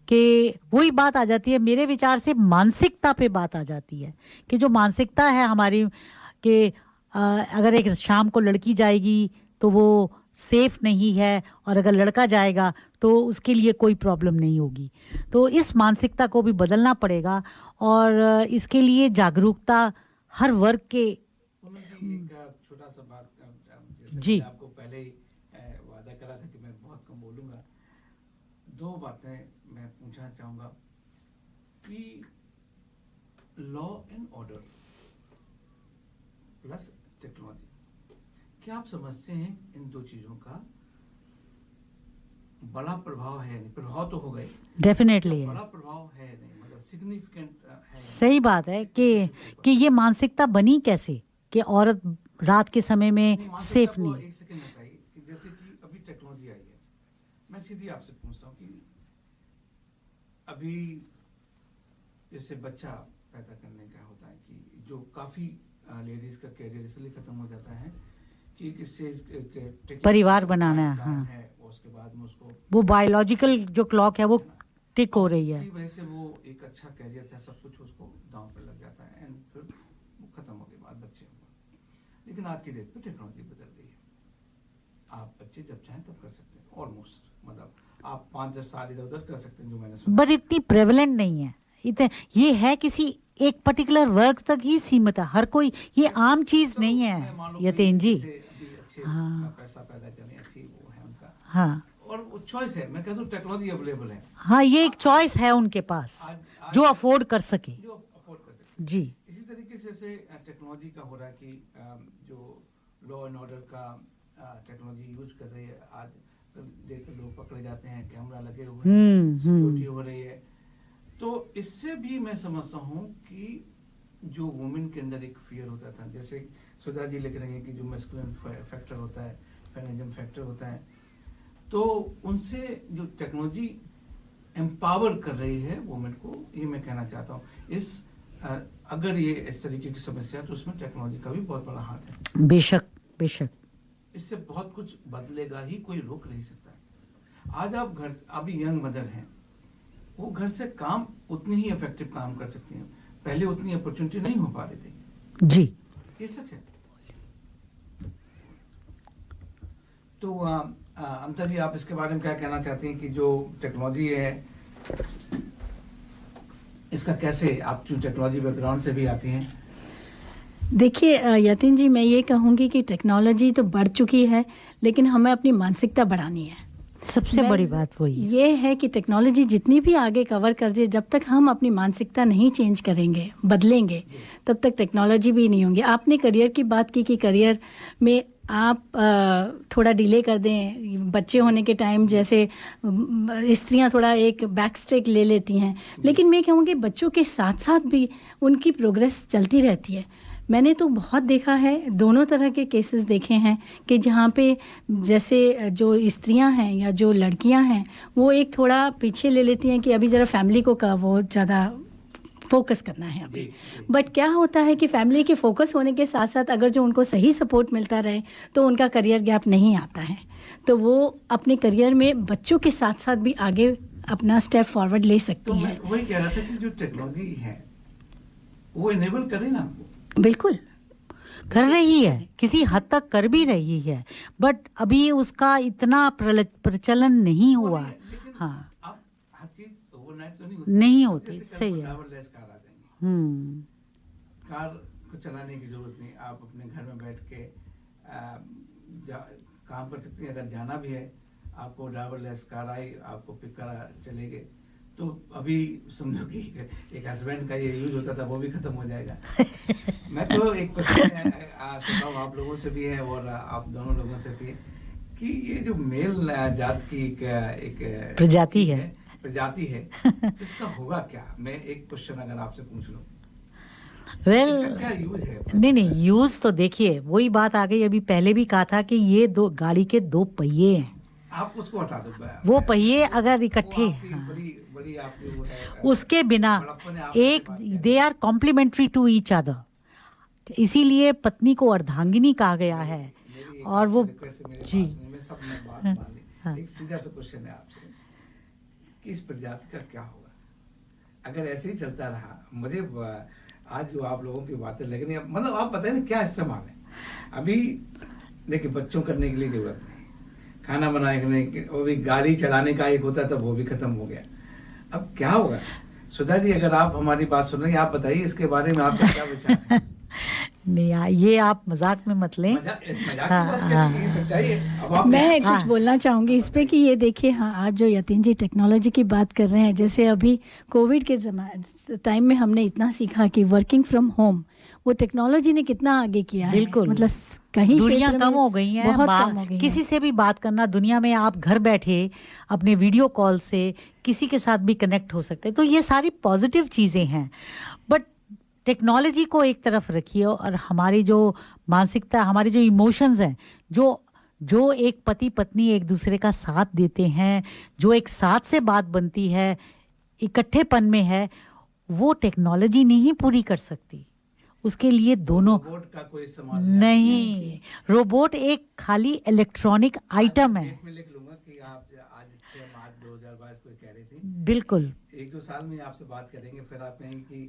[SPEAKER 2] कि वही बात आ जाती है, मेरे विचार से मानसिकता पे बात आ जाती है कि जो मानसिकता है हमारी कि अगर एक शाम को लड़की जाएगी तो वो सेफ नहीं है और अगर लड़का जाएगा तो उसके लिए कोई प्रॉब्लम नहीं होगी। तो इस मानसिकता को भी बदलना पड़ेगा और इसके लिए जागरूकता हर वर्ग के
[SPEAKER 1] छोटा सा बात, जैसे
[SPEAKER 2] जी
[SPEAKER 1] आपको पहले ही वादा करा था कि मैं बहुत कम बोलूँगा। दो बातें मैं पूछना चाहूँगा कि law and order plus technology, क्या आप समझते हैं इन दो चीज़ों का बड़ा प्रभाव है? नहीं, प्रभाव तो हो गए,
[SPEAKER 2] डेफिनेटली है,
[SPEAKER 1] बड़ा प्रभाव है नहीं, मतलब सिग्निफिकेंट है।
[SPEAKER 2] सही बात है कि ये मानसिकता बनी कैसे कि औरत रात के समय में सेफ नहीं।
[SPEAKER 1] एक सेकंड बताइए कि जैसे कि अभी टेक्नोलॉजी आई है, मैं सीधी आपसे पूछता हूँ कि अभी जैसे बच्चा पैदा करने का होता है कि जो काफ़ी लेडीज का कैरियर इसलिए खत्म हो जाता है कि इससे
[SPEAKER 2] परिवार बनाना है,
[SPEAKER 1] उसके बाद में उसको
[SPEAKER 2] वो बायोलॉजिकल जो क्लॉक है वो टिक हो रही है,
[SPEAKER 1] वजह से वो एक अच्छा कैरियर था, सब कुछ उसको दांव पे लग जाता है एंड फिर वो खत्म हो गया, बाद बच्चे होंगे। लेकिन आज की डेट पे टेक्नोलॉजी बदल गई है, आप बच्चे जब चाहें तब कर सकते हैं, ऑलमोस्ट, मतलब आप 5-10 साल इधर उधर कर सकते हैं, जो मैंने सुना।
[SPEAKER 2] बट इतनी प्रेवलेंट नहीं है, इतने ये है किसी एक पर्टिकुलर वर्ग तक ही सीमित है, हर कोई, ये आम चीज नहीं है यतीन जी।
[SPEAKER 1] हाँ, पैसा पैदा करने अच्छी वो है उनका,
[SPEAKER 2] हाँ,
[SPEAKER 1] और चॉइस है, मैं कहता हूँ टेक्नोलॉजी अवेलेबल है।
[SPEAKER 2] हाँ, ये एक चॉइस है उनके पास जो अफोर्ड कर सके, जी।
[SPEAKER 1] इसी तरीके से टेक्नोलॉजी का हो रहा है कि जो लॉ एंड ऑर्डर का टेक्नोलॉजी यूज कर रही है, आज देख लोग पकड़े जाते हैं, कैमरा लगे हुए हैं, सिक्योरिटी हो रही है, तो इससे भी मैं समझता हूँ कि जो वुमेन के अंदर एक फियर होता था, जैसे सुधा जी लिख रही है कि जो मैस्कुलिन फैक्टर होता है, फेमिनिज्म फैक्टर होता है, तो उनसे जो टेक्नोलॉजी एम्पावर कर रही है वुमेन को, ये मैं कहना चाहता हूँ। इस अगर ये इस तरीके की समस्या है तो उसमें टेक्नोलॉजी का भी बहुत बड़ा हाथ है।
[SPEAKER 2] बेशक बेशक,
[SPEAKER 1] इससे बहुत कुछ बदलेगा ही, कोई रोक नहीं सकता है। आज आप घर, अभी यंग मदर हैं, वो घर से काम उतनी ही इफेक्टिव काम कर सकती हैं, पहले उतनी अपॉर्चुनिटी नहीं हो पा रही थी।
[SPEAKER 2] जी,
[SPEAKER 1] ये सच है। तो अमता जी, आप इसके बारे में क्या कहना चाहती हैं कि जो टेक्नोलॉजी है इसका कैसे, आप जो टेक्नोलॉजी बैकग्राउंड से भी आती हैं?
[SPEAKER 7] देखिए यतीन जी, मैं ये कहूँगी कि टेक्नोलॉजी तो बढ़ चुकी है, लेकिन हमें अपनी मानसिकता बढ़ानी है।
[SPEAKER 2] सबसे बड़ी बात वही
[SPEAKER 7] ये है कि टेक्नोलॉजी जितनी भी आगे कवर कर दे, जब तक हम अपनी मानसिकता नहीं चेंज करेंगे, बदलेंगे, तब तक टेक्नोलॉजी भी नहीं होंगी। आपने करियर की बात की कि करियर में आप थोड़ा डिले कर दें, बच्चे होने के टाइम जैसे स्त्रियां थोड़ा एक बैक स्ट्रेक ले लेती हैं, लेकिन मैं कहूँगी बच्चों के साथ साथ भी उनकी प्रोग्रेस चलती रहती है। मैंने तो बहुत देखा है, दोनों तरह के केसेस देखे हैं कि जहाँ पे जैसे जो स्त्रियां हैं या जो लड़कियां हैं वो एक थोड़ा पीछे ले लेती हैं कि अभी ज़रा फैमिली को का वो ज़्यादा फोकस करना है अभी। बट क्या होता है कि फैमिली के फोकस होने के साथ साथ अगर जो उनको सही सपोर्ट मिलता रहे तो उनका करियर गैप नहीं आता है, तो वो अपने करियर में बच्चों के साथ साथ भी आगे अपना स्टेप फॉरवर्ड ले सकती हैं।
[SPEAKER 1] तो मैं वही कह रहा था कि जो टेक्नोलॉजी है वो इनेबल करे ना आपको।
[SPEAKER 7] बिल्कुल
[SPEAKER 2] कर रही है, किसी हद तक कर भी रही है, बट अभी उसका इतना प्रचलन नहीं हुआ। हाँ,
[SPEAKER 1] आप हर चीज ओवरनाइट तो
[SPEAKER 2] नहीं होती, सही है।
[SPEAKER 1] ड्राइवरलेस कार आ जाएंगी, कार को चलाने की जरूरत नहीं, आप अपने घर में बैठ के काम कर सकती हैं। अगर जाना भी है आपको, ड्राइवरलेस कार आई, आपको पिक करा चले गए, तो अभी समझो कि एक हस्बैंड का ये यूज होता था, वो भी खत्म हो जाएगा। मैं तो एक क्वेश्चन आप लोगों से भी है और आप दोनों लोगों से भी है कि ये जो मेल जात की एक
[SPEAKER 2] प्रजाति है,
[SPEAKER 1] इसका होगा क्या? मैं एक क्वेश्चन अगर आपसे पूछ लूं,
[SPEAKER 2] क्या
[SPEAKER 1] यूज है?
[SPEAKER 2] नहीं, यूज तो देखिए वही बात आ गई, अभी पहले भी कहा था कि ये दो गाड़ी के दो पहिए हैं,
[SPEAKER 1] आप उसको हटा दो।
[SPEAKER 2] वो पहिए अगर इकट्ठे,
[SPEAKER 1] बड़ी आपकी वो है,
[SPEAKER 2] उसके बिना एक they are complementary to each other. इसीलिए पत्नी को अर्धांगिनी कहा गया है। और वो जी
[SPEAKER 1] एक सीधा सा क्वेश्चन है आपसे कि इस प्रजाति का क्या होगा अगर ऐसे ही चलता रहा? मुझे आज जो आप लोगों की बातें लग रही है, मतलब आप बताएं ना क्या इस्तेमाल है अभी? देखिए, बच्चों करने के लिए जरूरत नहीं, खाना बनाने के, वो भी गाड़ी चलाने का एक होता था, वो भी खत्म हो गया। अब क्या होगा? सुधा जी, अगर आप हमारी बात सुन रहे हैं, आप बताइए इसके बारे में आपका क्या विचार है?
[SPEAKER 2] नहीं, ये आप मजाक में मत लें।
[SPEAKER 7] मैं कुछ बोलना चाहूँगी इस पे कि ये देखिए, हाँ, आप जो यतीन जी टेक्नोलॉजी की बात कर रहे हैं, जैसे अभी कोविड के टाइम में हमने इतना सीखा कि वर्किंग फ्रॉम होम, वो टेक्नोलॉजी ने कितना आगे किया है।
[SPEAKER 2] बिल्कुल,
[SPEAKER 7] मतलब कहीं
[SPEAKER 2] दुनिया कम हो गई है,
[SPEAKER 7] बहुत कम हो गई है।
[SPEAKER 2] किसी से भी बात करना, दुनिया में आप घर बैठे अपने वीडियो कॉल से किसी के साथ भी कनेक्ट हो सकते हैं। तो ये सारी पॉजिटिव चीज़ें हैं। बट टेक्नोलॉजी को एक तरफ रखिए और हमारी जो मानसिकता, हमारे जो इमोशंस हैं, जो एक पति पत्नी एक दूसरे का साथ देते हैं, जो एक साथ से बात बनती है, इकट्ठेपन में है, वो टेक्नोलॉजी नहीं पूरी कर सकती। उसके लिए दोनों
[SPEAKER 1] रोबोट का कोई इस्तेमाल
[SPEAKER 2] नहीं। रोबोट एक खाली इलेक्ट्रॉनिक आइटम है।
[SPEAKER 1] मैं लिख लूंगा कि आप आज 6 मार्च 2022 को कह रही थी।
[SPEAKER 2] बिल्कुल,
[SPEAKER 1] 1-2 साल में आपसे बात करेंगे, फिर आप कहेंगे कि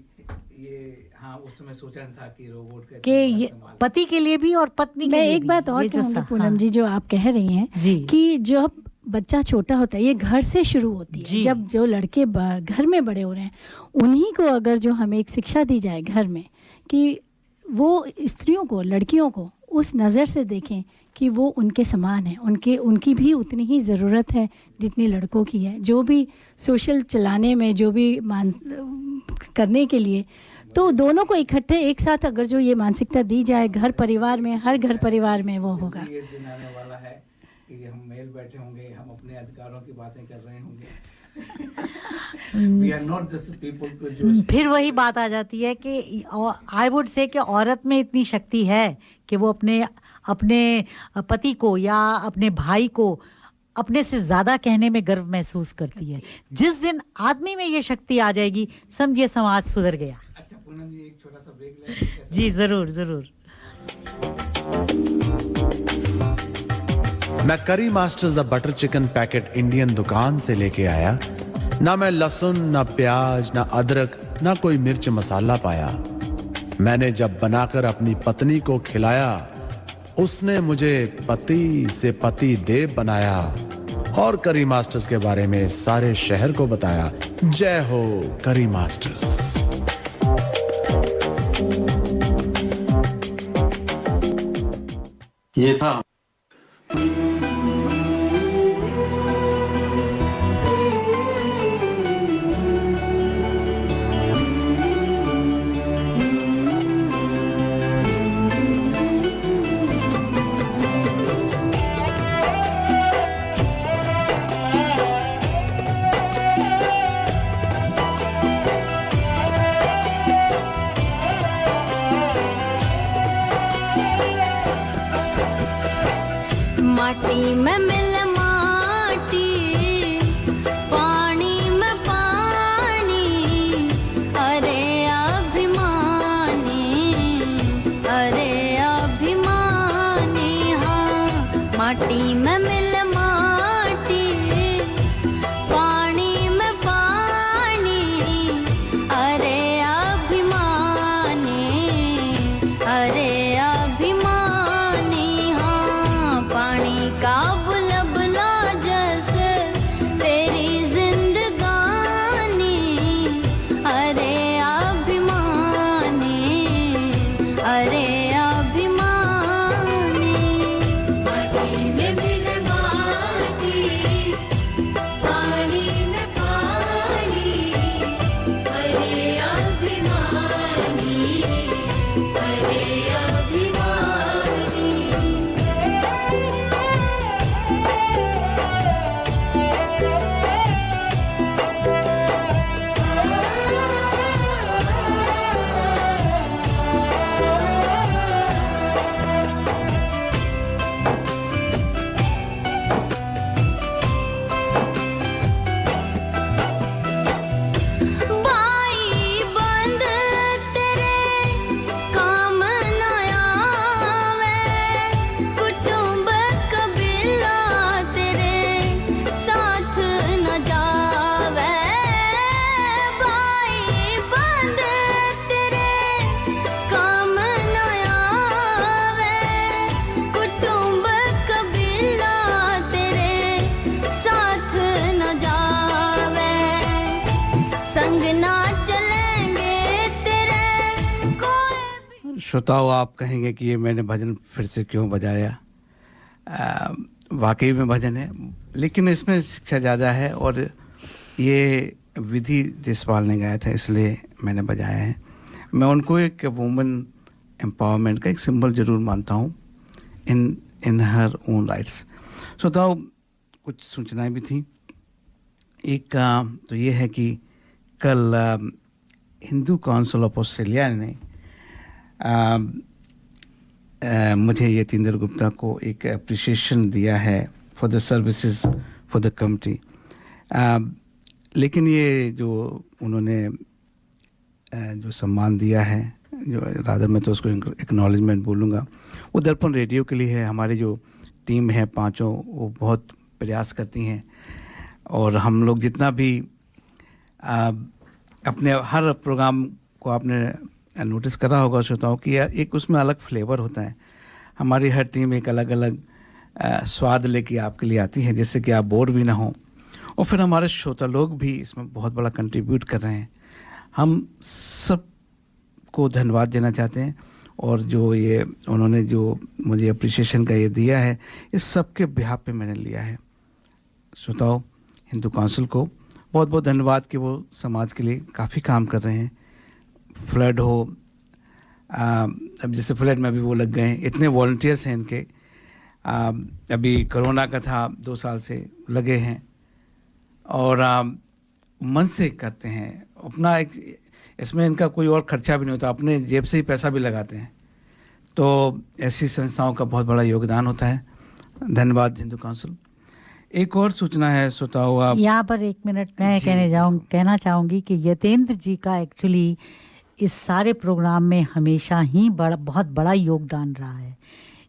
[SPEAKER 1] ये, हाँ, उस समय सोचा था कि रोबोट का
[SPEAKER 2] कि ये पति के लिए भी और पत्नी के लिए भी।
[SPEAKER 7] मैं एक बात और कहूँगी पूनम जी, जो आप कह रही हैं कि जो बच्चा छोटा होता है, ये घर से शुरू होती है। जब जो लड़के घर में बड़े हो रहे हैं, उन्हीं को अगर जो हमें एक शिक्षा दी जाए घर में कि वो स्त्रियों को, लड़कियों को उस नज़र से देखें कि वो उनके समान है, उनकी भी उतनी ही ज़रूरत है जितनी लड़कों की है। जो भी सोशल चलाने में, जो भी करने के लिए, तो दोनों को इकट्ठे एक साथ अगर जो ये मानसिकता दी जाए घर परिवार में, हर घर परिवार में वो होगा।
[SPEAKER 1] ये दिन आने वाला है कि हम मेल बैठे होंगे, हम अपने अधिकारों की बातें कर रहे होंगे। We are not just people who
[SPEAKER 2] फिर वही बात आ जाती है कि आई वुड से कि औरत में इतनी शक्ति है कि वो अपने पति को या अपने भाई को अपने से ज्यादा कहने में गर्व महसूस करती है। जिस दिन आदमी में ये शक्ति आ जाएगी, समझिए समाज सुधर गया।
[SPEAKER 1] अच्छा पूनम जी, एक छोटा सा ब्रेक लें।
[SPEAKER 2] जी जरूर जरूर।
[SPEAKER 9] मैं करी masters the butter chicken packet Indian दुकान से लेके आया। ना मैं लहसुन, ना प्याज, ना अदरक, ना कोई मिर्च मसाला पाया। मैंने जब बनाकर अपनी पत्नी को खिलाया, उसने मुझे पति से पति देव बनाया और करी मास्टर्स के बारे में सारे शहर को बताया। जय हो करी मास्टर्स।
[SPEAKER 15] ये था
[SPEAKER 6] माटी में मिल माटी, पानी में पानी, अरे अभिमानी, अरे अभिमानी। हाँ, माटी में मिल माटी, पानी में पानी, अरे अभिमानी, अरे अभिमानी। हाँ, पानी का बुला
[SPEAKER 1] श्रोताओं, आप कहेंगे कि ये मैंने भजन फिर से क्यों बजाया। वाकई में भजन है, लेकिन इसमें शिक्षा ज़्यादा है और ये विधि जसपाल ने गाया था, इसलिए मैंने बजाया है। मैं उनको एक वुमेन एम्पावरमेंट का एक सिंबल ज़रूर मानता हूँ इन हर ओन राइट्स। श्रोताओं, कुछ सूचनाएं भी थी। एक तो ये है कि कल हिंदू काउंसिल ऑफ ऑस्ट्रेलिया ने मुझे यतीन्द्र गुप्ता को एक अप्रिसिएशन दिया है for the services for the committee. लेकिन ये जो उन्होंने जो सम्मान दिया है, जो रादर मैं तो उसको एक्नॉलेजमेंट बोलूँगा, वो दर्पण रेडियो के लिए है। हमारी जो टीम है पांचों, वो बहुत प्रयास करती हैं और हम लोग जितना भी अपने हर प्रोग्राम को आपने नोटिस करा होगा श्रोताओं कि एक उसमें अलग फ्लेवर होता है। हमारी हर टीम एक अलग अलग स्वाद लेके आपके लिए आती है, जिससे कि आप बोर भी ना हो। और फिर हमारे श्रोता लोग भी इसमें बहुत बड़ा कंट्रीब्यूट कर रहे हैं। हम सब को धन्यवाद देना चाहते हैं और जो ये उन्होंने जो मुझे अप्रिसिएशन का ये दिया है, इस सब के बिहाफ पे मैंने लिया है। श्रोताओं, हिंदू काउंसिल को बहुत बहुत धन्यवाद कि वो समाज के लिए काफ़ी काम कर रहे हैं। फ्लड हो, अब जैसे फ्लड में अभी वो लग गए हैं, इतने वॉलंटियर्स हैं इनके। अभी कोरोना का था, 2 साल से लगे हैं और मन से करते हैं अपना। एक इसमें इनका कोई और खर्चा भी नहीं होता, अपने जेब से ही पैसा भी लगाते हैं। तो ऐसी संस्थाओं का बहुत बड़ा योगदान होता है। धन्यवाद हिंदू काउंसिल। एक और सूचना है श्रोताओं, आप
[SPEAKER 2] यहाँ पर 1 मिनट मैं कहना चाहूँगी कि यतेंद्र जी का एक्चुअली इस सारे प्रोग्राम में हमेशा ही बहुत बड़ा योगदान रहा है।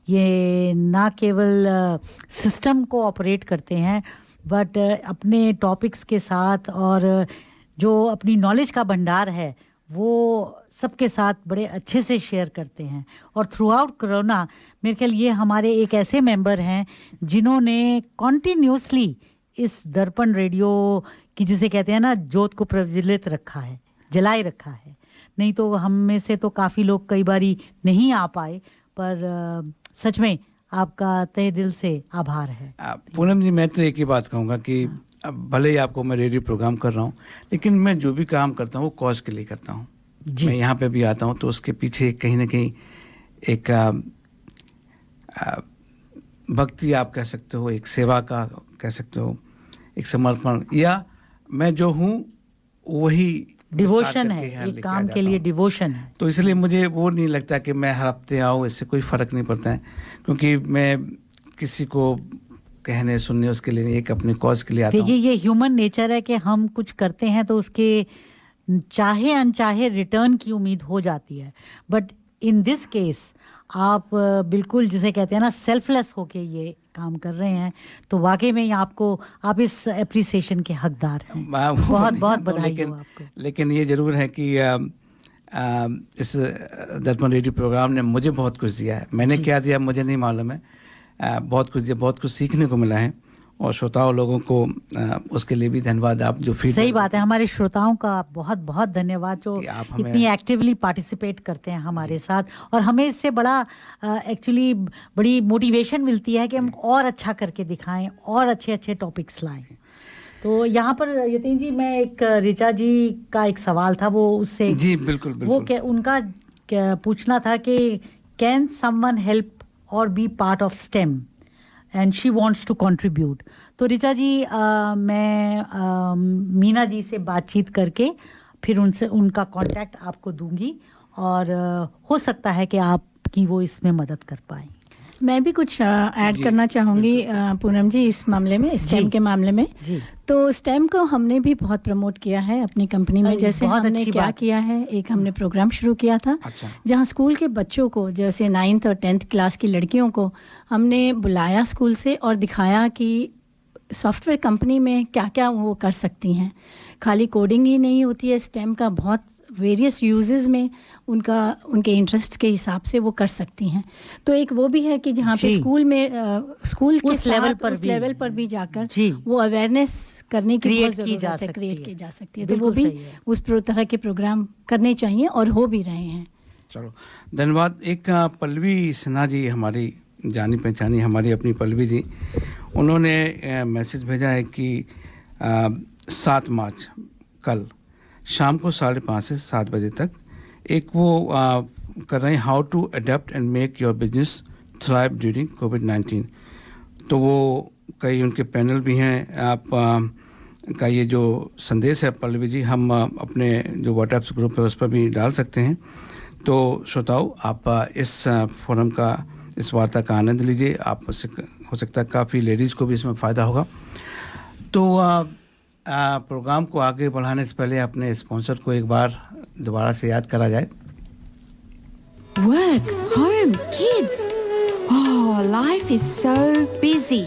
[SPEAKER 2] ये ना केवल सिस्टम को ऑपरेट करते हैं, बट अपने टॉपिक्स के साथ और जो अपनी नॉलेज का भंडार है वो सबके साथ बड़े अच्छे से शेयर करते हैं। और थ्रू आउट कोरोना मेरे ख्याल ये हमारे एक ऐसे मेंबर हैं जिन्होंने कॉन्टिन्यूसली इस दर्पण रेडियो की, जिसे कहते हैं ना, ज्योत को प्रज्वलित रखा है, जलाए रखा है। नहीं तो हम में से तो काफ़ी लोग कई बारी नहीं आ पाए, पर सच में आपका तहे दिल से आभार है।
[SPEAKER 1] पूनम जी, मैं तो एक ही बात कहूँगा कि अब भले ही आपको मैं रेडियो प्रोग्राम कर रहा हूँ, लेकिन मैं जो भी काम करता हूँ वो कॉज के लिए करता हूँ। मैं यहाँ पे भी आता हूँ तो उसके पीछे कहीं ना कहीं एक भक्ति आप कह सकते हो, एक सेवा का कह सकते हो, एक समर्पण, या मैं जो हूँ वही
[SPEAKER 2] डिवोशन है, एक काम के लिए डिवोशन है।
[SPEAKER 1] तो इसलिए मुझे वो नहीं लगता कि मैं हर हफ्ते आऊँ, इससे कोई फ़र्क नहीं पड़ता है, क्योंकि मैं किसी को कहने सुनने उसके लिए नहीं, एक अपने कॉज के लिए आता हूँ।
[SPEAKER 2] देखिए, ये ह्यूमन नेचर है कि हम कुछ करते हैं तो उसके चाहे अनचाहे रिटर्न की उम्मीद हो जाती है। बट इन दिस केस आप बिल्कुल जिसे कहते हैं ना सेल्फलेस होके ये काम कर रहे हैं, तो वाकई में आप इस एप्रिसिएशन के हकदार हैं। बहुत बहुत बधाई हो आपको।
[SPEAKER 1] लेकिन ये ज़रूर है कि इस दर्पण रेडियो प्रोग्राम ने मुझे बहुत कुछ दिया है। मैंने क्या दिया मुझे नहीं मालूम है, बहुत कुछ दिया, बहुत कुछ सीखने को मिला है। और श्रोताओं लोगों को उसके लिए भी धन्यवाद। आप जो फीडबैक,
[SPEAKER 2] सही बात है, हमारे श्रोताओं का बहुत बहुत धन्यवाद जो इतनी एक्टिवली पार्टिसिपेट करते हैं हमारे साथ, और हमें इससे बड़ा एक्चुअली बड़ी मोटिवेशन मिलती है कि हम और अच्छा करके दिखाएं और अच्छे अच्छे टॉपिक्स लाएं। तो यहाँ पर यतीन जी, मैं एक ऋचा जी का एक सवाल था, वो उससे
[SPEAKER 1] जी बिल्कुल
[SPEAKER 2] वो उनका पूछना था कि can someone help or be part of STEM and she wants to contribute. तो ऋचा जी, मैं मीना जी से बातचीत करके फिर उनका कांटेक्ट आपको दूंगी, और हो सकता है कि आपकी वो इसमें मदद कर पाए।
[SPEAKER 7] मैं भी कुछ ऐड करना चाहूँगी पूनम जी इस मामले में, स्टेम के मामले में। तो स्टेम को हमने भी बहुत प्रमोट किया है अपनी कंपनी में। जैसे हमने क्या किया है, एक हमने प्रोग्राम शुरू किया था जहाँ स्कूल के बच्चों को, जैसे 9th और 10th क्लास की लड़कियों को हमने बुलाया स्कूल से और दिखाया कि सॉफ्टवेयर कंपनी में क्या क्या वो कर सकती हैं। खाली कोडिंग ही नहीं होती है, स्टेम का बहुत वेरियस यूजेस में उनके इंटरेस्ट के हिसाब से वो कर सकती हैं। तो एक वो भी है कि जहाँ पे स्कूल में स्कूल के उस लेवल पर भी जाकर वो अवेयरनेस करने की बहुत ज़रूरत है, क्रिएट की जा सकती है। तो वो भी उस तरह के प्रोग्राम करने चाहिए और हो भी रहे हैं।
[SPEAKER 1] चलो धन्यवाद। एक पल्लवी सिन्हा जी हमारी जानी पहचानी, हमारी अपनी पल्लवी जी, उन्होंने मैसेज भेजा है कि 7 मार्च कल शाम को 5:30 से 7 बजे तक एक वो कर रहे हैं how to adapt and make your business thrive during कोविड-19। तो वो कई उनके पैनल भी हैं। आप का ये जो संदेश है पल्लवी जी, हम अपने जो व्हाट्सएप ग्रुप है उस पर भी डाल सकते हैं। तो श्रोताओं, आप इस फोरम का, इस वार्ता का आनंद लीजिए। आप हो सकता है काफ़ी लेडीज़ को भी इसमें फ़ायदा होगा। तो प्रोग्राम को आगे बढ़ाने से पहले अपने स्पॉन्सर को एक बार दोबारा से याद करा जाए।
[SPEAKER 14] Work, home, kids. Oh, life is so busy.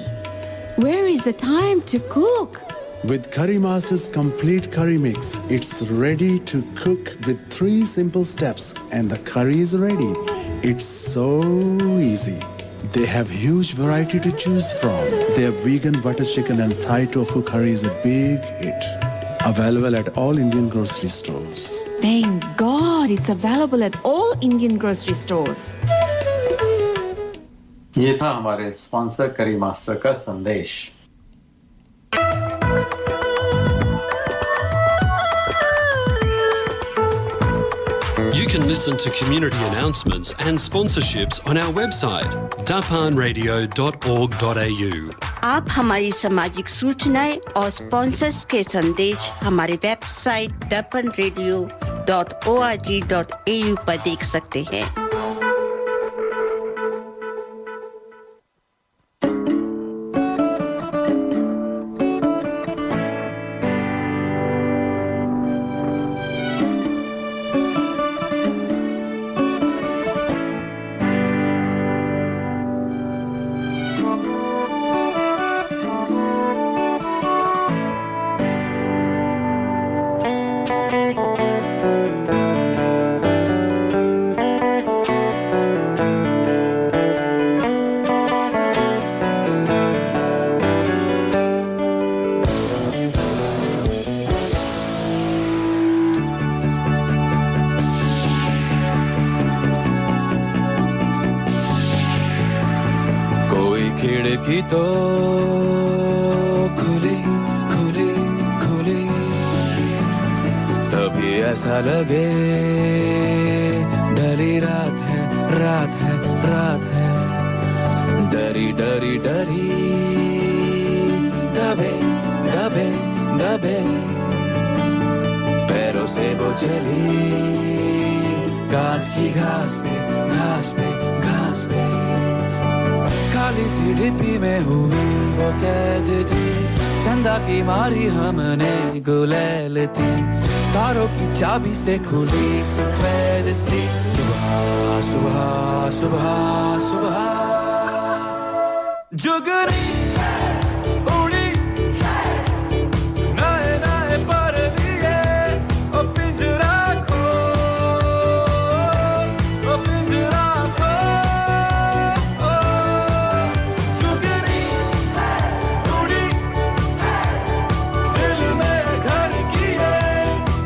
[SPEAKER 14] Where is the time to cook?
[SPEAKER 9] With Curry Master's complete curry mix, it's ready to cook with 3 simple steps and the curry is ready. It's so easy. They have huge variety to choose from. Their vegan butter chicken and Thai tofu curry is a big hit. Available at all Indian grocery stores.
[SPEAKER 14] Thank God it's available at all Indian grocery stores.
[SPEAKER 15] ये था हमारे sponsor करी master का संदेश।
[SPEAKER 3] You can listen to community announcements and sponsorships on our website, dapanradio.org.au.
[SPEAKER 4] आप हमारी सामाजिक सूचनाएं और स्पॉन्सर्स के संदेश हमारे वेबसाइट dapanradio.org.au पर देख सकते हैं।
[SPEAKER 20] खिड़की तो खुली खुली खुली, तभी ऐसा लगे ढली रात है रात है रात है। डरी डरी डरी दबे दबे दबे पैरों से वो चली कांच की घास पे घास पे घास पे। खाली सी डिब्बी में हुई वो कैद थी, चंदा की मारी हमने गुलेल थी। तारों की चाबी से खुली सफेद सी सुबह सुबह सुबह सुबह। जुगरी उड़ी नए नए पर लिए ओ पिंजरा खो ओ पिंजरा खो। जुगरी उड़ी दिल में घर किए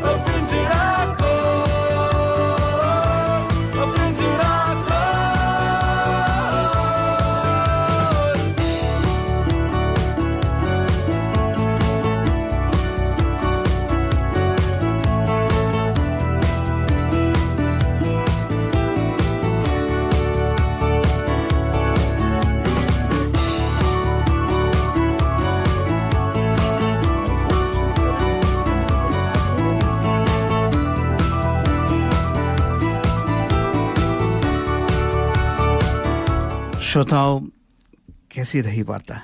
[SPEAKER 20] ओ पिंजरा खो ओ पिंजरा खो।
[SPEAKER 1] श्रोताओं, कैसी रही वार्ता?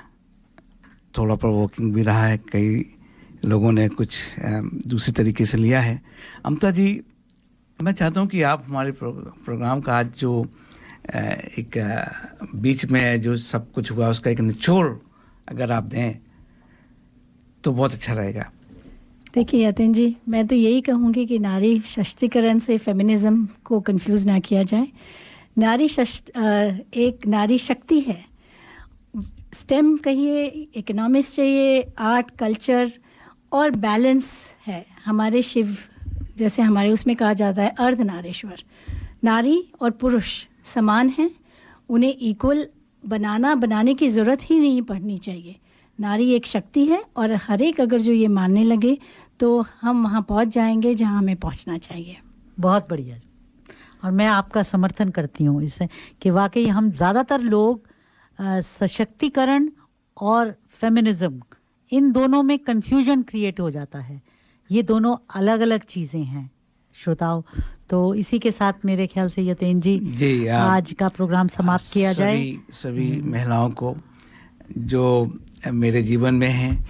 [SPEAKER 1] थोड़ा प्रोवोकिंग भी रहा है, कई लोगों ने कुछ दूसरी तरीके से लिया है। अमता जी, मैं चाहता हूं कि आप हमारे प्रोग्राम का आज जो एक बीच में जो सब कुछ हुआ उसका एक निचोड़ अगर आप दें तो बहुत अच्छा रहेगा।
[SPEAKER 7] देखिए यतिन जी, मैं तो यही कहूँगी कि नारी सशक्तिकरण से फेमिनिज्म को कंफ्यूज ना किया जाए। एक नारी शक्ति है। स्टेम कहिए, इकोनॉमिक्स चाहिए, आर्ट, कल्चर और बैलेंस है। हमारे शिव, जैसे हमारे उसमें कहा जाता है अर्धनारीश्वर, नारी और पुरुष समान हैं, उन्हें इक्वल बनाने की ज़रूरत ही नहीं पड़नी चाहिए। नारी एक शक्ति है और हर एक अगर जो ये मानने लगे तो हम वहाँ पहुँच जाएंगे जहाँ हमें पहुँचना चाहिए।
[SPEAKER 2] बहुत बढ़िया। और मैं आपका समर्थन करती हूँ इससे कि वाकई हम ज़्यादातर लोग सशक्तिकरण और फेमिनिज्म इन दोनों में कंफ्यूजन क्रिएट हो जाता है। ये दोनों अलग अलग चीज़ें हैं श्रोताओं। तो इसी के साथ मेरे ख्याल से यतेन जी आज का प्रोग्राम समाप्त किया जाए।
[SPEAKER 1] सभी महिलाओं को जो मेरे जीवन में हैं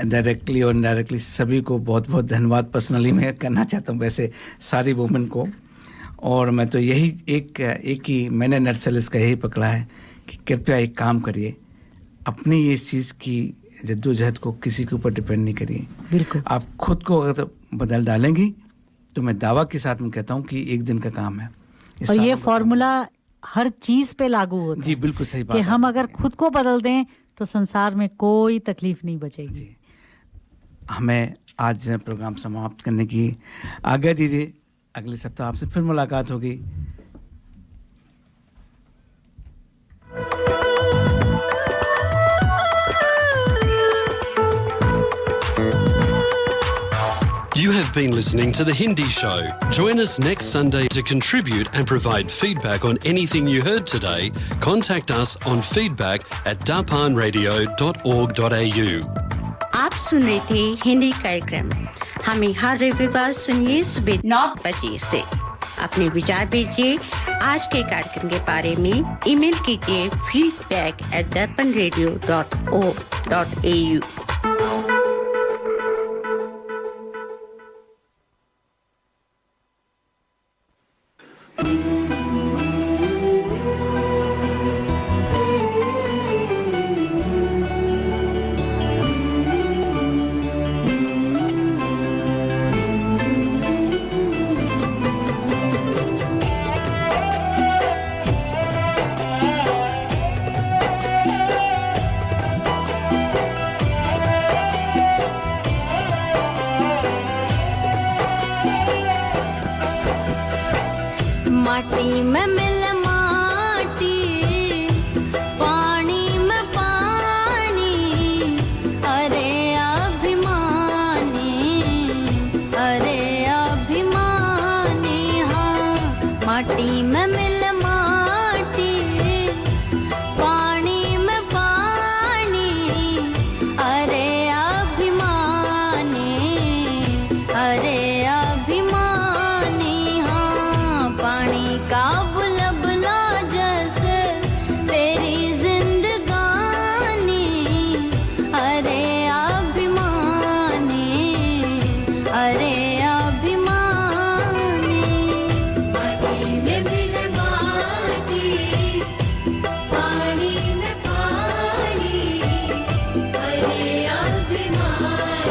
[SPEAKER 1] डायरेक्टली और इनडायरेक्टली सभी को बहुत बहुत धन्यवाद पर्सनली मैं करना चाहता हूँ, वैसे सारी वुमेन को। और मैं तो यही एक ही मैंने नर्सलिस का यही पकड़ा है कि कृपया एक काम करिए, अपनी इस चीज़ की जद्दोजहद को किसी के ऊपर डिपेंड नहीं करिए।
[SPEAKER 2] बिल्कुल
[SPEAKER 1] आप खुद को अगर बदल डालेंगी तो मैं दावा के साथ में कहता हूँ कि एक दिन का काम है।
[SPEAKER 2] और ये फॉर्मूला हर चीज़ पे लागू होता है।
[SPEAKER 1] जी बिल्कुल सही बात
[SPEAKER 2] कि हम अगर खुद को बदल दें तो संसार में कोई तकलीफ नहीं बचेगी।
[SPEAKER 1] हमें आज प्रोग्राम समाप्त करने की आज्ञा दीजिए। अगले सप्ताह आपसे फिर मुलाकात होगी।
[SPEAKER 3] You have been listening to The Hindi Show. Join us next Sunday to contribute and provide feedback on anything you heard today. Contact us on feedback@darpanradio.org.au.
[SPEAKER 4] आप सुन रहे थे हिंदी कार्यक्रम। हमें हर रविवार सुनिए सुबह 9 बजे से। अपने विचार भेजिए आज के कार्यक्रम के बारे में। ईमेल कीजिए feedback@darpanradio.org.au।
[SPEAKER 6] माटी में मिल माटी, पानी में पानी, अरे अभिमानी, अरे अभिमानी। हाँ, माटी में मिल माटी, पानी में पानी, अरे अभिमानी, अरे अभिमानी। हाँ, पानी का बुलबुला जैसे तेरी जिंदगानी, अरे अभिमानी, अरे